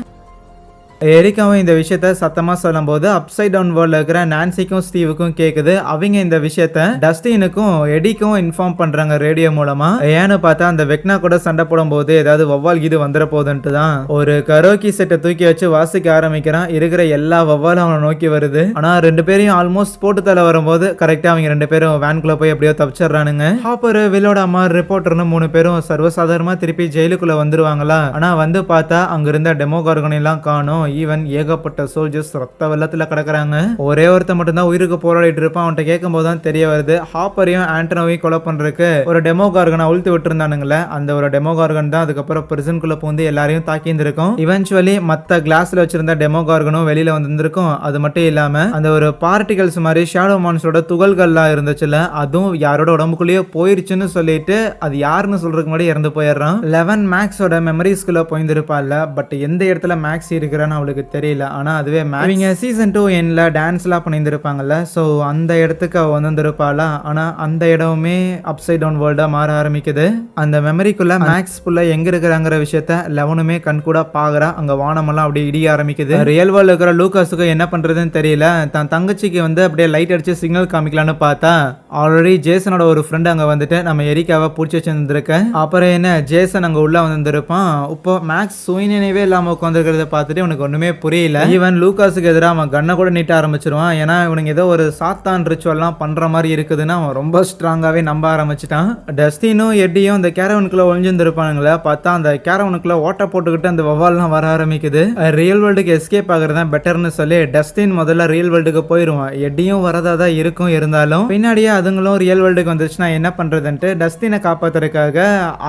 எரிக்காவும் இந்த விஷயத்த சத்தமா சொல்லும் போது அப்சைட் டவுன் வேர்ல்ட்ல இருக்கிற நான்சிக்கும் ஸ்டீவுக்கும் கேக்குது. அவங்க இந்த விஷயத்த டஸ்டினுக்கும் எடிக்கும் இன்ஃபார்ம் பண்றாங்க ரேடியோ மூலமா. ஏன்னு பார்த்தா அந்த வெக்னா கூட சண்டை போடும் போது ஏதாவது வவ்வால் இது வந்துட போதுன்ட்டு தான் ஒரு கரோக்கி செட்டை தூக்கி வச்சு வாசிக்க ஆரம்பிக்கிறான். இருக்கிற எல்லா வவ்வாலும் அவனை நோக்கி வருது. ஆனா ரெண்டு பேரையும் ஆல்மோஸ்ட் போட்டு தலை வரும்போது கரெக்டா அவங்க ரெண்டு பேரும் வேன்குள்ள போய் எப்படியோ தப்பிச்சிடறானுங்க. ஹாப்பர், வில்லோட அம்மா, ரிப்போர்ட்டர்னு 3 பேரும் சர்வசாதாரணமா திருப்பி ஜெயிலுக்குள்ள வந்துருவாங்களா. ஆனா வந்து பார்த்தா அங்க இருந்த டெமோகார்கன் எல்லாம் காணும். ஈவன் ஏகப்பட்ட சோல்ஜர்ஸ் ரத்த வெள்ளத்துல கிடக்குறாங்க. ஒரே ஒருத்த மட்டும் தான் உயிருக்கு போராடிட்டு இருப்பான். அவன்கிட்ட கேட்கும் போது தான் தெரிய வருது ஹாப்பரையும் ஆண்டனோவையும் கொலை பண்றதுக்கு ஒரு டெமோகார்கனை உழுத்து விட்டுருந்தானுங்களே, அந்த ஒரு டெமோகார்கன் தான் அதுக்கப்புறம் பிரிசனுக்குள்ள பூந்து எல்லாரையும் தாக்கியிருந்திருக்கும். இவென்ச்சுவலி மத்த கிளாஸ்ல வச்சிருந்த டெமோகார்கனும் வெளியில வந்திருக்கும். அது மட்டும் இல்லாம அந்த ஒரு பார்ட்டிகல்ஸ் மாதிரி ஷேடோ மான்ஸ்டரோட துகள்கள்லாம் இருந்துச்சுல, அதுவும் யாரோட உடம்புக்குள்ளேயே போயிருச்சுன்னு சொல்லிட்டு அது யாருன்னு சொல்றதுக்கு முன்னாடி இறந்து போயிடுறான். 11 மேக்ஸோட மெமரிஸ்குள்ள போயிருந்திருப்பால. பட் எந்த இடத்துல மேக்ஸ் இருக்கிறான்னு அவளுக்கு தெரியல. ஆனா அதுவே இவங்க சீசன் 2 எண்ட்ல டான்ஸ்லாம் பண்ணியிருந்திருப்பாங்கல்ல, ஸோ அந்த இடத்துக்கு அவ வந்திருப்பாளா. ஆனா அந்த இடமே அப்சைட் டவுன் வேர்ல்டா மாற ஆரம்பிக்குது. அந்த மெமரிக்குள்ள மேக்ஸ் புள்ள எங்க இருக்கிறாங்கிற விஷயத்த 11மே கண் கூட பாக்குறா. அங்க வானமெல்லாம் அப்படியே இடிய ஆரம்பிக்குது. ரியல் வேர்ல்ட்ல இருக்கிற லூகாஸுக்கு என்ன பண்றதுன்னு தெரியல. தன் தங்கச்சிக்கு வந்து அப்படியே லைட் அடிச்சு சிக்னல் காமிக்கலான்னு பார்த்தா ஆல்ரெடி ஜேசனோட ஒரு ஃப்ரெண்ட் அங்க வந்துட்டு நம்ம எரிக்காவை பிடிச்சி வச்சிருந்திருக்க. அப்புறம் என்ன ஜேசன் அங்க உள்ள வந்திருப்பான். இப்போ மேக்ஸ் சுயநினைவே இல்லாம உட்காந்துருக்கிறத பார்த்துட்டு உனக்கு ஒண்ணுமே புரியல. ஈவன் லூகாஸுக்கு எதிராக அவன் கண்ணை கூட நீட்ட ஆரம்பிச்சிருவான். ஏன்னா இவனுக்கு ஏதோ ஒரு சாத்தான் ரிச்சுவல்லாம் பண்ற மாதிரி இருக்குதுன்னு அவன் ரொம்ப ஸ்ட்ராங்காவே நம்ப ஆரம்பிச்சிட்டான். டஸ்டினும் எட்டியும் அந்த கேரவனுக்குள்ள ஒளிஞ்சிருப்பானுங்களே, பார்த்தா அந்த கேரவனுக்குள்ள ஓட்ட போட்டுக்கிட்டு அந்த வவ்வால்லாம் வர ஆரம்பிக்குது. ரியல் வேர்ல்டுக்கு எஸ்கேப் ஆகுறது தான் பெட்டர்னு சொல்லி டஸ்டின் முதல்ல ரியல் வேர்ல்டுக்கு போயிடுவான். எட்டியும் வரதா தான் இருக்கும். இருந்தாலும் பின்னாடியே அதுங்களும் ரியல் வேர்ல்டுக்கு வந்துச்சுன்னா என்ன பண்றதுன்ட்டு டஸ்டினை காப்பாத்துறதுக்காக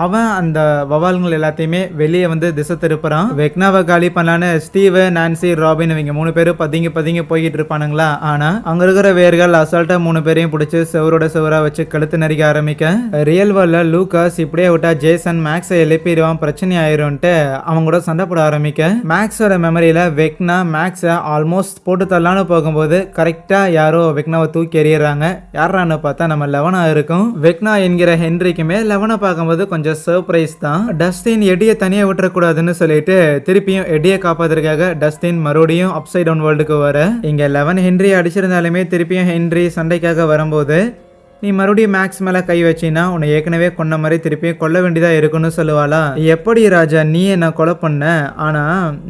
அவன் அந்த வவால்கள் எல்லாத்தையுமே வெளியே வந்து திசை திருப்புறான். வெக்னாவை காலி பண்ணலான்னு ஸ்டீவ், நான்சி, ராபின் இவங்க 3 பேரும் பதுங்கி போய்கிட்டு இருப்பானுங்களா. ஆனா அங்க இருக்கிற வேர்கள் அசால்ட்டா 3 பேரையும் பிடிச்சி செவரோட செவரா வச்சு கழுத்து நெரிக்க ஆரம்பிக்க ரியல் வேர்ல்ட்ல லூகாஸ் இப்படியே விட்டா ஜேசன் மேக்ஸை எழுப்பிடுவான், பிரச்சனை ஆயிரும்ட்டு அவங்க கூட சண்டை போட ஆரம்பிக்க மேக்ஸோட மெமரியில வெக்னா மேக்ஸை ஆல்மோஸ்ட் போட்டு தரலான்னு போகும்போது கரெக்டா யாரோ வெக்னாவை தூக்கி எறியறாங்க. யாரான்னு பார்த்தா நம்ம லெவனா இருக்கும். வெக்னா என்கிற ஹென்ரிக்குமே லெவனை பார்க்கும்போது கொஞ்சம் சர்ப்ரைஸ் தான். டஸ்டின் எடியை தனியா விட்டுறக்கூடாதுன்னு சொல்லிட்டு திருப்பியும் எடியை காப்பாத்துறதுக்காக டஸ்டின் மறுபடியும் அப்சைட் டவுன் வேர்ல்டுக்கு வர இங்க 11 ஹென்ரி அடிச்சிருந்தாலுமே திருப்பியும் ஹென்ரி சண்டைக்காக வரும்போது நீ மறுபடியும் மேக்ஸ் மேல கை வச்சினா உன்னை ஏற்கனவே கொன்ன மாதிரி திருப்பி கொல்ல வேண்டியதா இருக்குன்னு சொல்லுவாளா. எப்படி ராஜா நீ என்ன கொலை பண்ண, ஆனா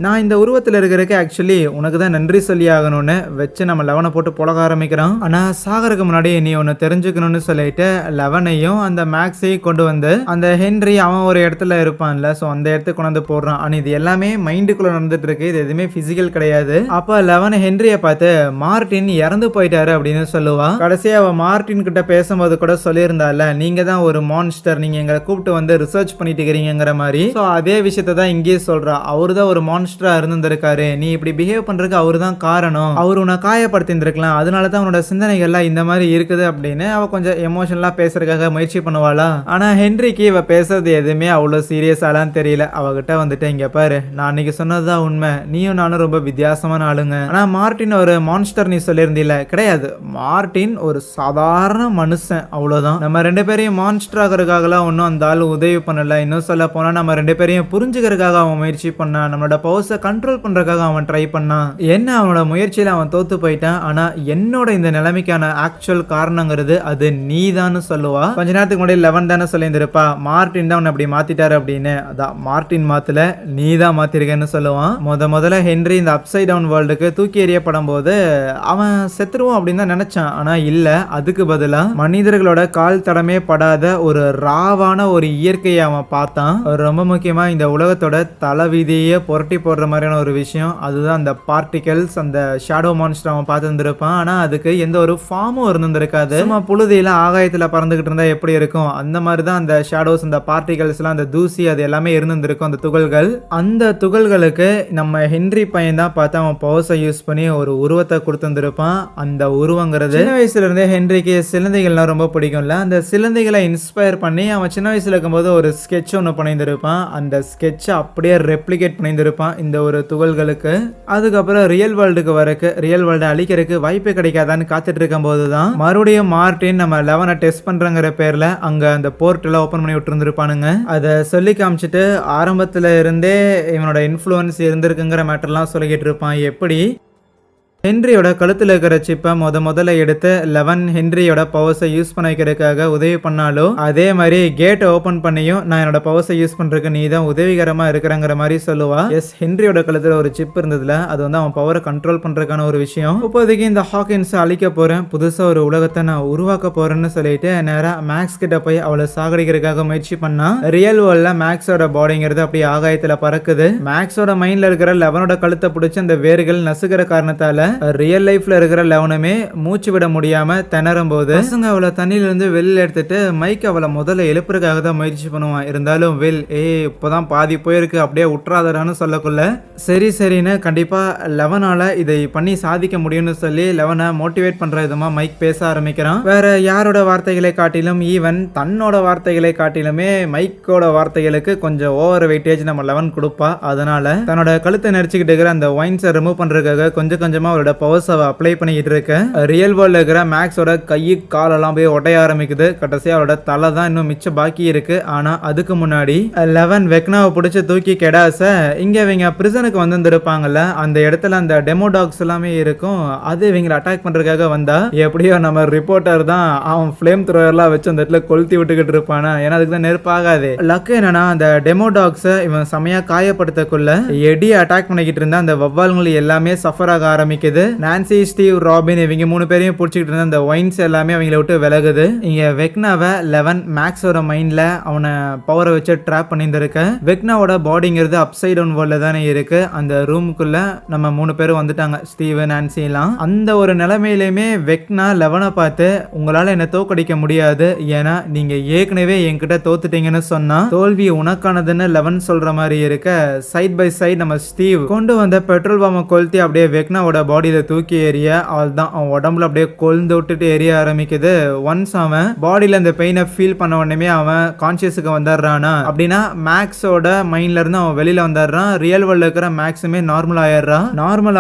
நான் இந்த உருவத்துல இருக்கிறதுக்கு ஆக்சுவலி உனக்கு தான் நன்றி சொல்லி ஆகணும்னு வச்சு நம்ம லெவனை போட்டு புழக ஆரம்பிக்கிறான். ஆனா சாகருக்கு முன்னாடி நீ ஒன்னு தெரிஞ்சுக்கணும்னு சொல்லிட்டு லெவனையும் அந்த மேக்ஸையும் கொண்டு வந்து அந்த ஹென்ரி அவன் ஒரு இடத்துல இருப்பான்ல, ஸோ அந்த இடத்துக்கு கொண்டு வந்து போடுறான். ஆனா இது எல்லாமே மைண்டுக்குள்ள நடந்துட்டு இருக்கு, இது எதுவுமே பிசிக்கல் கிடையாது. அப்ப லெவன் ஹென்ரியை பார்த்து மார்டின் இறந்து போயிட்டாரு அப்படின்னு சொல்லுவா. கடைசியா அவ மார்டின் கிட்ட பேசும்போது கூட சொல்லியிருந்தால நீங்க தான் ஒரு மான்ஸ்டர், நீங்க எங்களை கூப்பிட்டு வந்து ரிசர்ச் பண்ணிட்டு இருக்கிறீங்கிற மாதிரி. ஸோ அதே விஷயத்த தான் இங்கேயே சொல்றா. அவரு தான் ஒரு மான்ஸ்டரா இருந்திருக்காரு, நீ இப்படி பிஹேவ் பண்றதுக்கு அவரு தான் காரணம், அவர் உன்னை காயப்படுத்திருக்கலாம், அதனால தான் உன்னோட சிந்தனைகள்லாம் இந்த மாதிரி இருக்குது அப்படின்னு அவ கொஞ்சம் எமோஷனலா பேசுறதுக்காக முயற்சி பண்ணுவாளா. ஆனா ஹென்ரிக்கு இவ பேசுறது எதுவுமே அவ்வளவு சீரியஸாலாம் தெரியல. அவகிட்ட வந்துட்டு இங்க பாரு நான் அன்னைக்கு சொன்னதுதான் உண்மை, நீயும் நானும் ரொம்ப வித்தியாசமான ஆளுங்க. ஆனா மார்டின் ஒரு மான்ஸ்டர் நீ சொல்லியிருந்தீல, கிடையாது, மார்டின் ஒரு சாதாரண மனுஷன், அவ்வளவுதான். நம்ம 2 பேரையும் மான்ஸ்டர் ஆகிறதுக்காகலாம் ஒன்றும் அந்த ஆள் உதவி பண்ணல. இன்னும் சொல்ல போனா நம்ம 2 பேரையும் புரிஞ்சுக்கிறதுக்காக அவன் முயற்சி பண்ணான், நம்மளோட பவர்ஸை கண்ட்ரோல் பண்றதுக்காக அவன் ட்ரை பண்ணான். என்ன அவனோட முயற்சியில அவன் தோத்து போயிட்டான். ஆனா என்னோட இந்த நிலைமைக்கான ஆக்சுவல் காரணங்கிறது அது நீ தான் சொல்லுவா. கொஞ்ச நேரத்துக்கு முன்னாடி 11 தானே சொல்லியிருந்திருப்பா மார்டின் தான் உன்னை அப்படி மாத்திட்டாரு அப்படின்னு. அதான் மார்டின் மாத்தல, நீ தான் மாத்திருக்கேன்னு சொல்லுவான். முதல்ல ஹென்ரி இந்த அப்சைட் டவுன் வேர்ல்டுக்கு தூக்கி எறியப்படும் போது அவன் செத்துருவான் அப்படின்னு தான் நினைச்சான். ஆனா இல்ல, அதுக்கு பதிலா மனிதர்களோட கால் தடமே படாத ஒரு ராவான ஒரு இயற்கையை அவன் பார்த்தான். ரொம்ப முக்கியமா இந்த உலகத்தோட தலைவிதியே புரட்டி போடுற மாதிரியான ஒரு விஷயம், அதுதான் அந்த பார்ட்டிகல்ஸ், அந்த ஷேடோ மான்ஸ்டர் அவன் பார்த்து இருந்திருப்பான். ஆனா அதுக்கு எந்த ஒரு ஃபார்மும் இருந்திருக்காது. சும்மா புழுதியில ஆகாயத்துல பறந்துகிட்டு இருந்தா எப்படி இருக்கும் அந்த மாதிரிதான் அந்த ஷேடோஸ், அந்த பார்ட்டிகல்ஸ் எல்லாம், அந்த தூசி, அது எல்லாமே இருந்திருக்கும், அந்த துகள்கள். அந்த துகள்களுக்கு நம்ம ஹென்ரி பையன் தான் பார்த்து அவன் பவர்ஸை யூஸ் பண்ணி ஒரு உருவத்தை கொடுத்துருப்பான். அந்த உருவங்கிறது சின்ன வயசுல இருந்தே ஹென்ரிக்கு சிலந்தி சிலந்தைகள்லாம் ரொம்ப பிடிக்கும்ல. அந்த சிலந்தைகளை இன்ஸ்பயர் பண்ணி அவன் சின்ன வயசுல இருக்கும்போது ஒரு ஸ்கெட்ச் ஒன்று பண்ணியிருந்திருப்பான். அந்த ஸ்கெட்சை அப்படியே ரெப்ளிகேட் பண்ணியிருந்திருப்பான் இந்த ஒரு துகள்களுக்கு. அதுக்கப்புறம் ரியல் வேர்ல்டுக்கு வரக்கு, ரியல் வேர்ல்டை அழிக்கிறதுக்கு வாய்ப்பே கிடைக்காதான்னு காத்துட்டு இருக்கும் போது தான் மறுபடியும் மார்டின் நம்ம 11 டெஸ்ட் பண்றங்கிற பேர்ல அங்க அந்த போர்ட் எல்லாம் ஓபன் பண்ணி விட்டுருந்துருப்பானுங்க. அதை சொல்லி காமிச்சிட்டு ஆரம்பத்துல இருந்தே இவனோட இன்ஃப்ளூயன்ஸ் இருந்திருக்குங்கிற மேட்டர்லாம் சொல்லிக்கிட்டு இருப்பான். எப்படி ஹென்ரியோட கழுத்தில் இருக்கிற சிப்பை முதல்ல எடுத்து 11 ஹென்ரியோட பவர்ஸை யூஸ் பண்ண வைக்கிறதுக்காக உதவி பண்ணாலும், அதே மாதிரி கேட்டை ஓப்பன் பண்ணியும் நான் என்னோட பவர்ஸை யூஸ் பண்றதுக்கு நீ தான் உதவிகரமா இருக்கிறங்கிற மாதிரி சொல்லுவா. எஸ், ஹென்ரியோட கழுத்தில் ஒரு சிப் இருந்ததுல அது வந்து அவன் பவரை கண்ட்ரோல் பண்றதுக்கான ஒரு விஷயம். இப்போதைக்கு இந்த ஹாக்கின்ஸ் அழிக்க போறேன், புதுசா ஒரு உலகத்தை நான் உருவாக்க போறேன்னு சொல்லிட்டு நேரா மேக்ஸ் கிட்ட போய் அவளை சாகடிக்கிறதுக்காக முயற்சி பண்ணா. ரியல் வேர்ல்ட்ல மேக்ஸோட பாடிங்கிறது அப்படியே ஆகாயத்துல பறக்குது. மேக்ஸோட மைண்ட்ல இருக்கிற 11ஓட கழுத்தை பிடிச்சி அந்த வேர்கள் நசுக்கிற காரணத்தால ரியல் லைஃப்ல இருக்கிற 11மே மூச்சு விட முடியாம திணறும் போது பசங்க அவளை தண்ணியில இருந்து வெளியில எடுத்துட்டு மைக் அவளை முதல்ல எழுப்புறதுக்காக தான் முயற்சி பண்ணுவான். இருந்தாலும் வில் இப்பதான் பாதி போயிருக்கு அப்படியே உற்றாதரான்னு சொல்லக்குள்ள சரின்னு கண்டிப்பா 11ஆல இதை பண்ணி சாதிக்க முடியும்னு சொல்லி 11 மோட்டிவேட் பண்ற விதமா மைக் பேச ஆரம்பிக்கிறான். வேற யாரோட வார்த்தைகளை காட்டிலும், ஈவன் தன்னோட வார்த்தைகளை காட்டிலுமே மைக்கோட வார்த்தைகளுக்கு கொஞ்சம் ஓவர் வெயிட்டேஜ் நம்ம 11 கொடுப்பா. அதனால தன்னோட கழுத்தை நெரிச்சுக்கிட்டு இருக்கிற அந்த வைன்ஸை ரிமூவ் பண்றதுக்காக கொஞ்சமா அவளோட பவர்ஸ் அவ அப்ளை பண்ணிக்கிட்டு இருக்க. ரியல் வேர்ல்ட்ல இருக்கிற மேக்ஸோட கை காலெல்லாம் போய் ஒட்டைய ஆரம்பிக்குது. கடைசியா அவளோட தலை தான் இன்னும் மிச்சம் பாக்கி இருக்கு. ஆனா அதுக்கு முன்னாடி 11 வெக்னாவை பிடிச்சி தூக்கி கெடாச இங்க இவங்க பிரிசனுக்கு வந்திருப்பாங்கல்ல, அந்த இடத்துல அந்த டெமோ டாக்ஸ் எல்லாமே இருக்கும். அது இவங்களை அட்டாக் பண்றதுக்காக வந்தா எப்படியோ நம்ம ரிப்போர்ட்டர் தான் அவன் ஃபிளேம் த்ரோயர்லாம் வச்சு அந்த இடத்துல கொளுத்தி விட்டுக்கிட்டு இருப்பானா. ஏன்னா அதுக்கு தான் நெருப்பாகாது. லக்கு என்னன்னா அந்த டெமோ டாக்ஸ் இவன் செமையா காயப்படுத்தக்குள்ள எடி அட்டாக் பண்ணிக்கிட்டு இருந்தா அந்த வவ்வால்கள் எல்லாமே சஃபர் ஆக ஆரம்பிக்குது. நான்சி, ஸ்டீவ், ராபின் இவங்க 3 பேரையும் பிடிச்சிக்கிட்டு இருந்த அந்த வைன்ஸ் எல்லாமே அவங்கள விட்டு விலகுது. இங்க வெக்னாவை 11 மேக்ஸோட மைண்ட்ல அவனை பவரை வச்சு ட்ராப் பண்ணியிருந்திருக்க. வெக்னாவோட பாடிங்கிறது அப்சைட் டவுன் வேர்ல்ட்ல தானே இருக்கு. அந்த ரூமுக்குள்ள நம்ம 3 பேரும் வந்துட்டாங்க, ஸ்டீவ், நான்சி எல்லாம். அந்த ஒரு நிலைமையிலுமே வெக்னா 11 பார்த்து உங்களால என்ன தோக்கடிக்க முடியாது, ஏன்னா நீங்க ஏற்கனவே என்கிட்ட தோத்துட்டீங்கன்னு சொன்னா தோல்வி உனக்கானதுன்னு 11 சொல்ற மாதிரி இருக்க. சைட் பை சைட் நம்ம ஸ்டீவ் கொண்டு வந்த பெட்ரோல் பாம்பை கொளுத்தி அப்படியே வெக்னாவோட பாடியில தூக்கி எறிய அவள் தான் அவன் உடம்புல அப்படியே கொழுந்து விட்டுட்டு எரிய ஆரம்பிக்குது. ஒன்ஸ் அவன் பாடியில அந்த பெயினை ஃபீல் பண்ண உடனே அவன் கான்சியஸுக்கு வந்துடுறானா அப்படின்னா மேக்ஸோட மைண்ட்ல இருந்து அவன் வெளியில வந்துடுறான். ரியல் வேர்ல்ட்ல இருக்கிற மேக்ஸுமே நார்மல்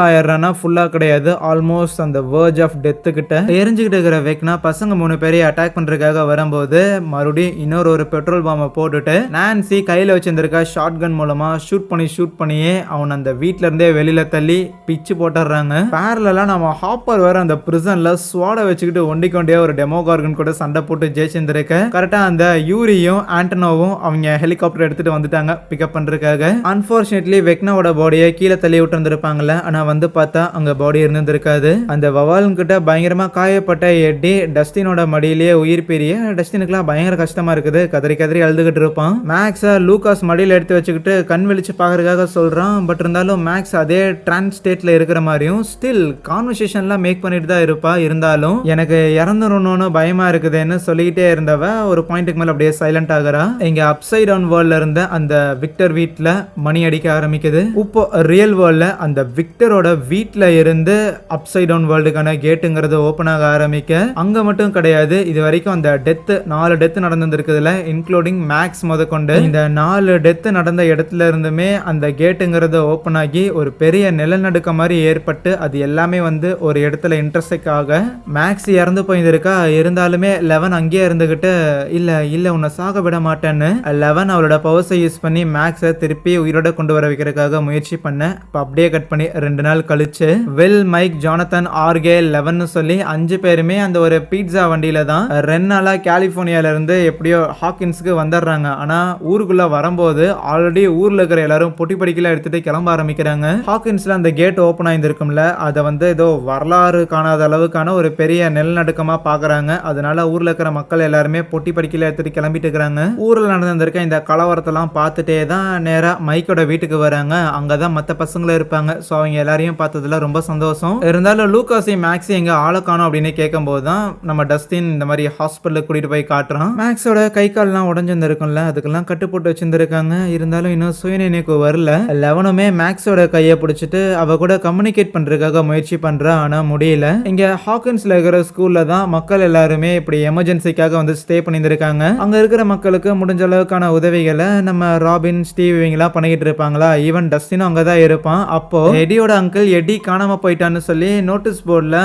ஆயிடுறான்னா ஃபுல்லா கிடையாது, ஆல்மோஸ்ட் அந்த வேர்ஜ் ஆஃப் டெத்து கிட்ட எரிஞ்சுக்கிட்டு இருக்கிற வெக்னா பசங்க 3 பேரையும் அட்டாக் பண்றதுக்காக வரும்போது மறுபடியும் இன்னொரு பெட்ரோல் பாம்பை போட்டுட்டு நான்சி கையில வச்சிருந்திருக்க ஷார்ட் கன் மூலமா ஷூட் பண்ணியே அவன் அந்த வீட்ல இருந்தே வெளியில தள்ளி பிச்சு போட்டுறாங்க. பேரலா நம்ம ஹாப்பர் வேற அந்த பிரிசன்ல ஸ்வாட வச்சுக்கிட்டு ஒண்டிக்கொண்டே ஒரு டெமோகார்கன் கூட சண்டை போட்டு ஜெயிச்சிருந்திருக்க. கரெக்டா அந்த யூரியும் ஆண்டனோவும் அவங்க ஹெலிகாப்டர் எடுத்துட்டு வந்துட்டாங்க பிக்கப் பண்றதுக்காக. அன்பார்ச்சுனேட்லி வெக்னாவோட பாடியை கீழே தள்ளி விட்டு இருந்திருப்பாங்கல்ல, ஆனா வந்து பார்த்தா அங்க பாடி இருந்திருக்காது. அந்த வவால் கிட்ட பயங்கரமா காயப்பட்ட எட்டி டஸ்டினோட மடியிலேயே உயிர் பெரிய. டஸ்டினுக்குலாம் பயங்கர கஷ்டமா இருக்குது, கதறி அழுதுகிட்டு இருப்பான். மேக்ஸ லூகாஸ் மடியில எடுத்து வச்சுக்கிட்டு கண் வெளிச்சு பாக்குறதுக்காக சொல்றான். பட் இருந்தாலும் மேக்ஸ் அதே டிரான்ஸ் ஸ்டேட்ல இருக்கிற மாதிரியும் ஸ்டில் கான்வர்சேஷன்லாம் மேக் பண்ணிட்டு தான் இருப்பா. இருந்தாலும் எனக்கு இறந்துடணும்னு பயமா இருக்குதுன்னு சொல்லிக்கிட்டே இருந்தவ ஒரு பாயிண்ட்டுக்கு மேல அப்படியே சைலண்ட் ஆகுறா. இங்க அப்சைட் டவுன் வேர்ல்ட்ல இருந்த அந்த விக்டர் வீட்ல மணி அடிக்க ஆரம்பிக்குது. இப்போ ரியல் வேர்ல்ட்ல அந்த விக்டரோட வீட்ல இருந்து அப்சைட் டவுன் வேர்ல்டுக்கான கேட்டுங்கிறது ஓபன் ஆக ஆரம்பிக்க. அங்க மட்டும் கிடையாது, இது வரைக்கும் அந்த டெத் 4 டெத் நடந்துருக்குதுல, இன்க்ளூடிங் மேக்ஸ் முதற்கொண்டு இந்த 4 டெத் நடந்த இடத்துல இருந்துமே அந்த கேட்டுங்கிறது ஓபன் ஆகி ஒரு பெரிய நிலநடுக்க மாதிரி ஏற்பட்டு அது எல்லாமே வந்து ஒரு இடத்துல இன்டர்செக்ட் ஆக மேக்ஸ் இறந்து போயிருக்கா. இருந்தாலுமே 11 அங்கேயே இருந்துகிட்டு இல்ல உன்னை சாக விட மாட்டேன்னு 11 அவளோட பவர்ஸை யூஸ் பண்ணி மேக்ஸை திருப்பி உயிரோட கொண்டு வர வைக்கிறதுக்காக முயற்சி பண்ண. இப்போ அப்படியே கட் பண்ணி 2 நாள் கழிச்சு வில், மைக், ஜானத்தன், ஆர்கே, 11 சொல்லி 5 பேருமே அந்த ஒரு பீட்சா வண்டியில தான் 2 நாளா கலிபோர்னியால இருந்து எப்படியோ ஹாக்கின்ஸ்க்கு வந்துடுறாங்க. ஆனா ஊருக்குள்ள வரும்போது ஆல்ரெடி ஊர்ல இருக்கிற எல்லாரும் பொட்டி படிக்கல எடுத்துட்டு கிளம்ப ஆரம்பிக்கிறாங்க. ஹாக்கின்ஸ்ல அந்த கேட் ஓபன் ஆயிருக்கும்ல, அதை வந்து ஏதோ வரலாறு காணாத அளவுக்கான ஒரு பெரிய நிலநடுக்கமா பாக்குறாங்க. அதனால ஊர்ல இருக்கிற மக்கள் எல்லாருமே பொட்டி படிக்கல எடுத்துட்டு கிளம்பிட்டு இருக்காங்க. ஊர்ல நடந்திருக்க இந்த கலவரத்தெல்லாம் பார்த்துட்டே தான் நேரா மைக்கோட வீட்டுக்கு வராங்க. அங்கதான் மத்த பசங்களும் இருப்பாங்க. சோ அவங்க எல்லாரையும் பார்த்ததுல ரொம்ப சந்தோஷம். இருந்தாலும் லூகாஸையும் மேக்ஸையும் எங்க ஆளை காணோம் அப்படின்னு கேட்கும் போதுதான் நம்ம டஸ்டின் இந்த மாதிரி ஹாஸ்பிட்டலுக்கு கூட்டிட்டு போய் காட்டுறான். மேக்ஸோட கை கால்லாம் உடஞ்சிருக்கும்ல, அதுக்கெல்லாம் கட்டு போட்டு வச்சிருந்திருக்காங்க. இருந்தாலும் இன்னும் சுயநினைவுக்கு வரல. 11மே மேக்ஸோட கையை பிடிச்சிட்டு அவ கூட கம்யூனிகேட் பண்றதுக்கு காப்பாத்துறதுக்காக முயற்சி பண்றா. ஆனா முடியல. இங்க ஹாக்கின்ஸ்ல இருக்கிற ஸ்கூல்ல தான் மக்கள் எல்லாருமே இப்படி எமர்ஜென்சிக்காக வந்து ஸ்டே பண்ணியிருக்காங்க. அங்க இருக்கிற மக்களுக்கு முடிஞ்ச அளவுக்கான உதவிகளை நம்ம ராபின், ஸ்டீவ் இவங்கெல்லாம் பண்ணிக்கிட்டு இருப்பாங்களா. ஈவன் டஸ்டினும் அங்கதான் இருப்பான். அப்போ எடியோட அங்கிள் எடி காணாம போயிட்டான்னு சொல்லி நோட்டீஸ் போர்ட்ல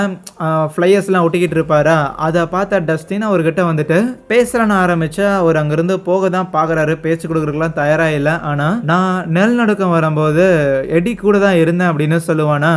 ஃபிளையர்ஸ் எல்லாம் ஒட்டிக்கிட்டு இருப்பாரா. அதை பார்த்த டஸ்டின் அவர்கிட்ட வந்துட்டு பேசலான்னு ஆரம்பிச்சா அவர் அங்கிருந்து போக தான் பாக்குறாரு. பேச்சு கொடுக்கறதுக்கெல்லாம் தயாரா இல்லை. ஆனா நான் நிலநடுக்கம் வரும்போது எடி கூட தான் இருந்தேன் அப்படின்னு சொல்லுவானா.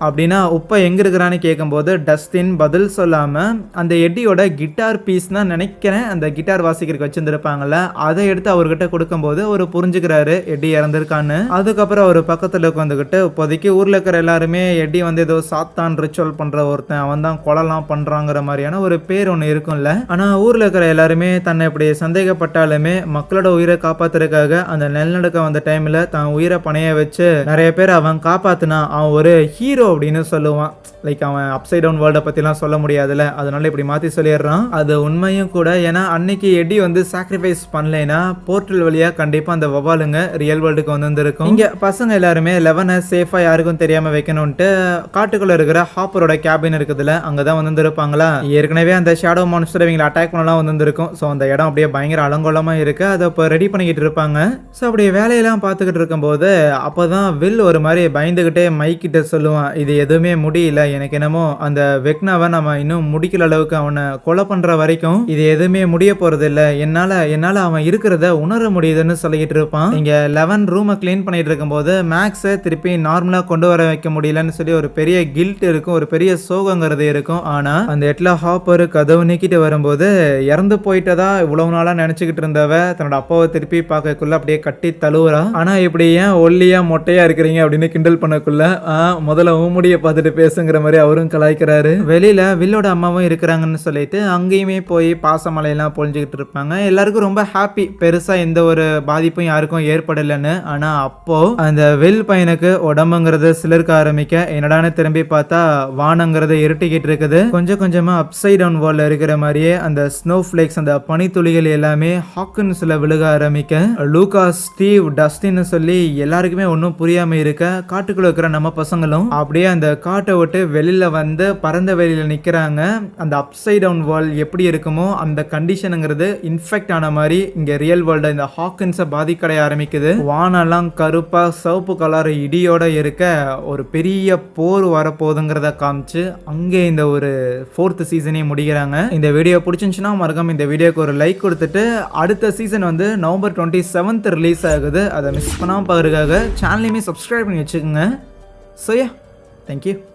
அப்படின்னா உப்பை எங்கே இருக்கிறான்னு கேட்கும்போது டஸ்டின் பதில் சொல்லாமல் அந்த எட்டியோட கிட்டார் பீஸ் தான் நினைக்கிறேன், அந்த கிட்டார் வாசிக்கிறதுக்கு வச்சுருந்துருப்பாங்கல்ல, அதை எடுத்து அவர்கிட்ட கொடுக்கும்போது அவர் புரிஞ்சுக்கிறாரு எட்டி இறந்துருக்கான்னு. அதுக்கப்புறம் அவர் பக்கத்தில் உட்காந்துக்கிட்டு இப்போதைக்கு ஊரில் இருக்கிற எல்லாருமே எட்டி வந்து ஏதோ சாத்தான் ரிச்சுவல் பண்ணுற ஒருத்தன், அவன் தான் கொலைலாம் பண்ணுறாங்கிற மாதிரியான ஒரு பேர் ஒன்று இருக்கும்ல. ஆனால் ஊரில் இருக்கிற எல்லாருமே தன்னை இப்படி சந்தேகப்பட்டாலுமே மக்களோட உயிரை காப்பாற்றுறதுக்காக அந்த நிலநடுக்கம் வந்த டைமில் தான் உயிரை பணைய வச்சு நிறைய பேர் அவன் காப்பாற்றினா. அவன் ஒரு ஹீரோ அப்படின்னு சொல்லுவான். லைக் அவன் அப்சைட் டவுன் வேர்ல்டை பற்றிலாம் சொல்ல முடியாதுல்ல, அதனால இப்படி மாற்றி சொல்லிடுறான். அது உண்மையும் கூட. ஏன்னா அன்னைக்கு எடி வந்து சாக்ரிஃபைஸ் பண்ணலைன்னா போர்ட்டல் வழியாக கண்டிப்பாக அந்த வவாலுங்க ரியல் வேர்ல்டுக்கு வந்துருக்கும். இங்கே பசங்க எல்லாருமே 11 சேஃபாக யாருக்கும் தெரியாமல் வைக்கணும்ட்டு காட்டுக்குள்ளே இருக்கிற ஹாப்பரோட கேபின் இருக்குதுல்ல, அங்கே தான் வந்துருப்பாங்களா. ஏற்கனவே அந்த ஷேடோ மான்ஸ்டர் இவங்களை அட்டாக் பண்ணலாம் வந்துருக்கும். ஸோ அந்த இடம் அப்படியே பயங்கர அலங்கோலமாக இருக்குது. அதை இப்போ ரெடி பண்ணிக்கிட்டு இருப்பாங்க. ஸோ அப்படியே வேலையெல்லாம் பார்த்துக்கிட்டு இருக்கும்போது அப்போ தான் வில் ஒரு மாதிரி பயந்துக்கிட்டே மைக்கிட்ட சொல்லுவான், இது எதுவுமே முடியல, எனக்கு என்னமோ அந்த வெக்னாவை நம்ம இன்னும் முடிக்கல அளவுக்கு அவனை கொலை பண்ற வரைக்கும் இது எதுவுமே முடிய போறது இல்ல, என்னால அவன் இருக்கிறத உணர முடியுதுன்னு சொல்லிக்கிட்டு இருப்பான். இங்க 11 ரூமை கிளீன் பண்ணிட்டு இருக்கும்போது மேக்ஸை திருப்பி நார்மலா கொண்டு வர வைக்க முடியலன்னு சொல்லி ஒரு பெரிய கில்ட் இருக்கும், ஒரு பெரிய சோகங்கிறது இருக்கும். ஆனா அந்த இடத்துல ஹாப்பர் கதவு நீக்கிட்டு வரும்போது இறந்து போயிட்டதா இவ்வளவு நாளா நினைச்சுக்கிட்டு இருந்தவ தன்னோட அப்பாவை திருப்பி பார்க்கக்குள்ள அப்படியே கட்டி தழுவுறா. ஆனா இப்படி ஏன் ஒல்லியா மொட்டையா இருக்கிறீங்க அப்படின்னு கிண்டல் பண்ணக்குள்ள முதல்ல ஊமுடியை பார்த்துட்டு பேசுங்கிற மாதிரி அவரும் கலாய்க்கிறாரு. வெளியில வில்லோட அம்மாவும் இருக்கிறாங்கன்னு சொல்லிட்டு அங்கேயுமே போய் பாசமலையெல்லாம் பொழிஞ்சுக்கிட்டு இருப்பாங்க. எல்லாருக்கும் ரொம்ப ஹாப்பி, பெருசா எந்த ஒரு பாதிப்பும் யாருக்கும் ஏற்படலைன்னு. ஆனா அப்போ அந்த வில் பையனுக்கு உடம்புங்கிறது சிலருக்கு ஆரம்பிக்க, என்னடான்னு திரும்பி பார்த்தா வானங்கிறது இருட்டிக்கிட்டு இருக்குது. கொஞ்சம் கொஞ்சமா அப்சைட் டவுன் வால்ல இருக்கிற மாதிரியே அந்த ஸ்னோ ஃபிளேக்ஸ், அந்த பனித்துளிகள் எல்லாமே ஹாக்கின்ஸ்ல விழுக ஆரம்பிக்க, லூகாஸ், ஸ்டீவ், டஸ்டின்னு சொல்லி எல்லாருக்குமே ஒன்றும் புரியாம இருக்க காட்டுக்குள்ள இருக்கிற நம்ம பசங்களும் அப்படியே அந்த காட்டை விட்டு வெளியில வந்து பறந்த வெளியில நிக்கிறாங்க. அந்த அப்சைட் டவுன் வால் எப்படி இருக்குமோ அந்த கண்டிஷனுங்கிறது இன்ஃபெக்ட் ஆன மாதிரி இங்க ரியல் வேர்ல்டு இந்த ஹாக்கின்ஸை பாதிக்கடைய ஆரம்பிக்குது. வானெல்லாம் கருப்பா சிவப்பு கலர் இடியோட இருக்க ஒரு பெரிய போர் வரப்போகுதுங்கிறத காமிச்சு அங்கே இந்த ஒரு 4th சீசனே முடிக்கிறாங்க. இந்த வீடியோ பிடிச்சிருந்துச்சுன்னா மறக்காம இந்த வீடியோக்கு ஒரு லைக் கொடுத்துட்டு அடுத்த சீசன் வந்து நவம்பர் 27th ரிலீஸ் ஆகுது, அதை மிஸ் பண்ணாம பாக்குறதுக்காக சேனலையுமே சப்ஸ்கிரைப் பண்ணி வச்சுக்கோங்க. So yeah, thank you.